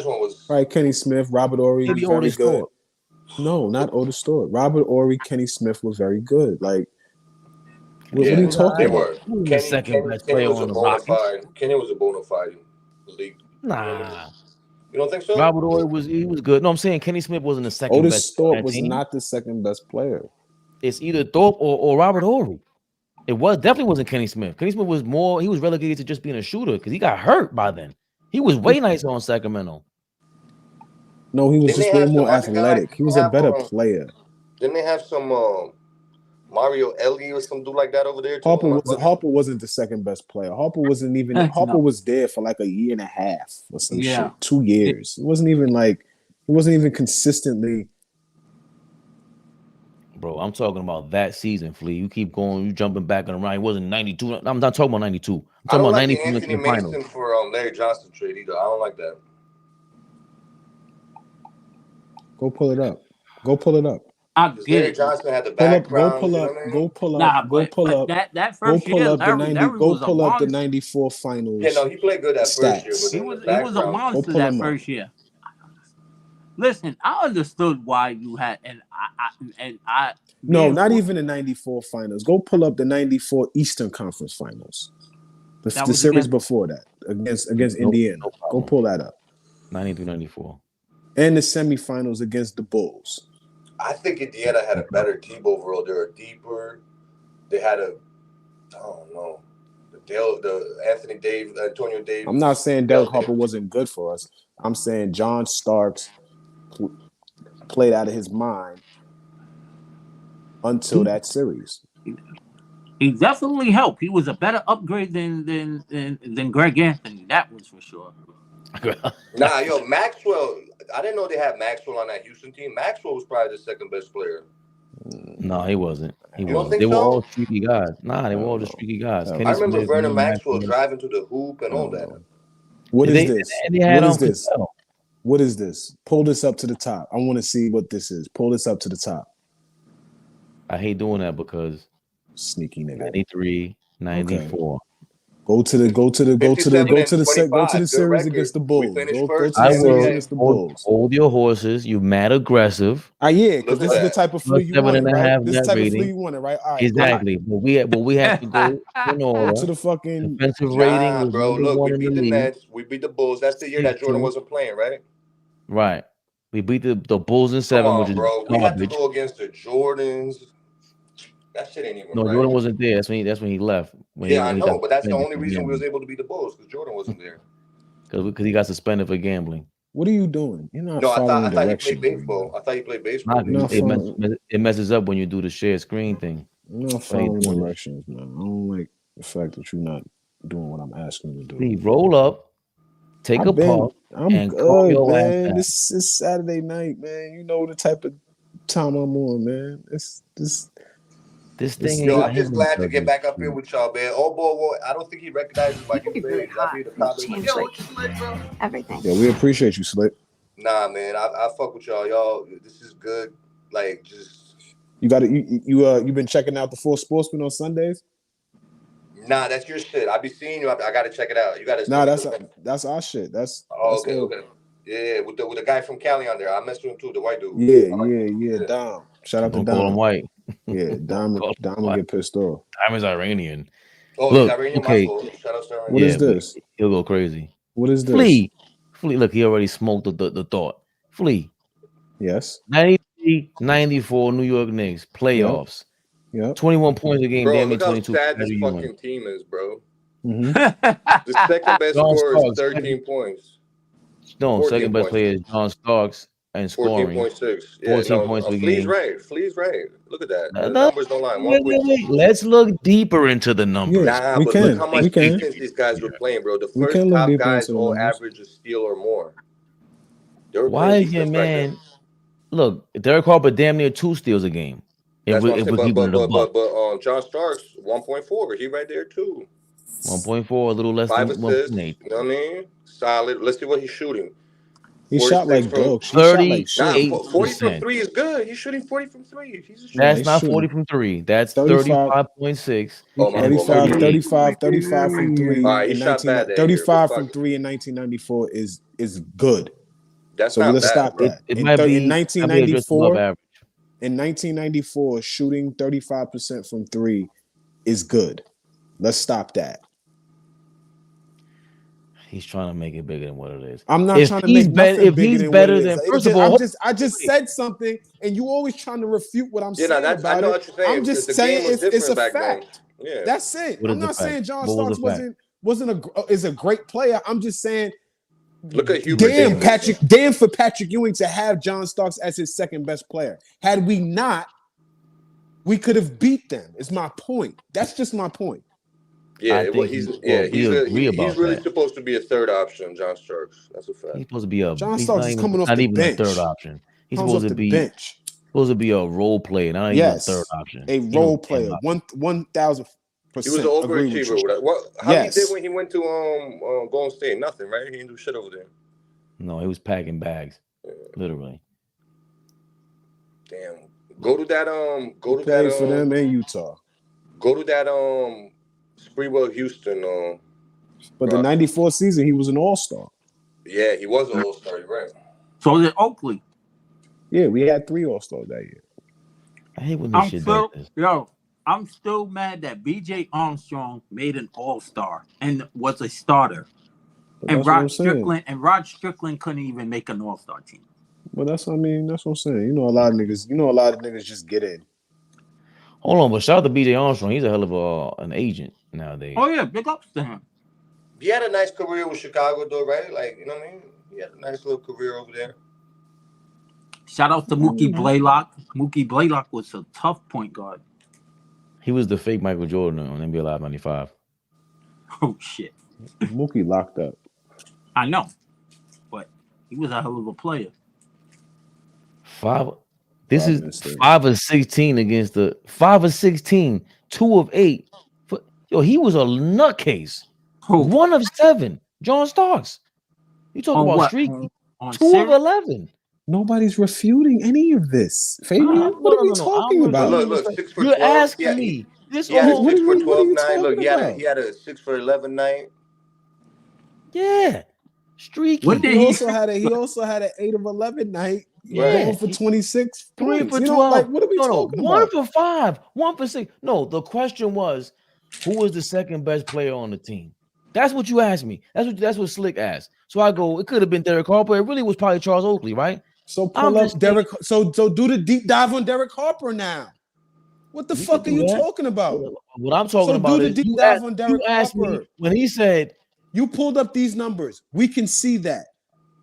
was probably Kenny Smith. Robert Ory was very good. No, not Otis Stewart. Robert Ory, Kenny Smith was very good. Like. What are you talking about? Kenny was a bona fide league. Nah. You don't think so? Robert Ory was good. No, I'm saying Kenny Smith wasn't the second best. Otis Thorpe was not the second best player. It's either Thorpe or Robert Ory. It definitely wasn't Kenny Smith. Kenny Smith was he was relegated to just being a shooter because he got hurt by then. He was way nicer on Sacramento. No, he was just way more athletic. He was a better player. Didn't they have some Mario Ellie or some dude like that over there too? Harper wasn't the second best player. Harper wasn't even. Harper was there for like a year and a half or some shit. 2 years. It wasn't even consistently. Bro, I'm talking about that season, Flea. You keep going, you jumping back and around. It wasn't 92. I'm not talking about 92. I'm talking about 94. I don't like the Anthony Mason for Larry Johnson trade either. I don't like that. Go pull it up. Larry Johnson had the background. Go pull up. That first year, go pull up the 94 finals. Yeah, no, he played good that stats. first year. But he was a monster that first year. Listen, I understood why you had, and I. No, not even the 94 finals. Go pull up the 94 Eastern Conference finals. The series before that against Indiana. Go pull that up. 93-94. And the semifinals against the Bulls. I think Indiana had a better team overall. They were deeper. They had I don't know. Antonio Davis. I'm not saying Derek Harper wasn't good for us. I'm saying John Starks played out of his mind until that series. He definitely helped. He was a better upgrade than Greg Anthony. That was for sure. Nah, Maxwell. I didn't know they had Maxwell on that Houston team. Maxwell was probably the second best player. No, he wasn't. They were all streaky guys. Nah, they were all just streaky guys. I remember Vernon Maxwell driving to the hoop and all that. What is this? What is this? Pull this up to the top. I want to see what this is. Pull this up to the top. I hate doing that because sneaky nigga. 93, 94. Okay. Go to the series against the Bulls. Hold your horses. You mad aggressive. Yeah, because this is the type of flu you wanted, right? This is the type of flu you wanted, right? All right, exactly. But we have to go in order. To the fucking defensive rating. Bro, look, we beat the Nets. We beat the Bulls. That's the year that Jordan wasn't playing, right? Right. We beat the Bulls in 7, which is bro. We had to go against the Jordans. That shit ain't even right. Jordan wasn't there. That's when he left. I know, but that's the only reason we was able to beat the Bulls, because Jordan wasn't there. Because he got suspended for gambling. What are you doing? You're not I thought he played baseball. It messes up when you do the share screen thing. I'm not following directions, man. I don't like the fact that you're not doing what I'm asking you to do. Please roll up, take a puff, and call your man. This is Saturday night, man. You know the type of time I'm on, man. This thing. I'm just glad to get back up here with y'all, man. Oh boy, I don't think he recognizes my new face. Everything. Yeah, we appreciate you, Slick. Nah, man, I fuck with y'all. Y'all, this is good. Like, just you got you been checking out the Full Sportsman on Sundays? Nah, that's your shit. I be seeing you. I gotta check it out. You gotta. Nah, that's our shit. That's okay. Yeah, with the guy from Cali on there. I messed with him too, the white dude. Yeah. Dom. Shout out to Dom. Call him white. Yeah, Dom will get pissed off. Dom is Iranian. Oh, he's Iranian. Okay. Shout out to Iranian. What is this? He'll go crazy. What is this? Flea. Look, he already smoked the thought. Flea. Yes. 93, 94 New York Knicks playoffs. Yeah. 21 points a game. Bro, damn look how 22. sad this fucking team is, bro. Mm-hmm. The second best scorer is 13 points. No, second best player is John Starks and scoring. 14.6. 14 points a game. Flea's right. Look at that. The numbers don't lie. Wait. Let's look deeper into the numbers. Nah, but look how much defense these guys were playing, bro. The first top guys all average a steal or more. Why is your man? Look, Derek Harper damn near 2 steals a game. But John Starks 1.4. He right there too. 1.4, a little less 5 than assists. 1.8. You know what I mean? Solid. Let's see what he's shooting. He shot like dope. 40 from 3 is good. He's shooting 40 from 3. That's not 40 from 3. That's 35.6. 35 from 3. All right, he shot bad. 35 from 3 in 1994 is good. That's so not let's bad, stop bro. that. It might be in 1994, shooting 35% from 3 is good. Let's stop that. He's trying to make it bigger than what it is. I'm not trying to make nothing bigger than what it is. First of all, I just said something, and you always trying to refute what I'm saying about I know what you're saying. I'm just saying it's a fact. Yeah. That's it. I'm not saying John Starks is a great player. I'm just saying Look at Hubert Davis. Damn for Patrick Ewing to have John Starks as his second best player. Had we not, we could have beat them. Is my point. That's just my point. Yeah, he's really supposed to be a third option, John Starks. That's a fact. He's supposed to be John Starks is coming off the bench. A third option. He's supposed to be bench. Supposed to be a role player, not even a third option. A role player, 1,000%. He was an overachiever. How he did when he went to Golden State? Nothing, right? He didn't do shit over there. No, he was packing bags, literally. Damn. Go to that. Go to that. For them in Utah. Go to that. Sprewell Houston. But the '94 season, he was an all-star. Yeah, he was an all-star. You're right. So did Oakley. Yeah, we had 3 all-stars that year. I hate when this shit does this. Yo, I'm still mad that B.J. Armstrong made an all-star and was a starter, and Rod Strickland couldn't even make an all-star team. Well, that's what I'm saying. You know, a lot of niggas just get in. Hold on, but shout out to B.J. Armstrong. He's a hell of an agent nowadays. Oh yeah, big ups to him. He had a nice career with Chicago, though, right? Like, you know what I mean? He had a nice little career over there. Shout out to Mookie Blaylock. Mookie Blaylock was a tough point guard. He was the fake Michael Jordan on NBA Live 95. Oh, shit. Mookie locked up. I know. But he was a hell of a player. 5 of 16 against the 5 of 16, 2 of 8. Yo, he was a nutcase. 1 of 7. John Starks. You talking about streaky? 2 of 11. Nobody's refuting any of this. Fabian, what are we talking about? Look, 6 for 12. You're asking me. This he had a 6 for 12 night. Look, he had a 6 for 11 night. Yeah, streaky. He also had an 8 of 11 night. Yeah, 1 for 26. 3 for 12. Like, what are we talking about? 1 for 5. 1 for 6. No, the question was, who was the second best player on the team? That's what you asked me. That's what Slick asked. So I go, it could have been Derek Harper. It really was probably Charles Oakley, right? So pull up Derek. So do the deep dive on Derek Harper now. What the fuck are you talking about? What I'm talking about is deep dive on Derek Harper. When he said you pulled up these numbers, we can see that.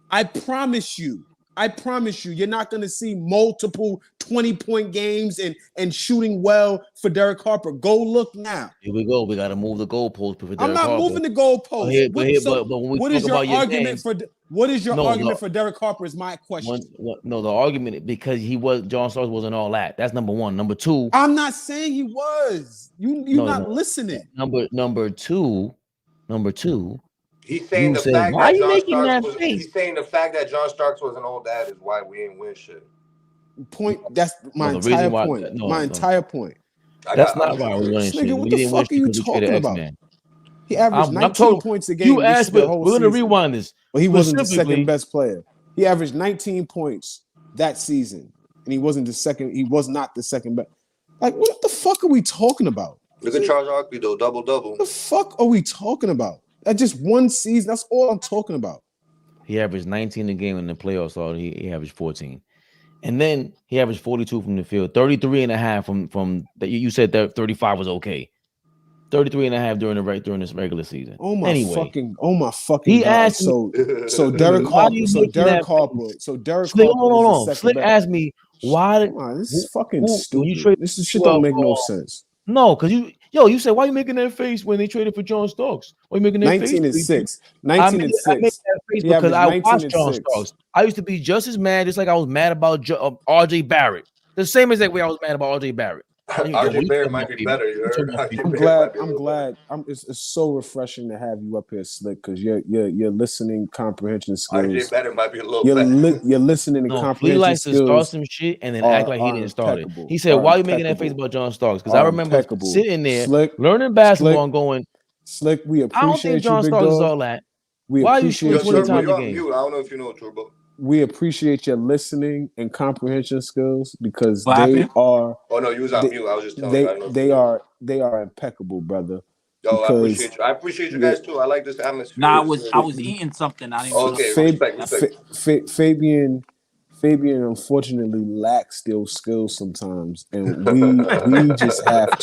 I promise you, you're not going to see multiple 20-point games and shooting well for Derek Harper. Go look now. Here we go. We got to move the goalpost for Derek Harper. I'm not moving the goalpost. But when we talk about your argument for what is your argument for Derek Harper? Is my question. The argument because John Starks wasn't all that. That's number 1. Number 2. I'm not saying he was. You're not listening. Number two. He's saying the fact that John Starks was. He's saying the fact that John Starks was an old dad is why we ain't win shit. That's my entire point. Entire point. That's not why we won shit. What the fuck are you talking about? He averaged 19 points a game. You asked me. We're gonna rewind this. But he wasn't the second best player. He averaged 19 points that season, and he wasn't the second. He was not the second best. Like, what the fuck are we talking about? Look at Charles Oakley though, double. What the fuck are we talking about? That's just one season. That's all I'm talking about. He averaged 19 a game in the playoffs. So he averaged 14. And then he averaged 42 from the field, 33 and a half from that. You said that 35 was okay. 33 and a half during this regular season. Oh my fucking he God. Asked so Derek Harper. Slick asked me why. This is fucking stupid. This shit don't make no sense. No, because you said, why you making that face when they traded for John Starks? Why you making that 19 face? 19 and 6. I made that face because I watched John Starks. I used to be just as mad, just like I was mad about RJ Barrett. The same exact way I was mad about RJ Barrett. RJ Barrett might be better. I'm glad. It's so refreshing to have you up here, Slick, because your listening comprehension skills. RJ Barrett might be a little better. Your listening and comprehension he likes skills. to start some shit and then act like he didn't start it. He said, "Why are you making that face about John Starks?" Because I remember sitting there, learning basketball, and going, "Slick, we appreciate I don't think John Starks is all that. Why are you shooting 20 times a game? I don't know if you know Turbo. We appreciate your listening and comprehension skills because they are. Oh no, you was on mute. I was just telling you. They are impeccable, brother. Yo, I appreciate you. I appreciate you guys too. I like this atmosphere. Nah, I was eating something. I didn't respect. Fabian unfortunately lacks those skills sometimes, and we just have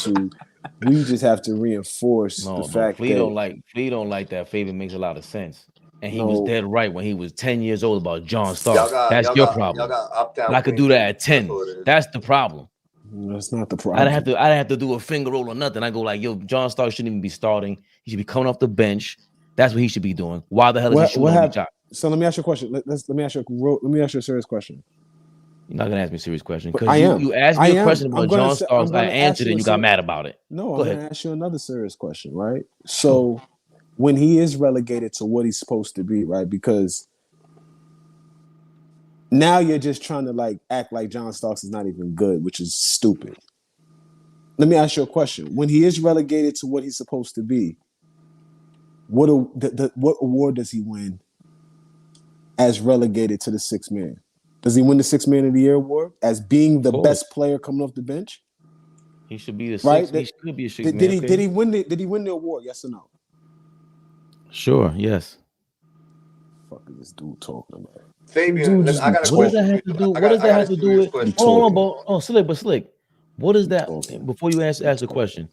to reinforce the fact Flea don't like that. Fabian makes a lot of sense. And he was dead right when he was 10 years old about John Starks. That's your problem. But I could do that at 10. That's the problem. That's not the problem. I didn't have to do a finger roll or nothing. I go like, yo, John Starks shouldn't even be starting. He should be coming off the bench. That's what he should be doing. Why the hell is he shooting on the shot? So let me ask you a question. Let me ask you a serious question. You're not gonna ask me a serious question because you asked me a question about John Starks. I answered it and you got mad about it. No, I'm gonna ask you another serious question, right? So when he is relegated to what he's supposed to be, right? Because now you're just trying to like act like John Starks is not even good, which is stupid. Let me ask you a question. When he is relegated to what he's supposed to be, what award does he win as relegated to the sixth man? Does he win the sixth man of the year award as being the best player coming off the bench? He should be the sixth. He should be a sixth man. Did he win the award? Yes or no? Sure. Yes. What the fuck is this dude talking about? Fabian, I got a question. What does that have to do? What does that have to do with? Hold on, Slick. What is that? Before you ask the question,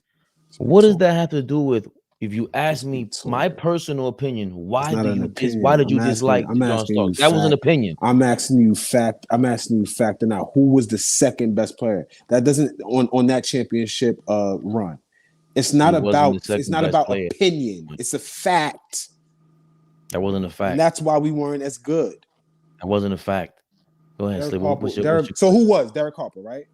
what does that have to do with? If you ask me my personal opinion, why did you dislike John Starks? That was an opinion. I'm asking you fact. I'm asking you fact and now. Who was the second best player? That doesn't on that championship run. It's not about opinion. It's a fact. That wasn't a fact. And that's why we weren't as good. That wasn't a fact. Go ahead, Slick. So who was Derek Harper, right?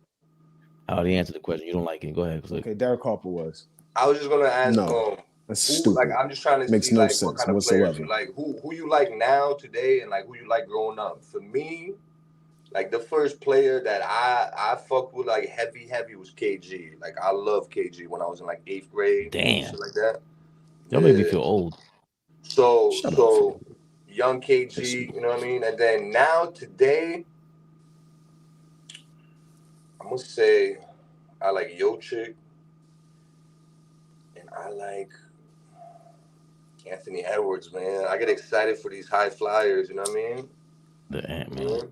I already answered the question. You don't like it. Go ahead, Slick. Okay, Derek Harper was. I was just gonna ask. No. That's stupid. Like I'm just trying to Makes see no like sense what kind of whatsoever. players you like. Who you like now today, and like who you like growing up. For me, like the first player that I fucked with like heavy was KG. Like I love KG when I was in like 8th grade. Damn, shit like that. Y'all made me feel old. So young KG, you know what I mean. And then now today, I'm gonna say I like Jokic, and I like Anthony Edwards, man. I get excited for these high flyers, you know what I mean? The Ant-Man.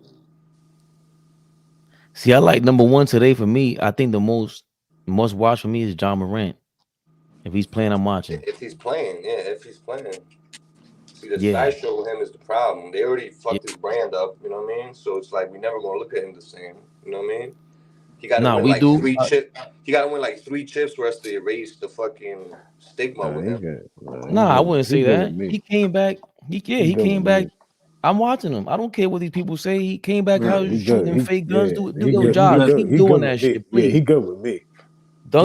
See, I like number one today for me. I think the most must watch for me is John Morant. If he's playing, I'm watching. If he's playing. See, the sideshow with him is the problem. They already fucked his brand up, you know what I mean? So it's like we never gonna look at him the same, you know what I mean? He got to win like 3 chips. He got to win like 3 chips for us to erase the fucking stigma with him. I wouldn't say that. He came back. He came back. I'm watching him. I don't care what these people say. He came back out shooting fake guns. Do your job. Keep doing that shit, please. Yeah, he good with me. I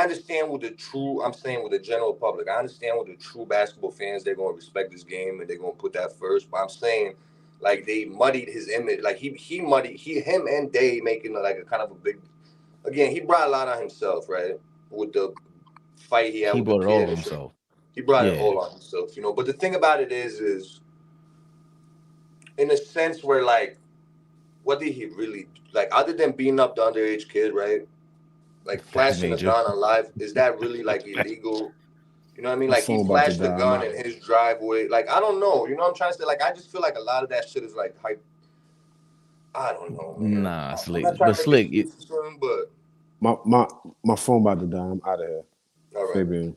understand with the true. I'm saying with the general public. I understand with the true basketball fans, they're gonna respect this game and they're gonna put that first. But I'm saying, like they muddied his image. Like him and Day making like a kind of a big. Again, he brought a lot on himself, right? With the fight he had. He brought it all on himself. He brought it all on himself, you know. But the thing about it is in a sense where like, what did he really like? Other than beating up the underage kid, right? Like flashing a gun on live, is that really like illegal? You know what I mean? Like he flashed the gun in his driveway. Like I don't know. You know what I'm trying to say? Like I just feel like a lot of that shit is like hype. I don't know, man. Nah, Slick. But Slick, but my phone about to die. I'm out of here. All right. Fabian.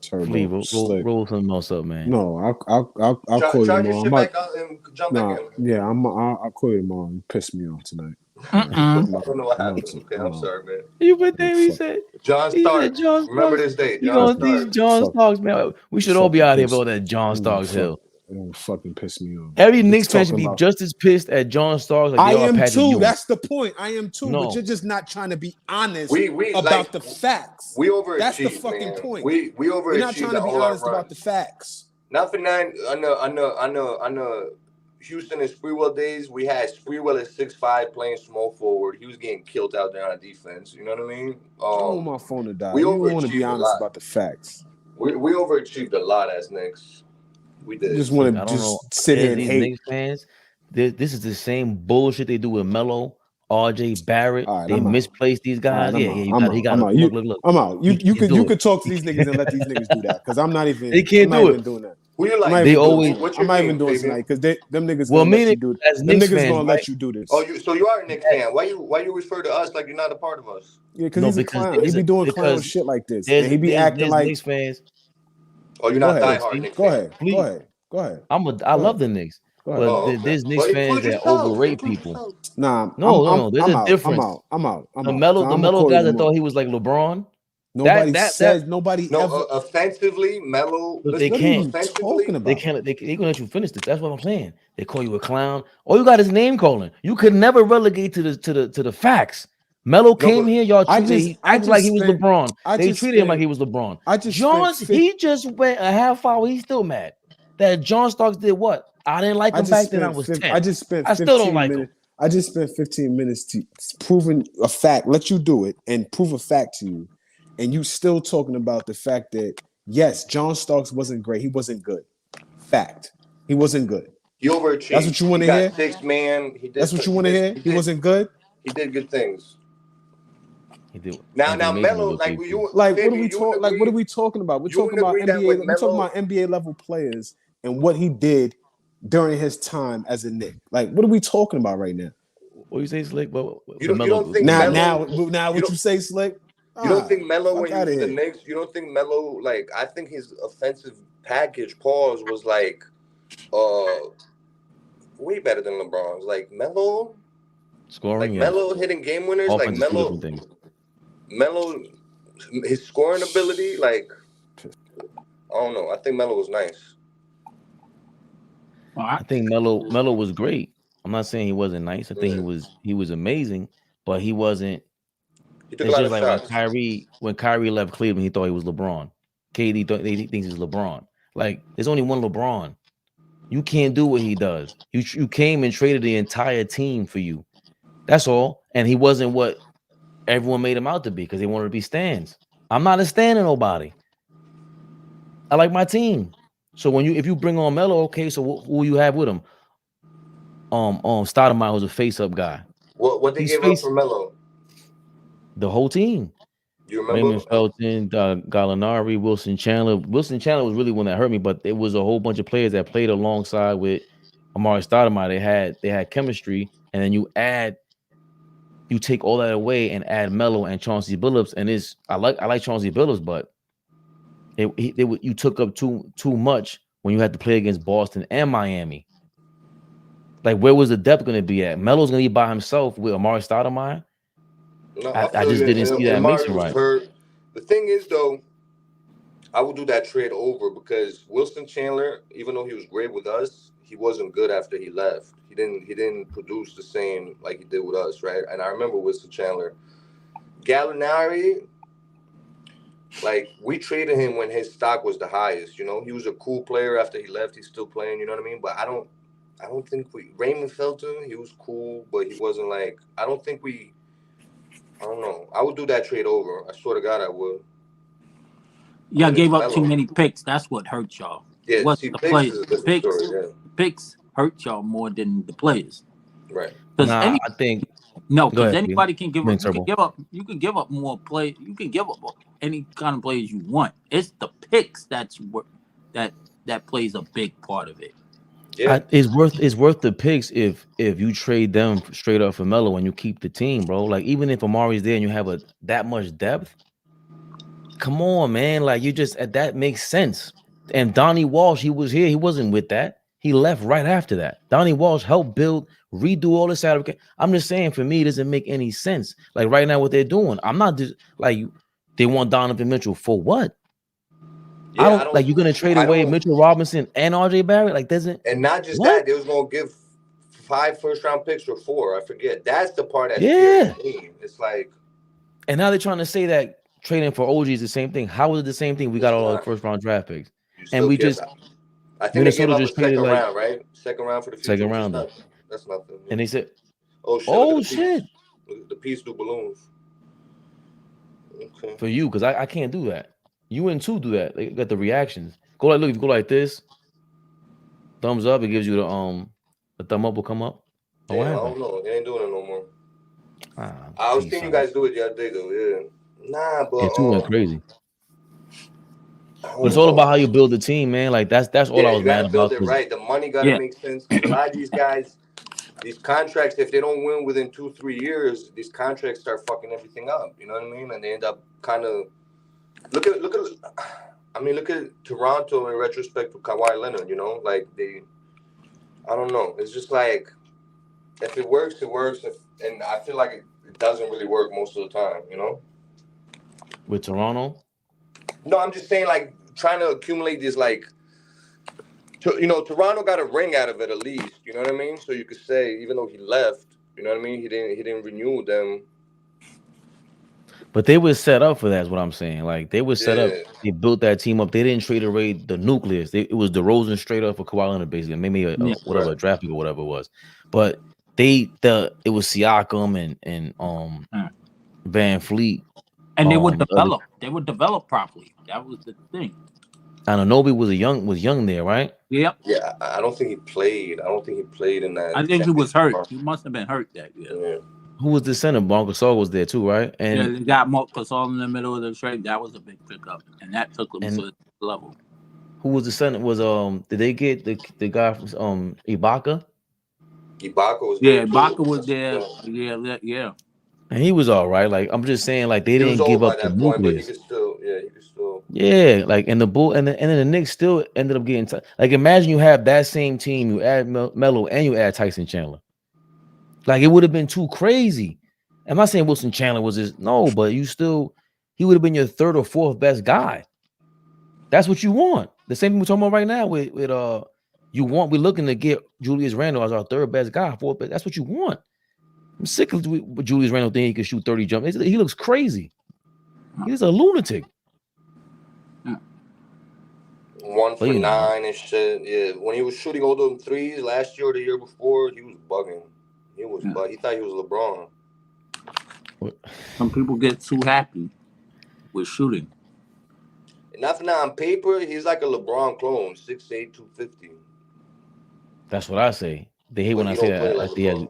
Turbo. Roll something else up, man. No, I'll call you tomorrow. Back out and jump back in. Yeah, I'll call you tomorrow. You pissed me off tonight. I don't know what happened. Okay, I'm sorry, man. You put there, he said John Starks. Remember this day. These John Starks, man. We should all be out here for that John Starks hill. Fucking piss me off. Every Knicks fan should be just as pissed at John Starks. Like I am too. That's the point. I am too. No. But you're just not trying to be honest about like, the facts. We overachieved. That's the fucking point. We overachieved. We're not trying to be honest about the facts. Not for nine. I know. Houston and Sprewell days, we had Sprewell at 6'5" playing small forward. He was getting killed out there on defense. You know what I mean? My phone to die. We want to be honest about the facts. We overachieved a lot as Knicks. We did. Just want to sit here and hate. Knicks fans, this is the same bullshit they do with Melo, RJ Barrett. Right, they misplaced these guys. He got look. I'm out. You could talk to these niggas and let these niggas do that because I'm not even. They can't do it. Doing that. Who you like? I'm not even doing tonight because them niggas. Well, me and do them niggas gonna let you do this. Oh, so you are a Knicks fan? Why you refer to us like you're not a part of us? Yeah, because he's a clown. He be doing clown shit like this, and he be acting like Knicks fans. Oh, you're not diehard Knicks. Go ahead. I love the Knicks. But there's Knicks fans that overrate people. Nah, no. There's a difference. I'm out. The Melo guys that thought he was like LeBron. Nobody said nobody ever. Offensively, Melo. But they can't. Talking about? They can't. They gonna let you finish this. That's what I'm saying. They call you a clown. All you got is name calling. You could never relegate to the facts. Melo came here. Y'all treated acted like he was LeBron. They treated him like he was LeBron. He just went a half hour. He's still mad that John Starks did what? I didn't like him back then. I was 10. I still don't like him. I just spent 15 minutes to proving a fact. Let you do it and prove a fact to you. And you still talking about the fact that, yes, John Starks wasn't great. He wasn't good. Fact. He wasn't good. He overachieved. That's what you want to hear? 6 man. That's what you want to hear? He wasn't good? He did good things. He did. Now Melo, what are we talking about? We're talking about NBA. We're talking about NBA level players and what he did during his time as a Knick. Like, what are we talking about right now? What you say, Slick? You don't think now what you say, Slick? You don't think Melo when he was the Knicks? You don't think Melo I think his offensive package was like way better than LeBron's. Like Melo scoring, Melo hitting game winners, like Melo his scoring ability, I don't know. I think Melo was nice. I think Melo was great. I'm not saying he wasn't nice. I think he was amazing, but he wasn't. It's just like when Kyrie left Cleveland, he thought he was LeBron. KD he thinks he's LeBron. Like, there's only one LeBron. You can't do what he does. You came and traded the entire team for you. That's all. And he wasn't what everyone made him out to be because they wanted to be stands. I'm not a stand of nobody. I like my team. So if you bring on Melo, okay, so who you have with him? Stoudemire was a face-up guy. What they gave up for Melo? The whole team. You remember? Raymond Felton, Gallinari, Wilson Chandler. Wilson Chandler was really one that hurt me, but it was a whole bunch of players that played alongside with Amari Stoudemire. They had chemistry, and then you take all that away and add Melo and Chauncey Billups, and I like Chauncey Billups, but you took up too much when you had to play against Boston and Miami. Like, where was the depth going to be at? Melo's going to be by himself with Amari Stoudemire. No, I just didn't see that mixing right. The thing is, though, I would do that trade over because Wilson Chandler, even though he was great with us, he wasn't good after he left. He didn't produce the same like he did with us, right? And I remember Wilson Chandler. Gallinari, we traded him when his stock was the highest. You know, he was a cool player after he left. He's still playing. You know what I mean? But I don't think Raymond Felton, he was cool, but he wasn't I don't know. I would do that trade over. I swear to God, I would. Y'all gave up too many picks. That's what hurt y'all. Yeah, picks hurt y'all more than the players. Right. I think because anybody can give up. You can give up more play. You can give up any kind of players you want. It's the picks that plays a big part of it. Yeah. It's worth the picks if you trade them straight up for Melo and you keep the team, bro. Like, even if Amari's there and you have that much depth, come on, man. Like, that makes sense. And Donnie Walsh, he was here. He wasn't with that. He left right after that. Donnie Walsh helped redo all this out of. I'm just saying, for me, it doesn't make any sense. Like, right now, what they're doing, I'm not just they want Donovan Mitchell for what? Yeah, I don't you're gonna trade away Mitchell Robinson and RJ Barrett, and not just that, they was gonna give 5 first-round picks or 4. I forget. That's the part that scares me. It's and now they're trying to say that trading for OG is the same thing. How is it the same thing? We got all the first-round draft picks, and we just I think Minnesota just traded round, right? Second round for the future. Second round. That's nothing. And they said, "Oh shit! The piece do balloons." Okay. For you, because I can't do that. You and two do that. They got the reactions. Look, if you go like this, thumbs up, it gives you the thumb up will come up. Yeah, I don't know. They ain't doing it no more. I was seeing you guys do it the other day though. Yeah. Nah, but two went crazy. But it's all about how you build the team, man. Like, that's all I was mad about. Build it right. The money gotta make sense. A lot of these guys, these contracts, if they don't win within 2-3 years, these contracts start fucking everything up. You know what I mean? And they end up kind of look at I mean, look at Toronto in retrospect with Kawhi Leonard. Like I don't know. It's just like if it works, it works. And I feel like it doesn't really work most of the time. With Toronto. No, I'm just saying, like, trying to accumulate this, like, Toronto got a ring out of it at least. You know what I mean? So you could say, even though he left, you know what I mean? He didn't renew them. But they were set up for that. Is what I'm saying. Like they were set up. They built that team up. They didn't trade away the nucleus. It was DeRozan straight up for Kawhi Leonard, basically. Maybe a draft pick or whatever it was. But it was Siakam and Van Fleet. And they would develop. They would develop properly. That was the thing. Anunoby was young there, right? Yep. Yeah, I don't think he played. I don't think he played in that. I think he was hurt. He must have been hurt that year. Yeah. Who was the center? Marcus Gasol was there too, right? And yeah, they got Marcus Gasol in the middle of the trade. That was a big pickup, and that took them to the level. Who was the center? Was did they get the guy from Ibaka? Ibaka was there. Ibaka was there. Yeah. And he was all right. Like I'm just saying, like they didn't give up the nucleus. He could still. Yeah, like and then the Knicks still ended up getting like imagine you have that same team, you add Melo and you add Tyson Chandler. Like it would have been too crazy. I'm not saying Wilson Chandler was but he would have been your third or fourth best guy. That's what you want. The same thing we're talking about right now with we're looking to get Julius Randle as our third best guy, fourth best. That's what you want. I'm sick of Julius Randle thinking he can shoot 30 jumps. He looks crazy. He's a lunatic. 1 for 9 and shit. Yeah, when he was shooting all those threes last year or the year before, he was bugging. He was bugging. He thought he was LeBron. Some people get too happy with shooting. Not for now. On paper, he's like a LeBron clone, 6'8", 250. That's what I say. They hate when I say that.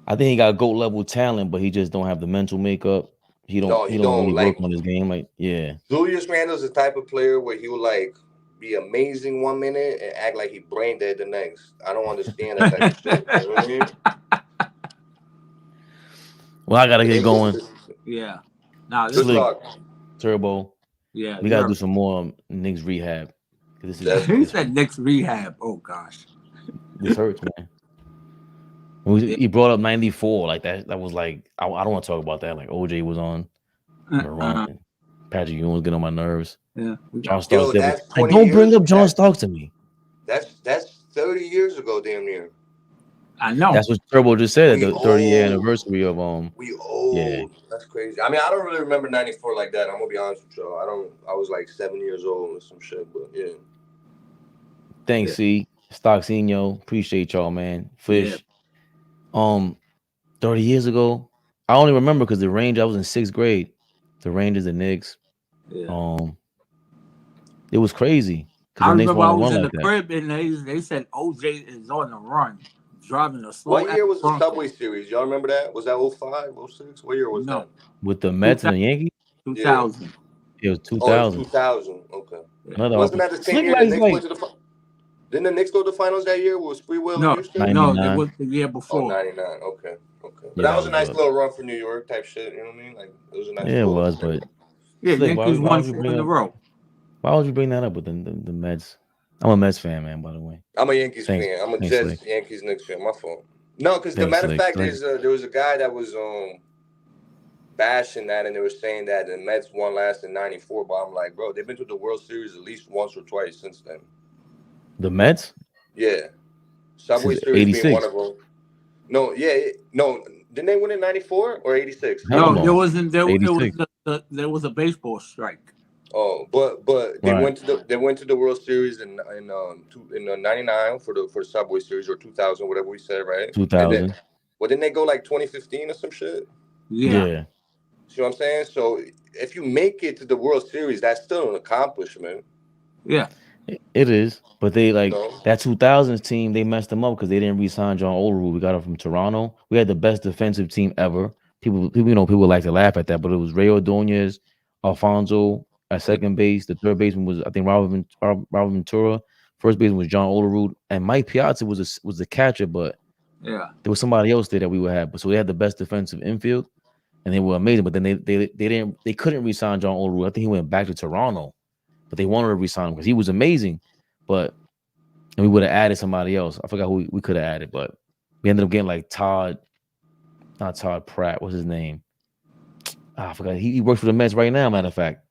I think he got GOAT level talent, but he just don't have the mental makeup. He don't really work on his game. Like, yeah. Julius Randle's the type of player where he will like be amazing 1 minute and act like he brain dead the next. I don't understand that type of shit. You know what I mean? Well, I gotta get going. Yeah. Now this Turbo. Yeah. We gotta do some more Knicks rehab. He said Knicks rehab. Oh gosh. This hurts, man. He brought up 94. Like that was like I don't want to talk about that. Like OJ was on the run. Patrick Ewing was getting on my nerves. Yeah. John Starks. Like, don't bring up John Starks to me. That's 30 years ago, damn near. I know. That's what Turbo just said. The 30-year anniversary of We old. Yeah. That's crazy. I mean, I don't really remember 94 like that. I'm gonna be honest with y'all. I was like 7 years old or some shit, but yeah. Thanks, C. Stocksinho. Appreciate y'all, man. Fish. Yeah. 30 years ago. I only remember because the Rangers, I was in 6th grade. The Rangers and Knicks. Yeah. It was crazy. I remember I was in the crib and they said OJ is on the run, driving a slow. What year was the Subway Series? Y'all remember that? Was that 05, 06? What year was that? With the Mets and the Yankees? 2000. Yeah. It was 2000. 2000. Okay. Wasn't that the same year the Knicks went to the Didn't the Knicks go to the finals that year with Spreewell and Houston? No, it was the year before. 99. Okay. But that was a nice little run for New York type shit. You know what I mean? Like it was a nice. Yeah, it was, but Yankees won 4 in a row. Why would you bring that up with the Mets? I'm a Mets fan, man. By the way, I'm a Yankees fan. I'm a Jets, Yankees, Knicks fan. My fault. No, because the matter of fact is there was a guy that was bashing that, and they were saying that the Mets won last in '94. But I'm like, bro, they've been to the World Series at least once or twice since then. The Mets? Yeah, Subway Series being one of them. No, didn't they win in '94 or '86? No, there wasn't. There was a baseball strike. Oh, but they went to the World Series in '99 for the Subway Series, or 2000, whatever we said, right? 2000. Didn't they go like 2015 or some shit? Yeah. See what I'm saying? So if you make it to the World Series, that's still an accomplishment. Yeah. It is, but they that 2000s team. They messed them up because they didn't re-sign John Olerud. We got him from Toronto. We had the best defensive team ever. People like to laugh at that, but it was Ray Ordonez, Alfonso at second base. The third baseman was, I think, Robert Ventura. First baseman was John Olerud, and Mike Piazza was the catcher. But there was somebody else there that we would have. But so they had the best defensive infield, and they were amazing. But then they couldn't re-sign John Olerud. I think he went back to Toronto. but they wanted to resign him because he was amazing. But and we would have added somebody else. I forgot who we could have added, but we ended up getting like not Todd Pratt. What's his name? I forgot. He works for the Mets right now. Matter of fact,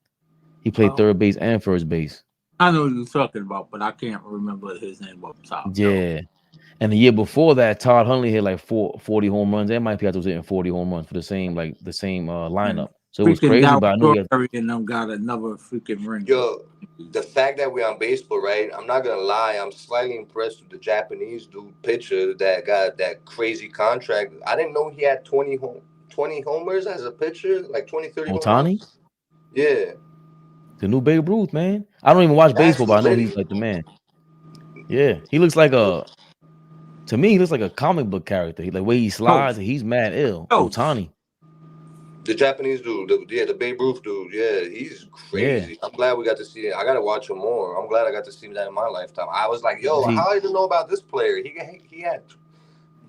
he played third base and first base. I know what you're talking about, but I can't remember his name off the top. Yeah. And the year before that, Todd Hundley hit like 40 home runs. And Mike Piazza was hitting 40 home runs for the same lineup. So it was crazy, but I know and them got another freaking ring. Yo, the fact that we're on baseball, right? I'm not gonna lie, I'm slightly impressed with the Japanese dude pitcher that got that crazy contract. I didn't know he had 20 homers as a pitcher, like 20, 30 Ohtani? Yeah. The new Babe Ruth, man. I don't even watch baseball, but I know he's like the man. Yeah, he looks like to me, he looks like a comic book character. The way he slides, he's mad ill. Ohtani. The Japanese dude, the Babe Ruth dude, yeah, he's crazy. Yeah. I'm glad we got to see it. I got to watch him more. I'm glad I got to see that in my lifetime. I was like, yo, how I didn't know about this player? He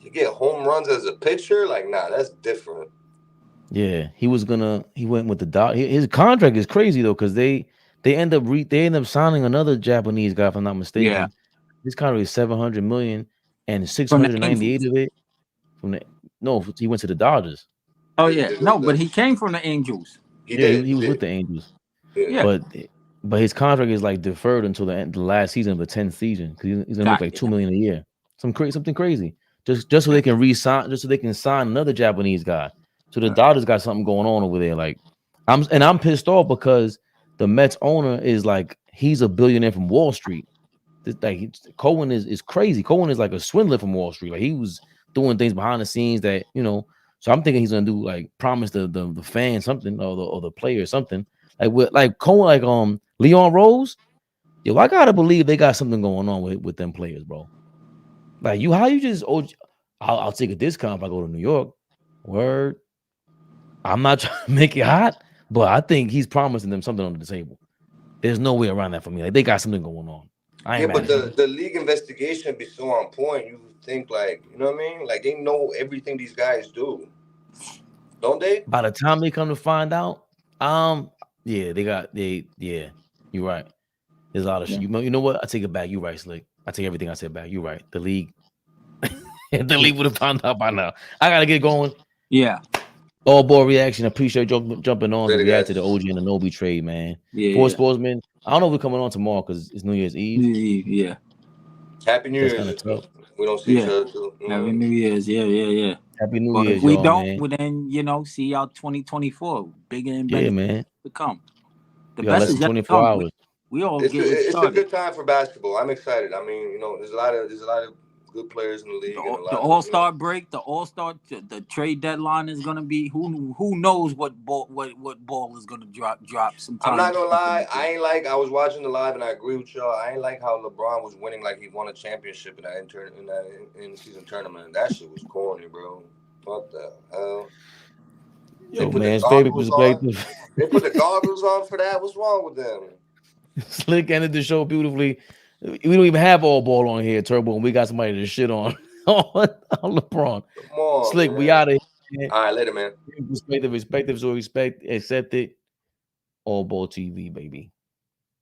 get home runs as a pitcher? Like, nah, that's different. Yeah, he went with the dot. His contract is crazy though, because they end up signing another Japanese guy, if I'm not mistaken. Yeah. His contract is $700 million and 698 of it he went to the Dodgers. Oh yeah, no, but he came from the Angels. He was with the Angels. Yeah. But his contract is like deferred until the last season of the 10th season because he's gonna make like $2 million a year. Something crazy. Just so they can re-sign, just so they can sign another Japanese guy. So the Dodgers got something going on over there. Like I'm pissed off because the Mets owner is like he's a billionaire from Wall Street. Cohen is crazy. Cohen is like a swindler from Wall Street. Like he was doing things behind the scenes that So I'm thinking he's gonna do like promise the fan something or the player something like Cohen, like Leon Rose. Yo, I gotta believe they got something going on with them players, bro. Like how you just I'll take a discount if I go to New York. Word. I'm not trying to make it hot, but I think he's promising them something on the table. There's no way around that for me. Like they got something going on. But the league investigation be so on point. You think like, you know what I mean? Like they know everything these guys do, don't they? By the time they come to find out, you're right. There's a lot of shit. You know what? I take it back. You're right, Slick. I take everything I said back. You're right. The league would have found out by now. I gotta get going. Yeah. All ball reaction. Appreciate you jumping on to react to the OG and the Nobi trade, man. Yeah. Sportsman. I don't know if we're coming on tomorrow because it's New Year's Eve. Yeah. Happy New Year's. We don't see each other too. Happy New Year's. Yeah. Happy New Year's. If we don't, then see y'all 2024. Bigger and better to come. The best is 24 hours. We all it's a good time for basketball. I'm excited. I mean, there's a lot of good players in the league. The All-Star break, the trade deadline is gonna be who knows what ball is gonna drop sometime. I'm not gonna lie, I was watching the live and I agree with y'all. I ain't like how LeBron was winning like he won a championship in that in-season tournament. That shit was corny, bro. Fuck the hell. Yo, man's favorite perspective. They put the goggles on for that. What's wrong with them? Slick ended the show beautifully. We don't even have all ball on here, Turbo, and we got somebody to shit on LeBron. Come on, Slick, man. We out of here. All right, later, man. Perspective, so respect, accept it. All ball TV, baby.